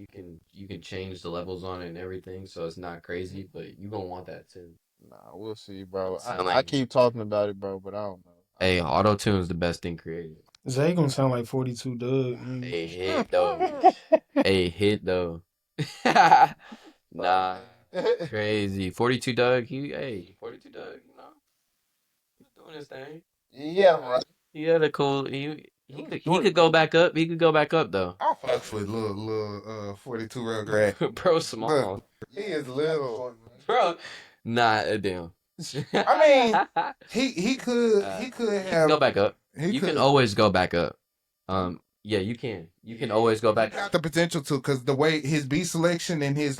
can you can change the levels on it and everything, so it's not crazy, but you gonna want that tune. Nah, we'll see, bro. Sound I like keep talking about it, bro, but I don't know. hey, auto tune is the best thing created. Zay gonna sound like 42 Doug. A hit though. A hit though. Nah, crazy. 42 Doug. 42 Doug. You know, he's doing his thing. Yeah, right. He had a cool. He could go back up. He could go back up though. I fucks with little 42 real great. Bro, small. Look, he is little. Bro, nah, damn. I mean, he could You can have go back up. he You could can always go back up. Yeah, you can. You can always go back got up. the potential to, because the way his beat selection and his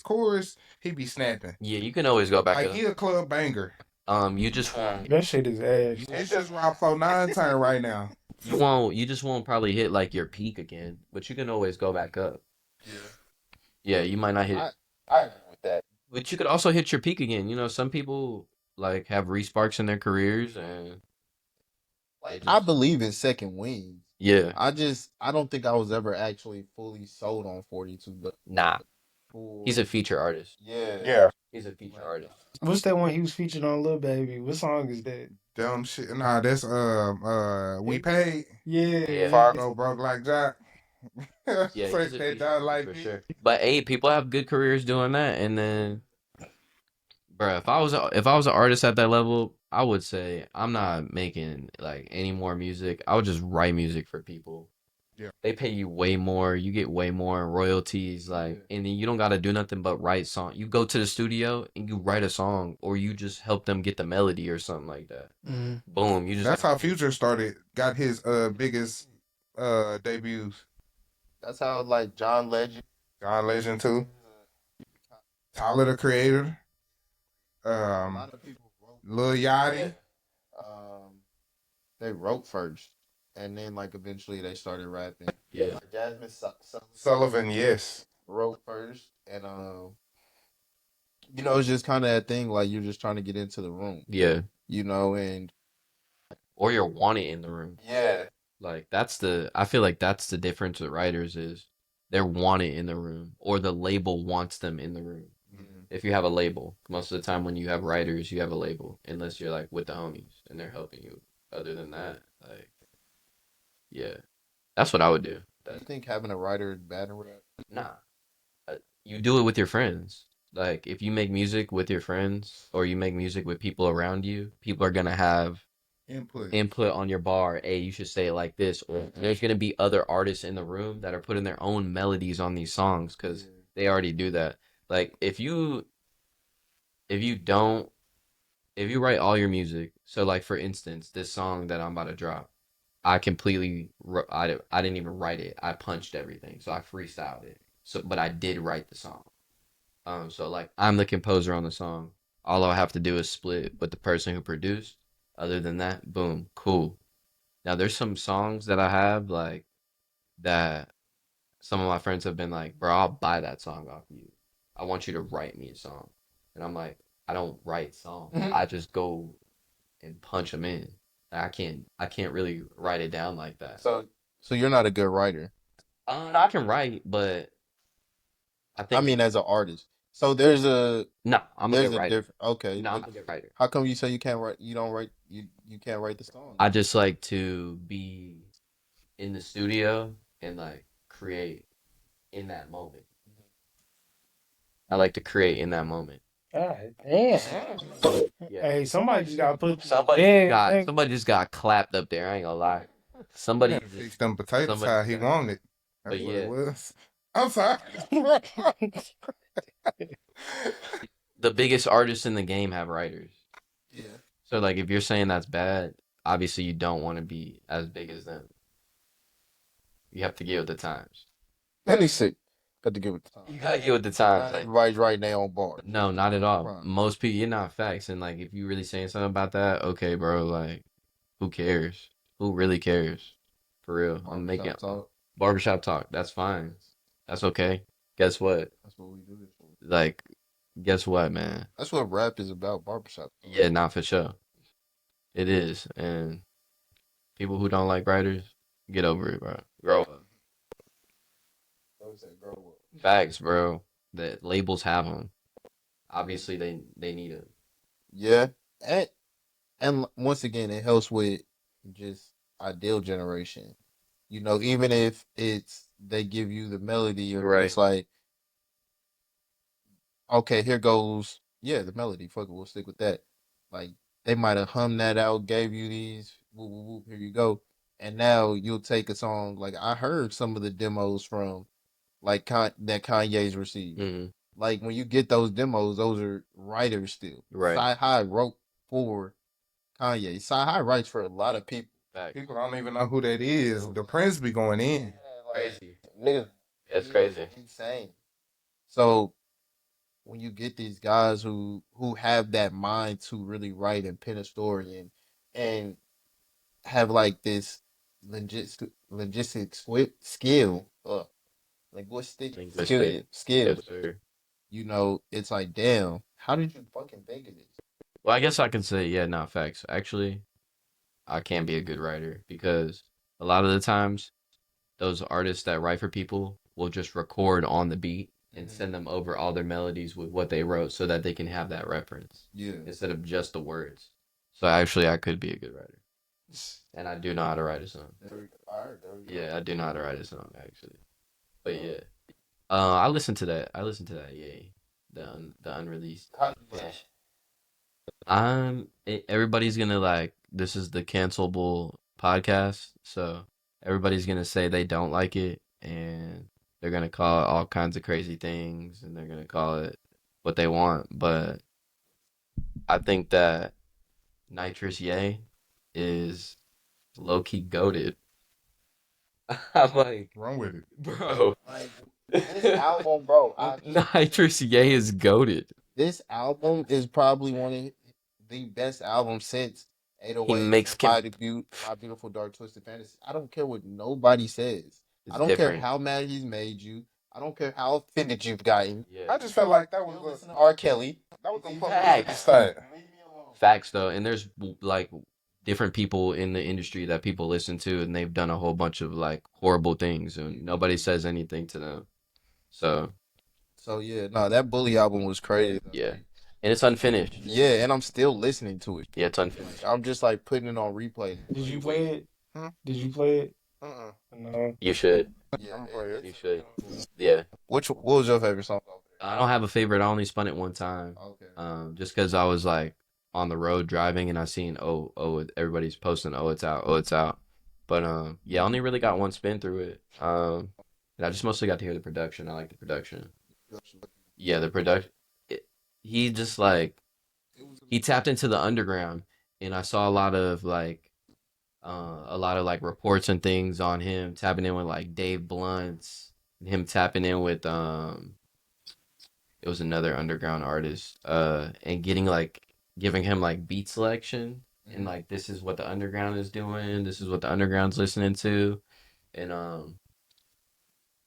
chorus, he be snapping. Yeah, you can always go back Like up. he a club banger. You just won't. That shit is ass. It's just Rob 49 turn right now. You won't. You just won't probably hit like your peak again. But you can always go back up. Yeah. Yeah, you might not hit. I agree with that. But you could also hit your peak again. You know, some people like have resparks in their careers, and Like I believe in second wins. yeah, I don't think I was ever actually fully sold on 42, but nah, cool. he's a feature artist. Yeah. He's a feature artist. What's that one he was featured on, Lil Baby? What song is that? Dumb shit. Nah, that's We Paid. Yeah. Fargo broke like Jack. Yeah, Fresh he's a that feature dog like for me. sure. But hey, people have good careers doing that, and then, bro, if I was an artist at that level, I would say I'm not making like any more music. I would just write music for people. Yeah. They pay you way more. You get way more royalties, like, and then you don't gotta do nothing but write song. You go to the studio and you write a song, or you just help them get the melody or something like that. Mhm. Boom, you just. That's how Future got his biggest debuts. That's how like John Legend. John Legend too. Tyler the Creator. A lot of people wrote. Lil Yachty. They wrote first, and then like eventually they started rapping. Yeah. Like, Jasmine Sullivan, yes. wrote first, and you know, it's just kind of that thing like you're just trying to get into the room, Yeah. you know, and Or you're wanted in the room. yeah, Like I feel like that's the difference with writers is they're wanted in the room, or the label wants them in the room. If you have a label, most of the time when you have writers, you have a label, unless you're like with the homies and they're helping you. Other than that, like, yeah, that's what I would do. do you think having a writer is bad in rap? Nah, you do it with your friends. Like, if you make music with your friends, or you make music with people around you, people are gonna have input on your bar. Hey, you should say it like this, or there's gonna be other artists in the room that are putting their own melodies on these songs because they already do that. Like, if you write all your music, so like for instance, this song that I'm about to drop, I didn't even write it. I punched everything, so I freestyled it. So, but I did write the song. So like I'm the composer on the song. All I have to do is split with the person who produced. Other than that, boom, cool. Now there's some songs that I have like that some of my friends have been like, bro, I'll buy that song off you. I want you to write me a song. And I'm like, I don't write songs. I just go and punch them in. I can't really write it down like that. So you're not a good writer. I can write, but I mean, as an artist. So there's a I'm a good writer. Okay. No, I'm a good writer. How come you say you can't write? You don't write. You can't write the song. I just like to be in the studio and like create in that moment. I like to create in that moment. God damn. Yeah. Hey, somebody just got put. Somebody Yeah, just got clapped up there. I ain't gonna lie. somebody Gotta just fix them potatoes somebody how he got- wanted. That's But what yeah, it was. I'm sorry. the biggest artists in the game have writers. Yeah. So like if you're saying that's bad, obviously you don't want to be as big as them. You have to get with the times. Let me see. Got to give it time. You gotta get with the times. Not Like, everybody's writing their own bar. no, not at all. Right. Most people, you're not facts. And like if you really saying something about that, okay, bro, like who cares? Who really cares? For real. I'm making Talk. barbershop talk. That's fine. That's okay. Guess what? That's what we do this for. Like, guess what, man? That's what rap is about, barbershop. Yeah, not for sure. It is. And people who don't like writers, get over it, bro. Grow up. Facts, bro. The labels have them. Obviously, they need them. Yeah. And once again, it helps with just ideal generation. You know, even if it's they give you the melody or Right. it's like, okay, here goes, yeah, the melody. Fuck it, we'll stick with that. Like they might have hummed that out, gave you these, whoop, whoop, whoop, here you go. And now you'll take a song like I heard some of the demos from like that Kanye's received. Hmm. Like when you get those demos, those are writers still. Right. Sci-Hi wrote for Kanye. Sci-Hi writes for a lot of people. Facts. People don't even know who that is. The Prince be going in. Crazy. Nigga, It's crazy. insane. So when you get these guys who have that mind to really write and pen a story and have like this logistic skill, linguistic Linguistic. skill, Yes, sir. you know, it's like, damn, how did you fucking think of this? Well, I guess I can say, yeah, not facts. Actually, I can be a good writer because a lot of the times those artists that write for people will just record on the beat and Mhm. send them over all their melodies with what they wrote so that they can have that reference Yeah. instead of just the words. So actually, I could be a good writer. And I do know how to write a song. Yeah, I do know how to write a song actually. But yeah, I listened to that. I listened to that. Yeah, the unreleased. Yeah. Everybody's gonna like this is the cancelable podcast, so everybody's gonna say they don't like it and they're gonna call it all kinds of crazy things and they're gonna call it what they want. But I think that Nitrous Yay is low key goated. I'm like, Wrong with it. bro. Like this album, bro. Nitrous Yay is goated. This album is probably one of the best albums since He 808s makes and My Beautiful Dark Twisted Fantasy. I don't care what nobody says. It's I don't care different. how mad he's made you. I don't care how offended you've gotten. Yeah. I just felt like that was Listen to R. Kelly. that was a Facts. publicity stunt. Facts though, and there's like different people in the industry that people listen to, and they've done a whole bunch of like horrible things, and nobody says anything to them. So So yeah, no, that Bully album was crazy. yeah, and it's unfinished. Yeah, and I'm still listening to it. Yeah, it's unfinished. I'm just like putting it on replay. Did you play it? Huh? Did you play it? Uh-uh. No. You should. Yeah, I'm gonna play it. You should. Yeah. What was your favorite song? I don't have a favorite. I only spun it one time. Okay. Just because I was like on the road driving and I seen everybody's posting oh it's out. But yeah, I only really got one spin through it. And I just mostly got to hear the production. I like the production. Yeah, the production. He just like he tapped into the underground, and I saw a lot of like reports and things on him tapping in with like Dave Blunt's, and him tapping in with it was another underground artist, and getting like giving him like beat selection and like this is what the underground is doing, this is what the underground's listening to, and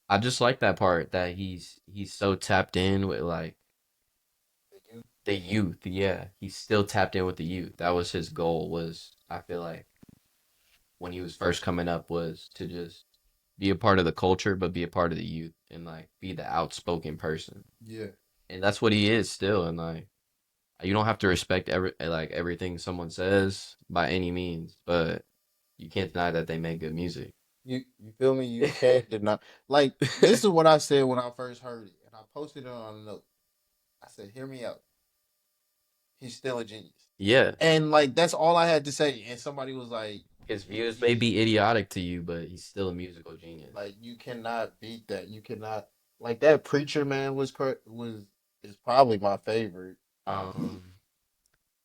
I just like that part that he's so tapped in with like the youth. Yeah, he's still tapped in with the youth. That was his goal. Was I feel like when he was first coming up was to just be a part of the culture, but be a part of the youth and like be the outspoken person. Yeah. And that's what he is still. And like you don't have to respect everything someone says by any means, but you can't deny that they make good music. You feel me? You can't deny. Like this is what I said when I first heard it, and I posted it on a note. I said, "Hear me out. He's still a genius." Yeah. And like that's all I had to say. And somebody was like, His views may be idiotic to you, but he's still a musical genius. Like you cannot beat that. You cannot like that preacher man was is probably my favorite. Um,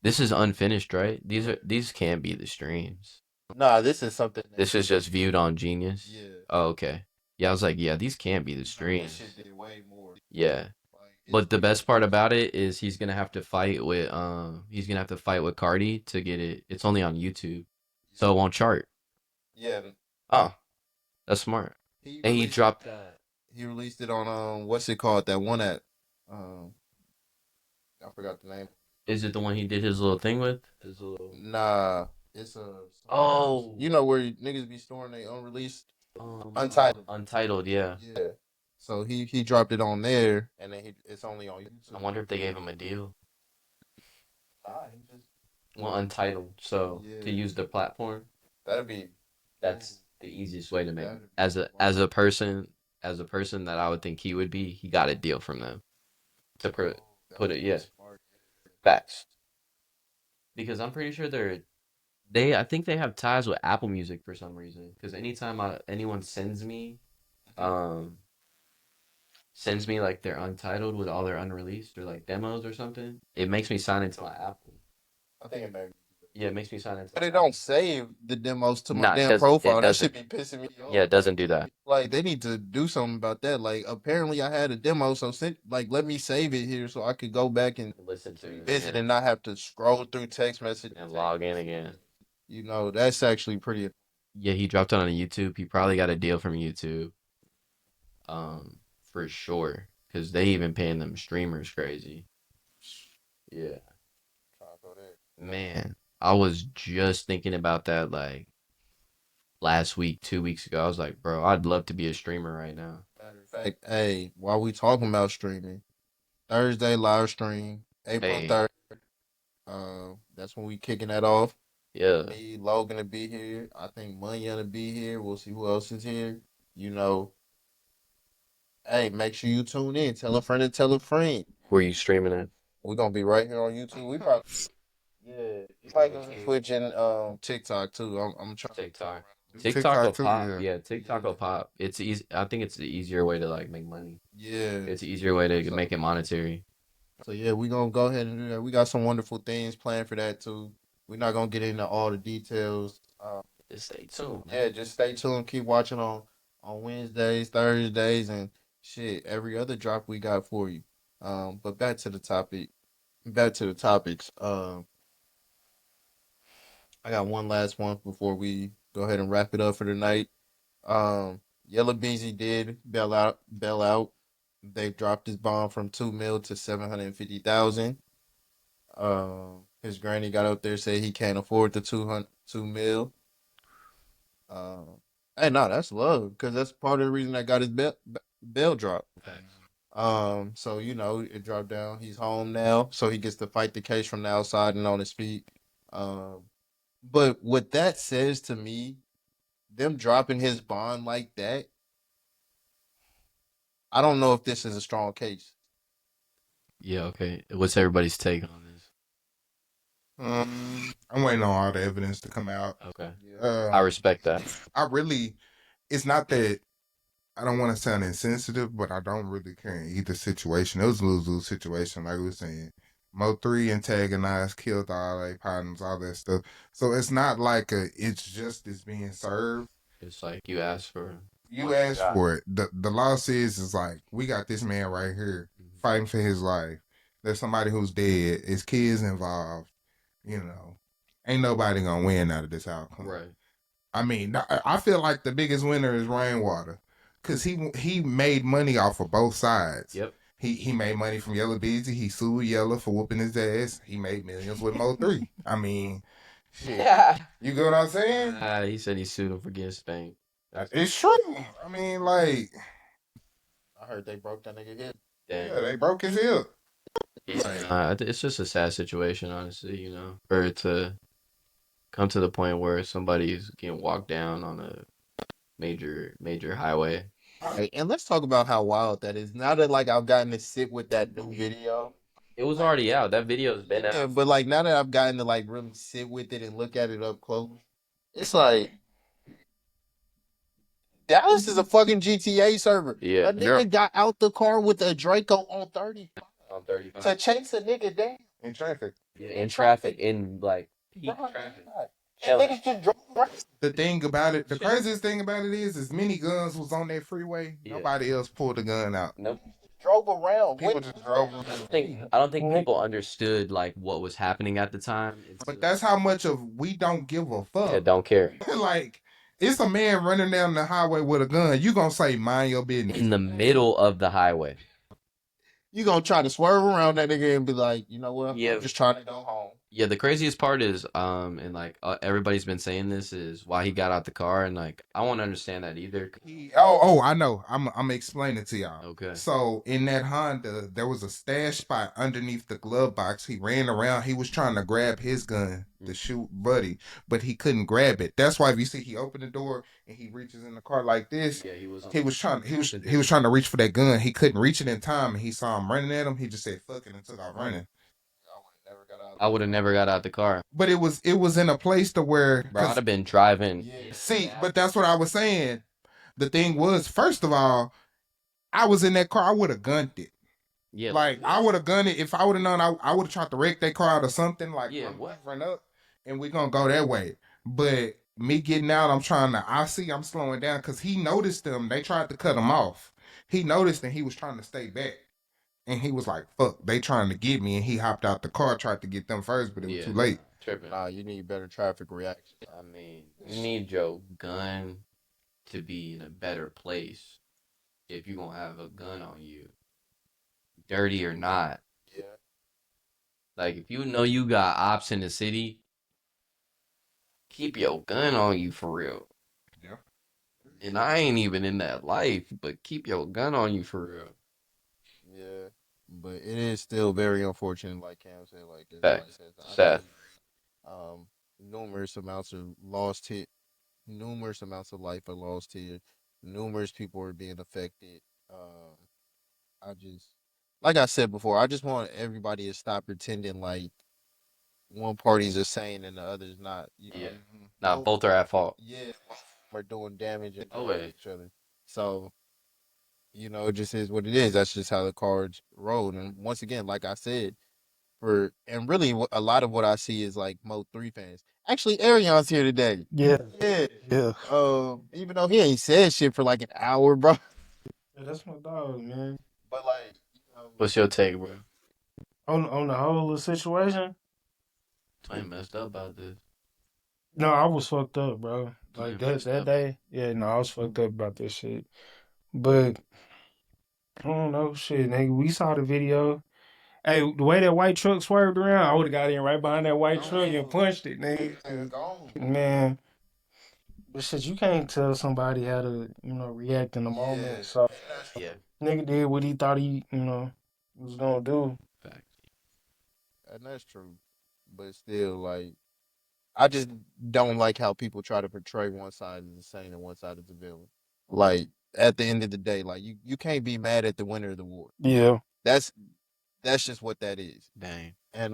this is unfinished, right? These can't be the streams. Nah, this is something This is just viewed on Genius. yeah. Oh, okay. Yeah, I was like, yeah, these can't be the This streams. shit did way more. Yeah. Like, But the best part about it is he's gonna have to fight with Cardi to get it. It's only on YouTube, so it won't chart. yeah. Oh, that's smart. He And he released, dropped that. he released it on what's it called? That one at um I forgot the name. Is it the one he did his little thing with? His little. Nah, it's Oh. you know where niggas be storing they unreleased Untitled. Untitled, yeah. yeah. So he dropped it on there, and then it's only on YouTube. I wonder if they gave him a deal. Nah, he just Well, Untitled. So Yeah. to use the platform, that'd be that's the easiest way to make. That'd be As a person that I would think he would be, he got a deal from them to put it. Yeah, facts. Because I'm pretty sure I think they have ties with Apple Music for some reason. Because anytime anyone um sends me like their Untitled with all their unreleased or like demos or something, it makes me sign into my Apple. I think it may be. Yeah, it makes me sign into. But it don't save the demos to my Nah, it damn doesn't- it profile. That doesn't. should be pissing me off. Yeah, it doesn't do that. Like they need to do something about that. Like apparently I had a demo, so let me save it here so I could go back and Listen to it visit and not have to scroll through text messages and log in again. You know, that's actually pretty. Yeah, he dropped it on YouTube. He probably got a deal from YouTube. For sure, because they even paying them streamers crazy. Yeah, man, I was just thinking about that like last week, 2 weeks ago. I was like, bro, I'd love to be a streamer right now. Matter of fact, hey, while we talking about streaming, Thursday live stream, April Hey. 3rd. That's when we kicking that off. Yeah, Need Logan to be here. I think Munya to be here. We'll see who else is here. You know, hey, make sure you tune in. Tell a friend to tell a friend. where you streaming at? We're gonna be right here on YouTube. We probably you probably gonna be Twitch and TikTok too. I'm trying TikTok. TikTok TikTok will too, pop. yeah. Yeah, TikTok will pop. It's easy. I think it's the easier way to like make money. Yeah. It's an easier way to make it monetary. So yeah, we gonna go ahead and do that. We got some wonderful things planned for that too. We're not gonna get into all the details. Just stay tuned. Yeah, just stay tuned. Keep watching on Wednesdays, Thursdays, and shit every other drop we got for you. But back to the topic. Back to the topics. I got one last one before we go ahead and wrap it up for tonight. Yellow Beezy did bail out. Bail out. They dropped his bond from 2 mil to 750,000. His granny got up there said he can't afford the 2 mil. Hey, no, that's love because that's part of the reason I got his bail drop. So you know it dropped down. He's home now, so he gets to fight the case from the outside and on his feet. But what that says to me, them dropping his bond like that, I don't know if this is a strong case. Yeah. Okay. What's everybody's take on this? I'm waiting on all the evidence to come out. Okay. Uh, I respect that. It's not that I don't want to sound insensitive, but I don't really care in either situation. It was a lose-lose situation, like we were saying. Mo3 antagonized, killed all their partners, all that stuff. So it's not like it's justice being served. It's like you asked for. You asked for it. The law says is like, we got this man right here fighting for his life. There's somebody who's dead. His kids involved. You know, ain't nobody gonna win out of this outcome. Right. I mean, I feel like the biggest winner is Rainwater, cause he made money off of both sides. Yep. He made money from Yellow Beezy. He sued Yellow for whooping his ass. He made millions with Mo3. I mean, shit. You get what I'm saying? He said he sued him for getting spanked. It's true. I mean, like, I heard they broke that nigga hip. yeah, they broke his hip. It's just a sad situation, honestly. You know, for it to come to the point where somebody's getting walked down on a major highway. Right, and let's talk about how wild that is. Now that like I've gotten to sit with that new video. It was already out. That video's been Yeah, out. but like now that I've gotten to like really sit with it and look at it up close, It's like Dallas is a fucking GTA server. Yeah. A nigga got out the car with a Draco on 30 On 35. to chase a nigga down. In traffic. Yeah, in traffic, in like peak Bro, traffic. and niggas just drove around. The thing about it, the craziest thing about it is, as many guns was on that freeway, Yeah. nobody else pulled a gun out. Nope. Drove around. People just drove around. I don't think people understood like what was happening at the time. But that's how much of we don't give a fuck. Yeah, don't care. Like, it's a man running down the highway with a gun. You gonna say, mind your business. In the middle of the highway. You gonna try to swerve around that nigga and be like, you know what? Yeah. I'm just trying to go home. Yeah, the craziest part is, and like everybody's been saying this is why he got out the car, and like I won't understand that either. I know. I'm explaining to y'all. Okay. So in that Honda, there was a stash spot underneath the glove box. He ran around. He was trying to grab his gun to shoot Buddy, but he couldn't grab it. That's why if you see he opened the door and he reaches in the car like this. Yeah, he was trying to reach for that gun. He couldn't reach it in time, and he saw him running at him. He just said "fuck it" and took off running. I would have never got out the car. But it was in a place to where Bro, I'd have been driving. Yeah. see, but that's what I was saying. The thing was, first of all, I was in that car, I would have gunned it. Yeah. Like I would have gunned it if I would have known. I would have tried to wreck that car out or something. Like Yeah, run up, and we gonna go that way. But me getting out, I'm slowing down because he noticed them. They tried to cut him off. He noticed and he was trying to stay back. And he was like, fuck, they trying to get me. And he hopped out the car, tried to get them first, but it was too late. Tripping. Nah, you need better traffic reaction. I mean, you need your gun to be in a better place if you're going to have a gun on you, dirty or not. Yeah. Like, if you know you got ops in the city, keep your gun on you for real. Yeah. And I ain't even in that life, but keep your gun on you for real. Yeah. But it is still very unfortunate, like Cam said, like Facts. sad. Numerous amounts of lost hit, numerous amounts of life are lost here. Numerous people are being affected. I just, like I said before, I just want everybody to stop pretending like one party's insane and the other's not. You know? Yeah. Nah, both are at fault. Yeah, are doing damage and Always. each other. So, you know, it just is what it is. That's just how the cards roll. And once again, like I said, and really a lot of what I see is like Mo 3 fans. Actually, Arion's here today. Yeah. Yeah. Yeah. Even though he ain't said shit for like an hour, bro. Yeah, that's my dog, man. But like, What's your take, bro? On the whole situation, I ain't messed up about this. no, I was fucked up, bro. Like Yeah, that day, yeah, no, I was fucked up about this shit. But I don't know, shit, nigga. We saw the video. Hey, the way that white truck swerved around, I would have got in right behind that white truck and punched it, nigga. Man, but shit, you can't tell somebody how to, react in the moment. So, Yeah. nigga did what he thought he, was gonna do. Facts. and that's true. But still, like, I just don't like how people try to portray one side as the saint and one side as the villain. Like, at the end of the day, like you can't be mad at the winner of the war. Yeah. That's just what that is. Dang. And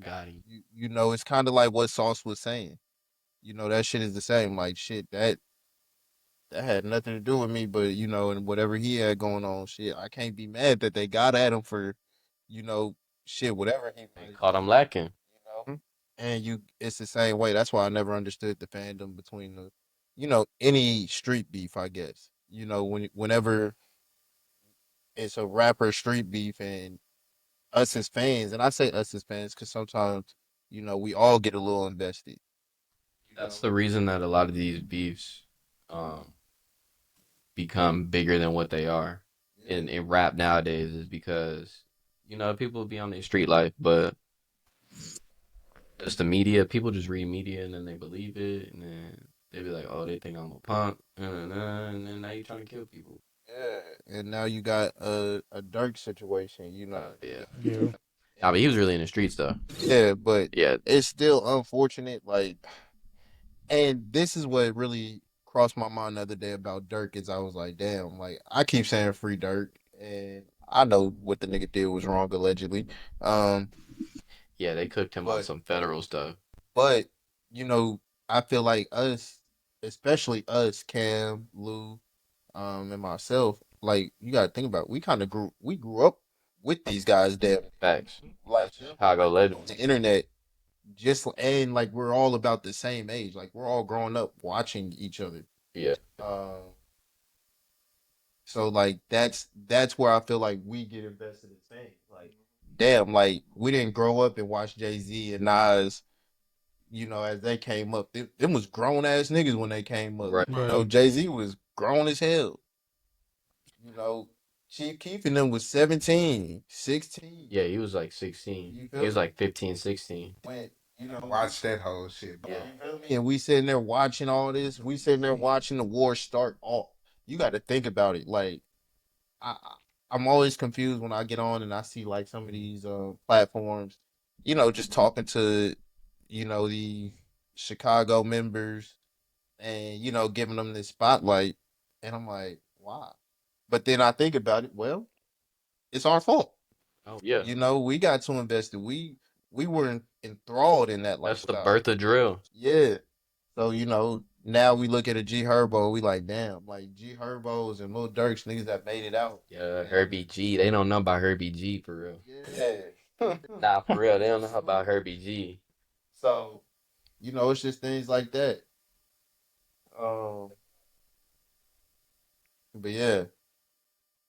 Got him. you know, it's kind of like what Sauce was saying. You know, that shit is the same. Like shit that had nothing to do with me, but you know, and whatever he had going on, shit, I can't be mad that they got at him for, you know, shit, whatever he Caught him lacking. you know. And it's the same way. That's why I never understood the fandom between the, you know, any street beef. I guess you know whenever it's a rapper street beef and us as fans, and I say us as fans because sometimes you know we all get a little invested. That's the reason that a lot of these beefs become bigger than what they are in rap nowadays is because, you know, people be on their street life, but just the media, people just read media and then they believe it and then they be like, oh, they think I'm a punk, and then now you're trying to kill people. Yeah, and now you got a Dirk situation, you know. Yeah. Yeah. Nah, but he was really in the streets though. Yeah, but Yeah. it's still unfortunate. Like, and this is what really crossed my mind the other day about Dirk is I was like, damn, like I keep saying free Dirk, and I know what the nigga did was wrong allegedly. Yeah, they cooked him on But- some federal stuff. But you know, I feel like us, especially us, Cam, Lou, and myself, like you gotta think about it, we grew up with these guys that Facts. like Chicago legend. the internet just and like we're all about the same age. Like we're all growing up watching each other. Yeah. So like that's where I feel like we get invested in things. Like damn, like we didn't grow up and watch Jay-Z and Nas, as they came up. Them was grown ass niggas when they came up. Right. Right. Jay-Z was grown as hell. You know, Chief Keef and them was 17, 16. Yeah, he was like 16. You He feel was me? like 15, 16. When, Watch that whole shit, bro. Yeah. you feel me? And we sitting there watching all this. We sitting there watching the war start off. You got to think about it. Like, I'm always confused when I get on and I see like some of these platforms, just talking to, the Chicago members and giving them this spotlight, and I'm like, why? But then I think about it. Well, it's our fault. Oh yeah. We got too invested. We were enthralled in that That's the lifestyle. birth of drill. Yeah. So now we look at a G Herbo, we like, damn, like G Herbos and Lil Durk's niggas that made it out. Yeah, Herbie G. They don't know about Herbie G for real. Yeah. Nah, for real. They don't know about Herbie G. So, it's just things like that. Um, but yeah.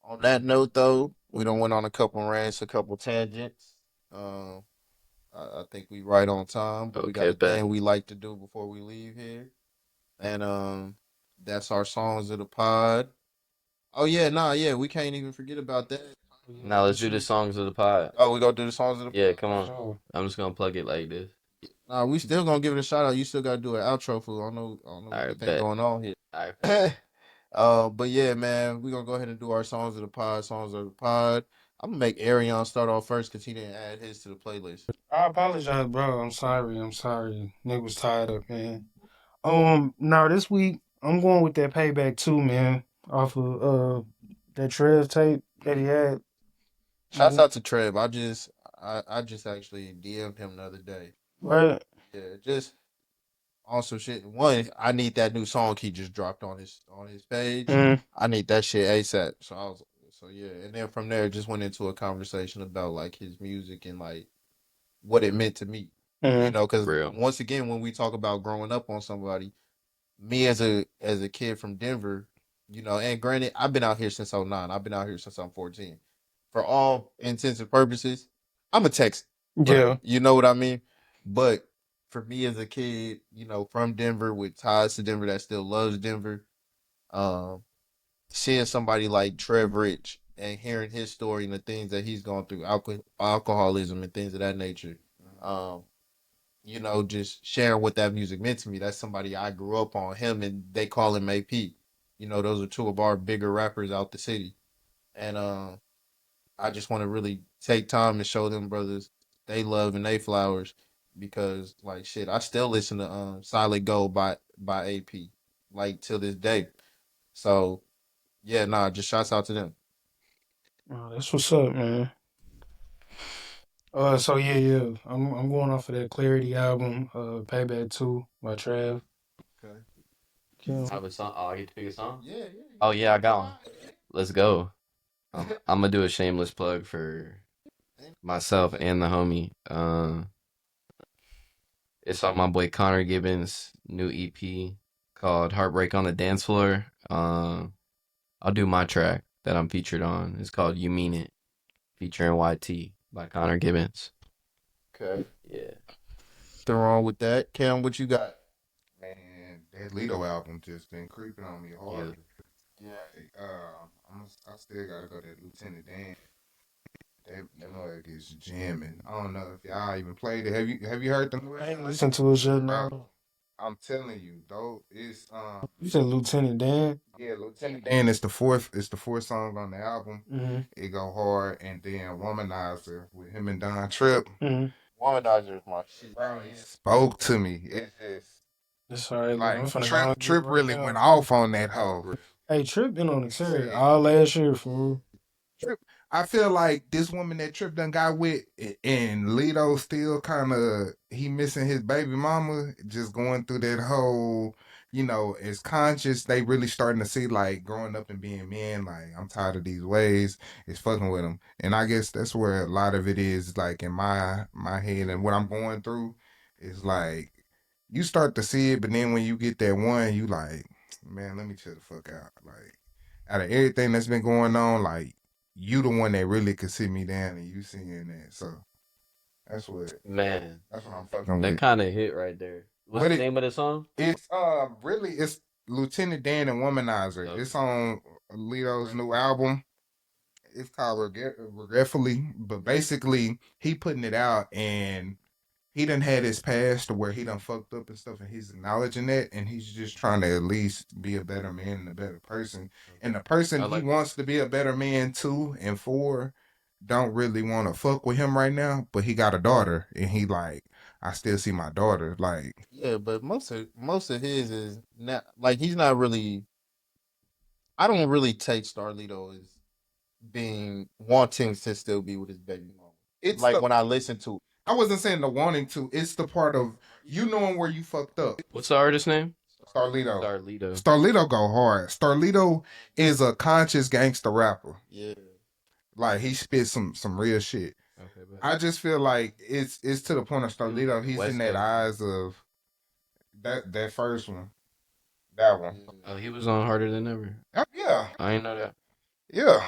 On that note, though, we don't went on a couple rants, a couple tangents. Um, I think we right on time, but we got Okay, a bet. thing we like to do before we leave here, and that's our songs of the pod. Oh yeah, nah, yeah, we can't even forget about that. Now let's do the songs of the pod. Oh, we gonna do the songs of the Yeah, pod. come on. Sure. I'm just gonna plug it like this. Nah, we still gonna give it a shout out. You still gotta do an outro for. I don't know All right, what bet. going on here. All right. But yeah, man, we're gonna go ahead and do our songs of the pod. Songs of the pod. I'm gonna make Arion start off first because he didn't add his to the playlist. I apologize, bro. I'm sorry. Nigga was tied up, man. Now this week I'm going with that Payback 2, man. Off of that Trev tape that he had. Shouts out to Trev. I just actually DM'd him the other day. Right. Yeah, just on some shit. One, I need that new song he just dropped on his page. Mhm. I need that shit ASAP. So yeah, and then from there just went into a conversation about like his music and like what it meant to me. Mhm. Because Real. once again, when we talk about growing up on somebody, me as a kid from Denver, and granted, I've been out here since '09. I've been out here since I'm 14. For all intents and purposes, I'm a Texan. Yeah. You know what I mean? But for me as a kid, from Denver with ties to Denver that still loves Denver, um, seeing somebody like Trev Rich and hearing his story and the things that he's gone through, alcoholism and things of that nature, um, just sharing what that music meant to me. That's somebody I grew up on. Him and they call him AP. Those are two of our bigger rappers out the city. And I just want to really take time and show them brothers they love and they flowers because like shit, I still listen to Solid Gold by AP like till this day. So yeah, nah, just shouts out to them. Oh, that's what's up, man. So yeah. I'm going off of that Clarity album, Payback 2 by Trav. Okay. Yeah. I have a song. Oh, I get to pick a song? Yeah. Oh, yeah, I got one. Let's go. I'm gonna do a shameless plug for myself and the homie. It's on my boy Connor Gibbons' new EP called Heartbreak on the Dance Floor. I'll do my track that I'm featured on. It's called You Mean It, featuring YT by Connor Gibbons. Okay. Yeah. Nothing wrong with that. Cam, what you got? Man, that Lido album just been creeping on me hard. Yeah. I still gotta go to Lieutenant Dan. That mug is jamming. I don't know if y'all even played it. Have you heard the new I ain't album? listened to it yet now. Bro, I'm telling you, though, it's You said Lieutenant Dan? yeah, Lieutenant Dan is the fourth song on the album. Mm-hmm. It go hard, and then Womanizer with him and Don Tripp. Mm-hmm. Womanizer is my shit. Bro, it spoke to me. It's just That's all right, I'm like finna go and Trip get it really right went now. off on that hoe. Hey, Trip been on the series all last year, fool. Trip, I feel like this woman that Trip done got with, and Lito still kind of he missing his baby mama, just going through that whole, as conscious. They really starting to see like growing up and being men. Like I'm tired of these ways. It's fucking with them, and I guess that's where a lot of it is. Like in my head and what I'm going through is like you start to see it, but then when you get that one, you like, man, let me chill the fuck out. Like out of everything that's been going on, like you the one that really could sit me down and you seeing that. So that's what Man, that's what I'm fucking that with. kind of hit right there. What's But the name of the song? it's really it's Lieutenant Dan and Womanizer. Okay. It's on Lito's new album. It's called Regretfully, but basically he putting it out and he done had his past to where he done fucked up and stuff, and he's acknowledging that, and he's just trying to at least be a better man and a better person. And the person I he like wants to be a better man to and for don't really want to fuck with him right now, but he got a daughter, and he like, I still see my daughter. Like, Yeah, but most of his is not like he's not really. I don't really take Starlito as being wanting to still be with his baby mama. it's Like the, when I listen to I wasn't saying the wanting to, it's the part of you knowing where you fucked up. What's the artist name? Starlito. Starlito. Starlito go hard. Starlito is a conscious gangster rapper. yeah, Like he spit some real shit. Okay, but I just feel like it's to the point of Starlito. He's West in that Coast. eyes of that first one, that one. Oh, he was on Harder Than Ever. Yeah, I ain't know that. yeah.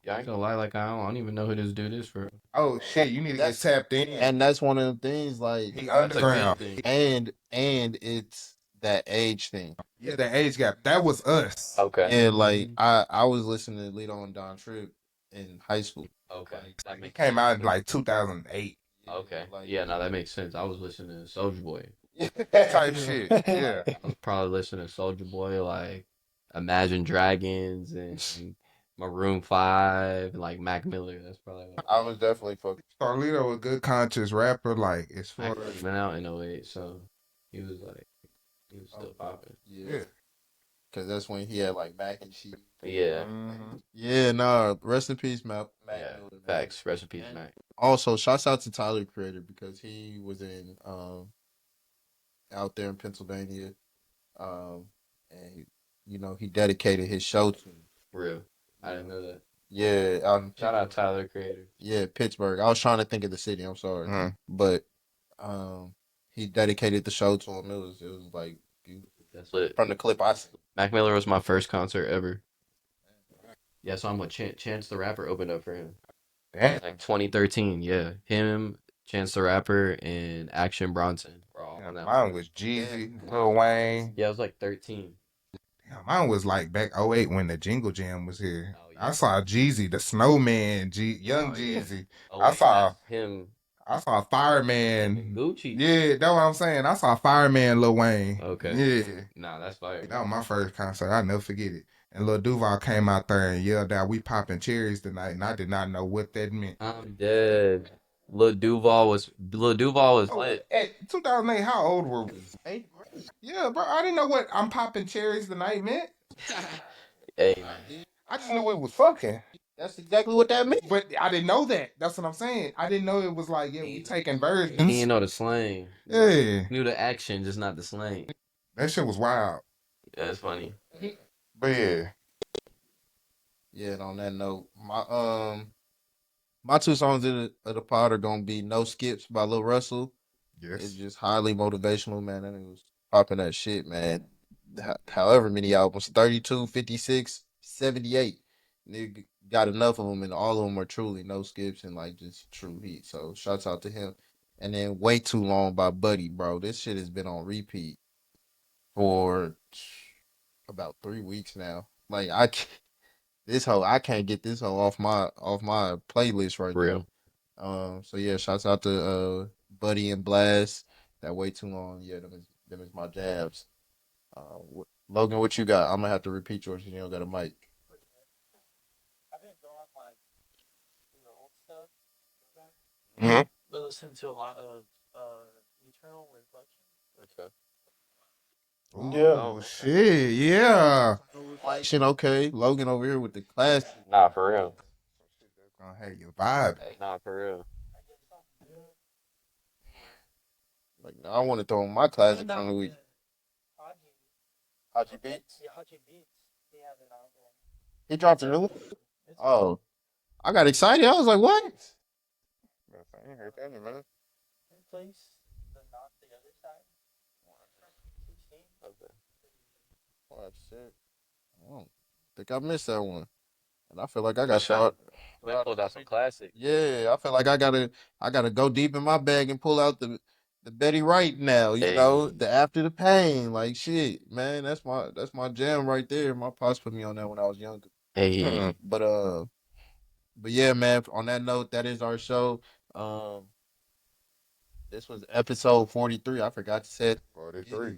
Yeah, I ain't gonna lie. Like I don't even know who this dude is for. Oh shit, you need to get tapped in. and that's one of the things. Like, He That's a good underground. thing. and it's that age thing. Yeah, the age gap. That was us. Okay. Yeah, like I was listening to Lito and Don Trip in high school. Okay. That It makes came out in like 2008 Okay. Yeah, no, that makes sense. I was listening to Soulja Boy. type shit. Yeah. I was probably listening to Soulja Boy, like Imagine Dragons and Maroon 5 and like Mac Miller. That's probably what I was definitely fucking. Starlito a good conscious rapper. Like as far Mac Miller went out in '08, so he was still popping. Yeah, because that's when he had like mac and cheese. Yeah. Yeah, nah. Rest in peace, Mac Yeah. Miller, man. Facts. Rest in peace, Mac. Also, shouts out to Tyler Creator because he was in out there in Pennsylvania, and he dedicated his show to him. Real. I didn't know that. Yeah, Shout out Tyler Creator. yeah, Pittsburgh. I was trying to think of the city. I'm sorry, Mhm. but he dedicated the show to him. It was like beautiful. That's lit. From the clip I see. Mac Miller was my first concert ever. Yeah, so I'm with Chance the Rapper opened up for him. Damn. Like 2013, yeah. Him, Chance the Rapper, and Action Bronson were all Yeah, on that. mine was Jeezy, Lil Wayne. Yeah, I was like 13. Yeah, mine was like back '08 when the Jingle Jam was here. Oh, yeah. I saw Jeezy, the Snowman, Young Oh, yeah. Jeezy. Oh, I saw that's him. I saw Fireman. Gucci. Yeah, that's what I'm saying. I saw Fireman Lil Wayne. Okay. Yeah. Nah, that's fire. That was my first concert. I'll never forget it. And Lil Duval came out there and yelled out, "We popping cherries tonight," and I did not know what that meant. I'm dead. Lil Duval was lit. At 2008, how old were we? 8th grade. Yeah, bro. I didn't know what "I'm popping cherries tonight" meant. Hey, man. I just knew it was fucking. That's exactly what that meant. But I didn't know that. That's what I'm saying. I didn't know it was like, yeah, we taking He versions. didn't know the slang. Yeah. Knew the action, just not the slang. That shit was wild. That's funny. But yeah. Yeah, and on that note, my two songs of the pod are gonna be "No Skips" by Lil Russell. It's Yes. just highly motivational, man. That nigga was popping that shit, man. However many albums, 32, 56, 78. Nigga got enough of them, and all of them are truly no skips and like just true heat. So shouts out to him. And then "Way Too Long" by Buddy, bro. This shit has been on repeat for about 3 weeks now. Like I can't get this hoe off my playlist right Real. now. So yeah, shouts out to Buddy and Blast. That "Way Too Long." Yeah, them is my jabs. Logan, what you got? I'm gonna have to repeat yours because you don't got a mic. I've been going like old stuff, Mhm. but listen to a lot of Eternal Reflection. Okay. Oh shit, yeah. Reflection, okay. Logan over here with the class. Nah, for real. Hey, your vibe. Nah, for real. Like, I want to throw in my classic from the week. Haji Beats. Yeah, Haji Beats. He has an album. He dropped a new one. Oh, I got excited. I was like, what? I ain't heard that in a minute. Place the not the other side. 16. Okay. Oh, shit. I don't think I missed that one. And I feel like I got shot. We pulled out some classics. Yeah, I feel like I gotta go deep in my bag and pull out the Betty Wright now, Hey. the After the Pain. Like shit, man, that's my jam right there. My pops put me on that when I was younger. Hey. But yeah, man, on that note, that is our show. Um this was episode 43. I forgot to say it. 43.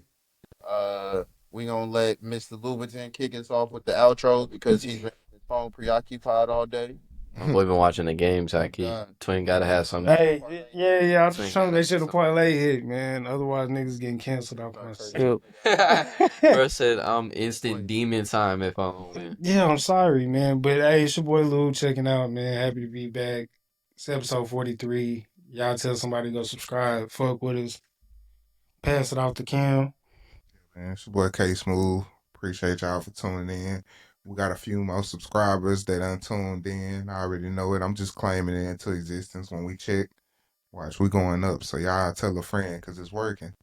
We gonna let Mr. Louboutin kick us off with the outro because he's been on his phone preoccupied all day. My boy been watching the games. I keep God. Twin gotta have something. Hey, yeah. I just told them they should have parlay hit, man. Otherwise, niggas getting canceled off my shit. Bro said I'm instant demon time if I don't win. Yeah, I'm sorry, man. But hey, it's your boy Lou checking out, man. Happy to be back. It's episode 43. Y'all tell somebody to go subscribe. Fuck with us. Pass it off to Cam. Man, it's your boy K Smooth. Appreciate y'all for tuning in. We got a few more subscribers that done tuned in. I already know it. I'm just claiming it into existence when we check. Watch, we going up. So y'all tell a friend because it's working.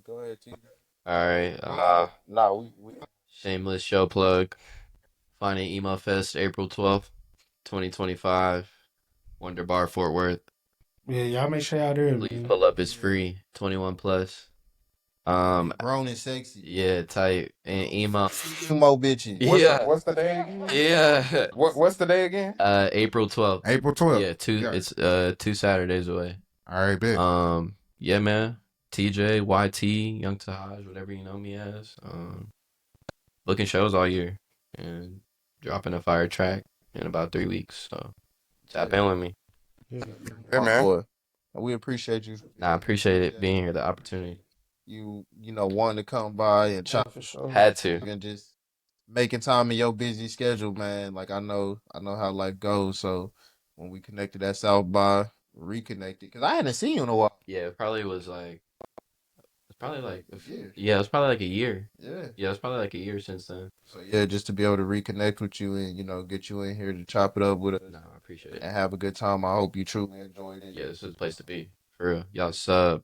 Go ahead, T. All right. We Shameless show plug. Finding Emo Fest April 12th, 2025. Wonder Bar Fort Worth. Yeah, y'all make sure y'all there, Please man. pull up. It's free. 21 plus. grown and sexy. Yeah, tight and emo. Emo bitches. Yeah. What's the day again? Yeah. What's the day again? April 12th. April 12th. Yeah, it's 2 Saturdays away. All right, bet. Yeah, man. TJ, YT, Young Tahaj, whatever you know me as. Booking shows all year and dropping a fire track in about 3 weeks. So tap in with me. Yeah, man. Boy, we appreciate you. Nah, I appreciate it being here, the opportunity. You wanting to come by and chop For sure. Had to. and just making time in your busy schedule, man. Like I know how life goes. So when we connected at South by, reconnected because I hadn't seen you in a while. Yeah, it probably was like. It's probably like year. Yeah, it's probably like a year. Yeah. Yeah, it's probably like a year since then. So yeah, just to be able to reconnect with you and get you in here to chop it up with us No, I appreciate it. and have a good time. I hope you truly enjoyed it. Yeah, this is the place to be. For real. Y'all sub.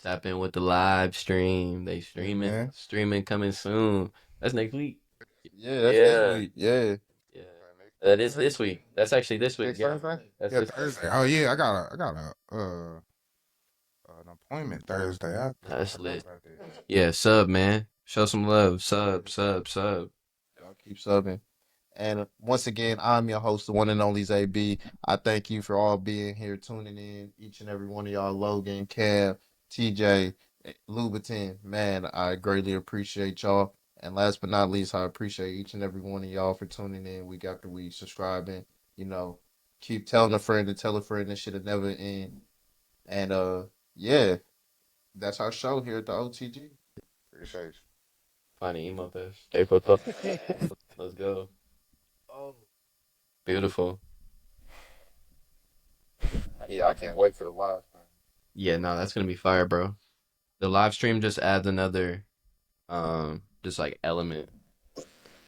Tap in with the live stream. They streaming coming soon. That's next week. Yeah, that's next week. Yeah. Yeah. That is this week. That's actually this week. Yeah. Thursday? That's Yeah, this Thursday. Oh yeah, I got an appointment Thursday. That's lit. Yeah, sub, man. Show some love. Sub. Y'all keep subbing. And once again, I'm your host, the one and only ZB. I thank you for all being here, tuning in, each and every one of y'all, Logan, Cam, TJ, Louboutin. Man, I greatly appreciate y'all. And last but not least, I appreciate each and every one of y'all for tuning in week after week, subscribing. Keep telling a friend to tell a friend. This should have never end. And yeah, that's our show here at the OTG. Appreciate you. Finding emo fest. April 12th. Let's go. Oh, Beautiful. yeah, I can't wait for the live. Yeah, no, that's gonna be fire, bro. The live stream just adds another just like element